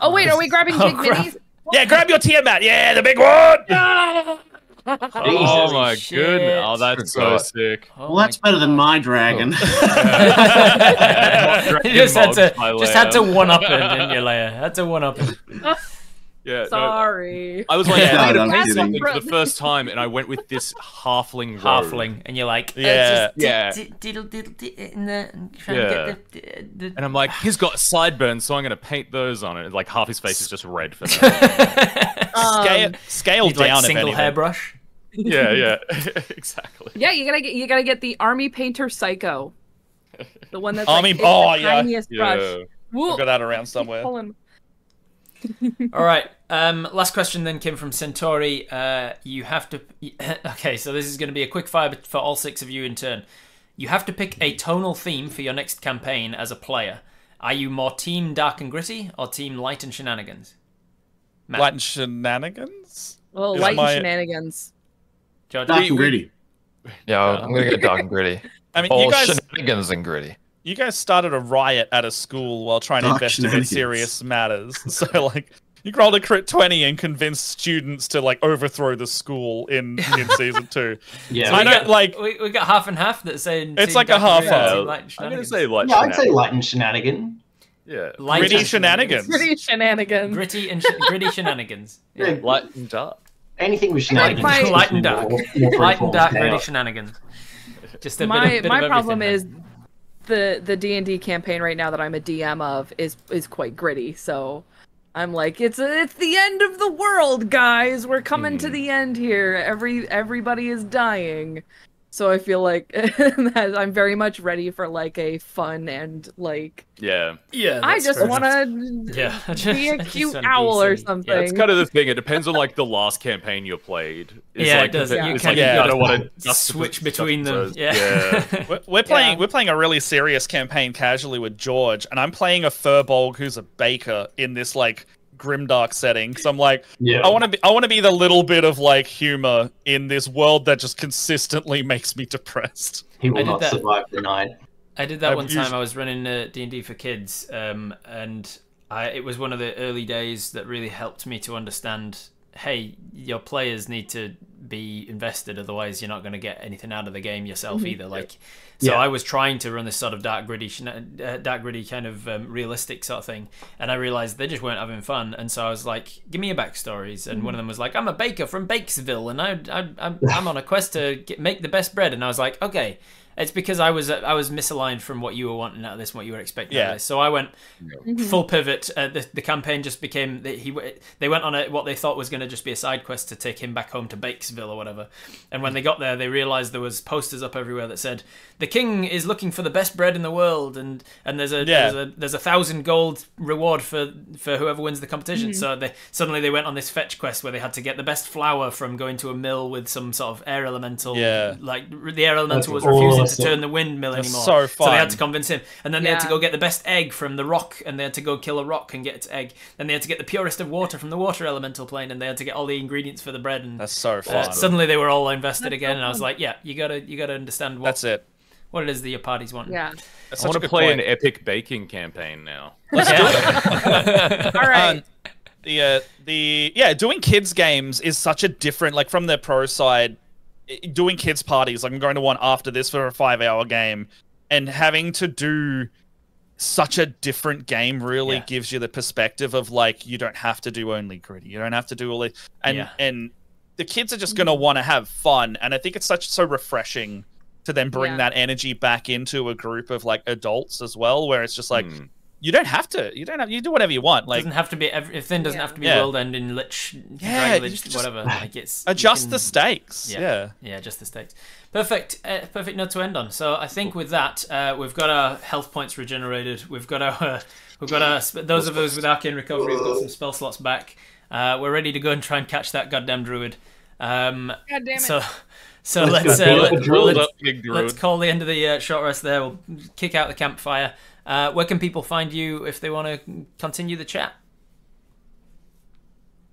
Speaker 5: Oh wait, are we grabbing big minis?
Speaker 2: Yeah, grab your Tiamat. Yeah, the big one.
Speaker 6: Oh my goodness! Oh, that's so sick.
Speaker 3: Well, that's better than my dragon.
Speaker 1: You just had to one up it, didn't you, Leia? Had to one up it.
Speaker 6: Yeah.
Speaker 5: Sorry.
Speaker 6: I was like, I
Speaker 3: I'm
Speaker 6: paint
Speaker 3: kidding.
Speaker 6: something for the first time, and I went with this halfling.
Speaker 1: And you're like,
Speaker 2: Yeah.
Speaker 6: And I'm like, he's got sideburns, so I'm going to paint those on it. Like half his face is just red for that.
Speaker 2: Scale down,
Speaker 1: like single
Speaker 2: if anything.
Speaker 1: hairbrush.
Speaker 6: Yeah, exactly.
Speaker 5: Yeah, you gotta get the Army Painter Psycho, the one that's
Speaker 2: Army.
Speaker 5: like,
Speaker 2: Oh
Speaker 5: the tiniest brush.
Speaker 2: I've got that around somewhere.
Speaker 1: All right. Last question then, Kim, from Centauri. You have to. Okay, so this is going to be a quick fire for all 6 of you in turn. You have to pick a tonal theme for your next campaign as a player. Are you more team dark and gritty or team light and shenanigans? Matt.
Speaker 2: Light and shenanigans.
Speaker 5: Well, light and shenanigans.
Speaker 1: George?
Speaker 3: Dark and gritty.
Speaker 7: Yeah, I'm gonna get dark and gritty.
Speaker 2: I mean,
Speaker 7: Or
Speaker 2: you guys.
Speaker 7: shenanigans and gritty.
Speaker 2: You guys started a riot at a school while trying to
Speaker 3: Dark
Speaker 2: investigate
Speaker 3: shenanigans.
Speaker 2: serious matters. So, like, you rolled a crit 20 and convinced students to, like, overthrow the school in season 2.
Speaker 4: Yeah.
Speaker 2: So I don't, like...
Speaker 1: We got half and half that's saying...
Speaker 2: It's
Speaker 1: team
Speaker 2: like a
Speaker 1: dark and
Speaker 2: half-half.
Speaker 1: gritty, light and
Speaker 6: I'm going to
Speaker 1: shenanigans.
Speaker 6: say light.
Speaker 4: Yeah, I'd say light and shenanigan.
Speaker 6: Yeah.
Speaker 1: Light
Speaker 2: Gritty
Speaker 1: and
Speaker 2: shenanigans.
Speaker 5: Pretty shenanigans.
Speaker 1: Gritty and gritty shenanigans. Yeah.
Speaker 6: Light and dark.
Speaker 4: Anything with shenanigans.
Speaker 5: my-
Speaker 4: is
Speaker 1: Light and dark.
Speaker 4: more
Speaker 1: Light and dark,
Speaker 4: freeform
Speaker 1: gritty
Speaker 4: chaos.
Speaker 1: shenanigans. Just a
Speaker 5: My
Speaker 1: bit of
Speaker 5: problem
Speaker 1: everything
Speaker 5: is the D&D campaign right now that I'm a DM of is quite gritty. So I'm like, it's the end of the world, guys. We're coming to the end here. Everybody is dying. So I feel like that I'm very much ready for like a fun and like
Speaker 6: Yeah.
Speaker 1: Yeah.
Speaker 5: I just want to be a
Speaker 1: I just
Speaker 5: cute
Speaker 1: wanna be
Speaker 5: owl or
Speaker 1: silly.
Speaker 5: something.
Speaker 6: Yeah, it's kind of the thing. It depends on like the last campaign you played. It's
Speaker 1: Yeah,
Speaker 6: like,
Speaker 1: it does.
Speaker 6: It's
Speaker 1: You
Speaker 6: like
Speaker 1: kind
Speaker 6: you
Speaker 1: of
Speaker 6: gotta want to
Speaker 1: switch between them.
Speaker 6: Yeah.
Speaker 1: Yeah.
Speaker 2: We're playing a really serious campaign casually with George, and I'm playing a furbolg who's a baker in this like grimdark setting. So I'm like,
Speaker 4: Yeah.
Speaker 2: I want to be the little bit of like humor in this world that just consistently makes me depressed.
Speaker 4: He
Speaker 1: I
Speaker 4: will
Speaker 1: did
Speaker 4: not
Speaker 1: that.
Speaker 4: survive the night.
Speaker 1: I did that
Speaker 2: I've
Speaker 1: one
Speaker 2: used-
Speaker 1: time. I was running D&D for kids, and it was one of the early days that really helped me to understand, hey, your players need to be invested, otherwise you're not going to get anything out of the game yourself either. Like, so I was trying to run this sort of dark gritty kind of realistic sort of thing, and I realized they just weren't having fun, and so I was like, give me your backstories. And one of them was like, I'm a baker from Bakesville, and I'm on a quest to make the best bread. And I was like, okay, it's because I was misaligned from what you were wanting out of this, and what you were expecting out of this. So I went full pivot. The campaign just became they went on what they thought was going to just be a side quest to take him back home to Bakesville or whatever. And when they got there, they realized there was posters up everywhere that said the king is looking for the best bread in the world, and there's a 1,000 gold reward for whoever wins the competition. So they went on this fetch quest where they had to get the best flour from going to a mill with some sort of air elemental. Like the air elemental was refusing to turn the windmill anymore.
Speaker 2: So fun.
Speaker 1: So they had to convince him. And then they had to go get the best egg from the rock, and they had to go kill a rock and get its egg. Then they had to get the purest of water from the water elemental plane, and they had to get all the ingredients for the bread. And
Speaker 2: That's so fun.
Speaker 1: suddenly they were all invested again, and I was like, yeah, you gotta understand
Speaker 2: That's it.
Speaker 1: what it is that your party's wanting.
Speaker 5: Yeah.
Speaker 2: That's
Speaker 6: I want
Speaker 2: such a
Speaker 6: to
Speaker 2: good
Speaker 6: play
Speaker 2: point.
Speaker 6: an epic baking campaign now.
Speaker 5: All right.
Speaker 2: Doing kids games is such a different, like from the pro side, doing kids parties, like I'm going to one after this for a 5-hour game, and having to do such a different game really gives you the perspective of like, you don't have to do only gritty, you don't have to do all it, and the kids are just gonna want to have fun, and I think it's so refreshing to then bring that energy back into a group of like adults as well, where it's just like you do whatever you want. Like,
Speaker 1: doesn't have to be everything doesn't have to be world ending lich, dragon lich, whatever. Like, it's
Speaker 2: adjust the stakes. Yeah,
Speaker 1: just the stakes. Perfect note to end on. So I think with that, we've got our health points regenerated. We've got our those of us with arcane recovery have got some spell slots back. We're ready to go and try and catch that goddamn druid.
Speaker 5: God damn it.
Speaker 1: So let's call the end of the short rest there. We'll kick out the campfire. Where can people find you if they want to continue the chat?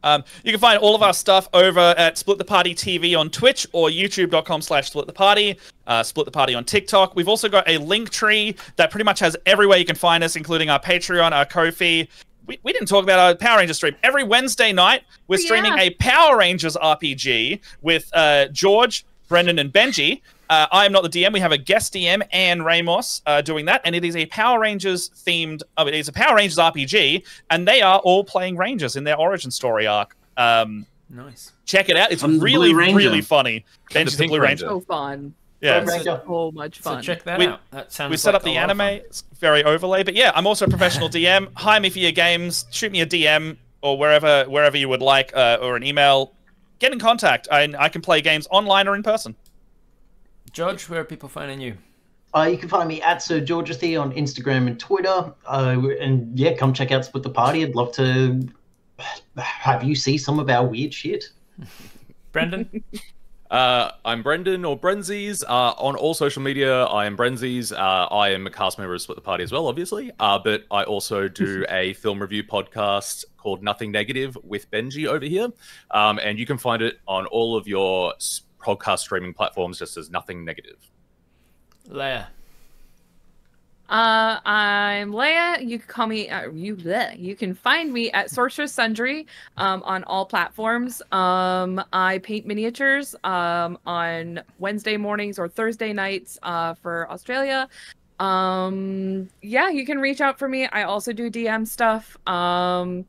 Speaker 2: You can find all of our stuff over at Split the Party TV on Twitch or youtube.com/splittheparty. Split the Party on TikTok. We've also got a link tree that pretty much has everywhere you can find us, including our Patreon, our Ko-fi. We didn't talk about our Power Rangers stream. Every Wednesday night, we're streaming a Power Rangers RPG with George, Brendan, and Benji. I am not the DM. We have a guest DM, Anne Ramos, doing that, and it is a Power Rangers themed. It is a Power Rangers RPG, and they are all playing Rangers in their origin story arc.
Speaker 1: Nice.
Speaker 2: Check it out. It's really funny. Benji's the Blue Ranger.
Speaker 5: So fun.
Speaker 2: Yeah,
Speaker 5: so much fun.
Speaker 1: So check that out. That sounds.
Speaker 2: We set up the anime. It's very overlay, but yeah, I'm also a professional DM. Hire me for your games. Shoot me a DM or wherever you would like, or an email. Get in contact. I can play games online or in person.
Speaker 1: George, where are people finding you?
Speaker 4: You can find me at Sir Georgethy on Instagram and Twitter. And yeah, come check out Split the Party. I'd love to have you see some of our weird shit.
Speaker 1: Brendan?
Speaker 6: I'm Brendan or Brenzies. On all social media, I am Brenzies. I am a cast member of Split the Party as well, obviously. But I also do a film review podcast called Nothing Negative with Benji over here. And you can find it on all of your podcast streaming platforms just as Nothing Negative.
Speaker 1: Leia.
Speaker 5: I'm Leia. You can call me you can find me at Sorceress Sundry on all platforms. I paint miniatures on Wednesday mornings or Thursday nights for Australia. Yeah, you can reach out for me. I also do DM stuff. I'm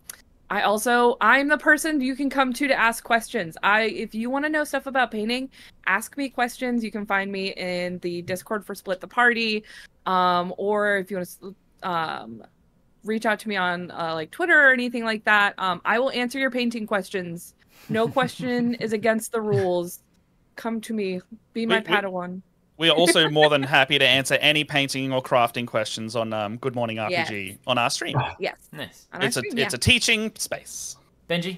Speaker 5: the person you can come to ask questions. If you want to know stuff about painting, ask me questions. You can find me in the Discord for Split the Party, or if you want to reach out to me on like Twitter or anything like that. I will answer your painting questions. No question is against the rules. Come to me. Be my Padawan.
Speaker 2: We are also more than happy to answer any painting or crafting questions on Good Morning RPG on our stream.
Speaker 5: Yes.
Speaker 1: Nice.
Speaker 2: It's a teaching space.
Speaker 1: Benji?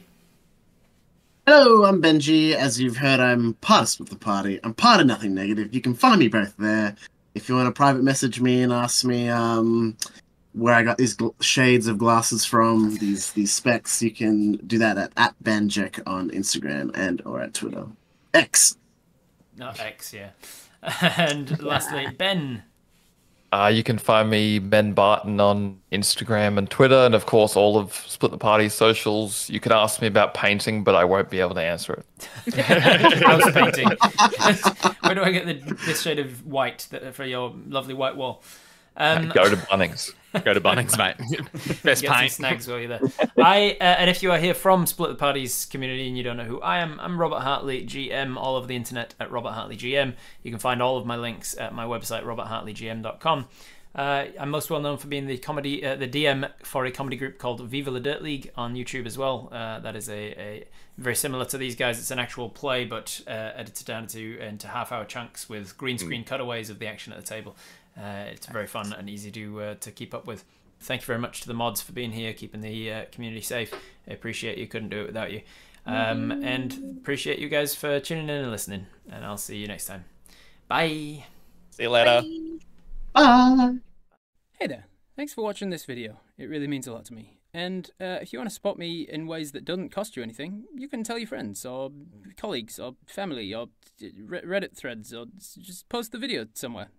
Speaker 3: Hello, I'm Benji. As you've heard, I'm part of Split the Party. I'm part of Nothing Negative. You can find me both there. If you want to private message me and ask me where I got these shades of glasses from, these specs, you can do that at Benjek on Instagram and or at Twitter. X.
Speaker 1: Not X, yeah. And lastly, Ben.
Speaker 7: You can find me, Ben Barton, on Instagram and Twitter, and of course all of Split the Party socials. You can ask me about painting, but I won't be able to answer it.
Speaker 1: House painting. Where do I get this shade of white for your lovely white wall?
Speaker 7: Go to Bunnings.
Speaker 6: Go to Bunnings, mate. Best
Speaker 1: Get
Speaker 6: paint.
Speaker 1: some snags while you're there. And if you are here from Split the Party's community and you don't know who I am, I'm Robert Hartley, GM, all over the internet at Robert Hartley GM. You can find all of my links at my website, roberthartleygm.com. I'm most well known for being the DM for a comedy group called Viva la Dirt League on YouTube as well. That is a very similar to these guys. It's an actual play, but edited down into half-hour chunks with green screen cutaways of the action at the table. It's very fun and easy to keep up with. Thank you very much to the mods for being here, keeping the community safe. I appreciate you. Couldn't do it without you. And appreciate you guys for tuning in and listening. And I'll see you next time. Bye.
Speaker 2: See you later.
Speaker 3: Bye.
Speaker 9: Hey there. Thanks for watching this video. It really means a lot to me. And if you want to spot me in ways that doesn't cost you anything, you can tell your friends or colleagues or family or Reddit threads or just post the video somewhere.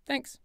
Speaker 9: Thanks.